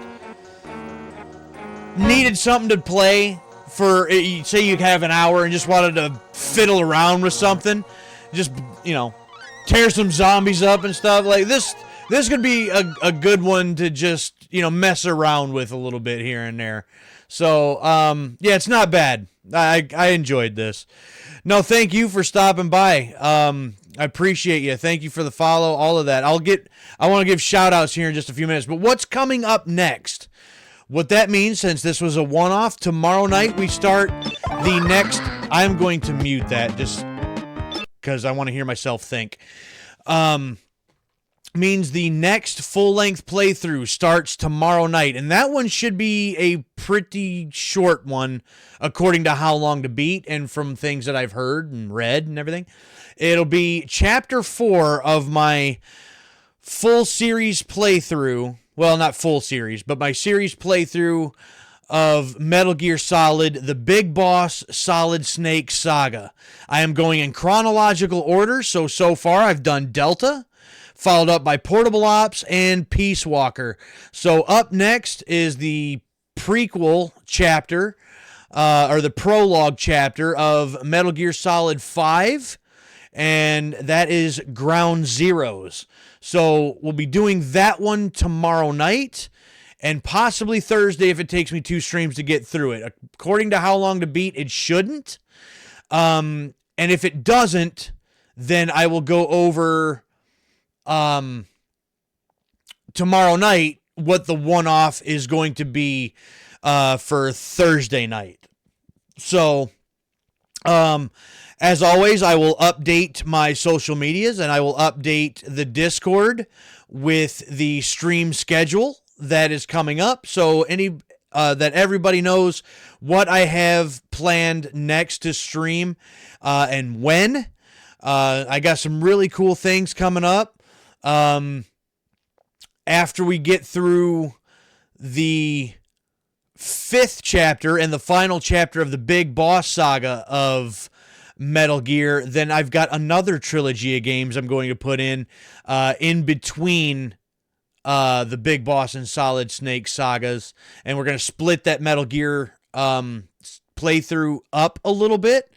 needed something to play for, say you have an hour and just wanted to fiddle around with something, just, tear some zombies up and stuff, like this could be a good one to just, mess around with a little bit here and there. So, yeah, it's not bad. I enjoyed this. No, thank you for stopping by. I appreciate you. Thank you for the follow, all of that. I want to give shout outs here in just a few minutes, but what's coming up next? What that means, since this was a one-off, tomorrow night we start the next, I'm going to mute that just because I want to hear myself think. Means the next full-length playthrough starts tomorrow night, and that one should be a pretty short one according to how long to beat and from things that I've heard and read and everything. It'll be Chapter 4 of my full series playthrough. Well, not full series, but my series playthrough of Metal Gear Solid, the Big Boss Solid Snake Saga. I am going in chronological order, so far I've done Delta, followed up by Portable Ops and Peace Walker. So up next is the prequel chapter, or the prologue chapter of Metal Gear Solid 5, and that is Ground Zeroes. So we'll be doing that one tomorrow night, and possibly Thursday if it takes me 2 streams to get through it. According to how long to beat, it shouldn't. And if it doesn't, then I will go over tomorrow night what the one-off is going to be for Thursday night. So, as always, I will update my social medias and I will update the Discord with the stream schedule that is coming up. So that everybody knows what I have planned next to stream and when. I got some really cool things coming up. After we get through the 5th chapter and the final chapter of the Big Boss Saga of Metal Gear, then I've got another trilogy of games I'm going to put in between the Big Boss and Solid Snake sagas, and we're going to split that Metal Gear playthrough up a little bit,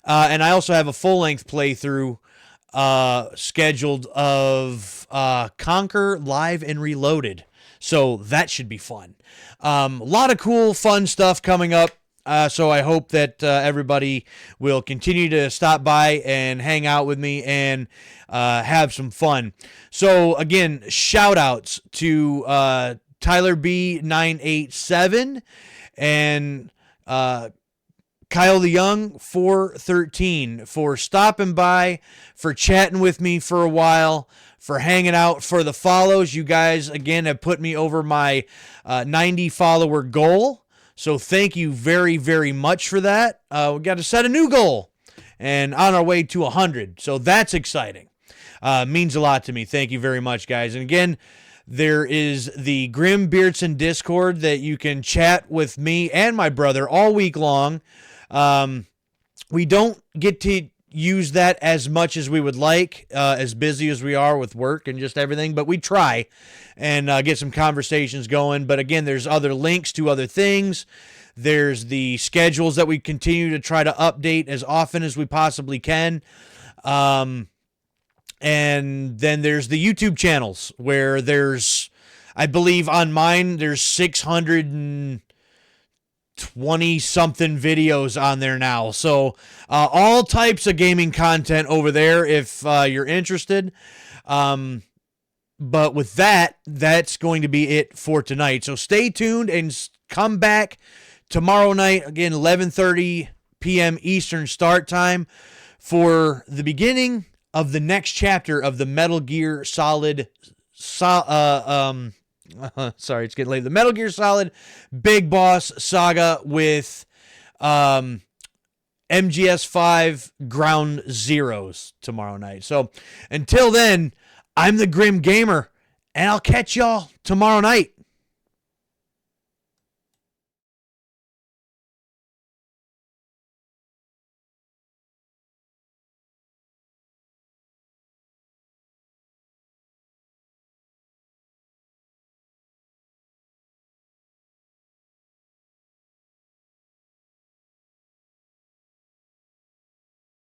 and I also have a full-length playthrough scheduled of Conquer Live and Reloaded, so that should be fun. A lot of cool, fun stuff coming up. So I hope that everybody will continue to stop by and hang out with me and have some fun. So again, shout outs to Tyler B987 and Kyle the Young 413 for stopping by, for chatting with me for a while, for hanging out, for the follows. You guys again have put me over my 90 follower goal. So thank you very, very much for that. We got to set a new goal and on our way to 100. So that's exciting. Means a lot to me. Thank you very much, guys. And again, there is the Grim Beardson Discord that you can chat with me and my brother all week long. We don't get to use that as much as we would like, as busy as we are with work and just everything, but we try and get some conversations going. But again, there's other links to other things. There's the schedules that we continue to try to update as often as we possibly can. And then there's the YouTube channels where there's, I believe on mine, there's 620 something videos on there now. So all types of gaming content over there if you're interested. But with that, that's going to be it for tonight. So stay tuned and come back tomorrow night, again, 11:30 p.m. Eastern start time for the beginning of the next chapter of the Metal Gear Solid. Sorry, it's getting late. The Metal Gear Solid Big Boss Saga with MGS5 Ground Zeroes tomorrow night. So until then, I'm the Grim Gamer, and I'll catch y'all tomorrow night.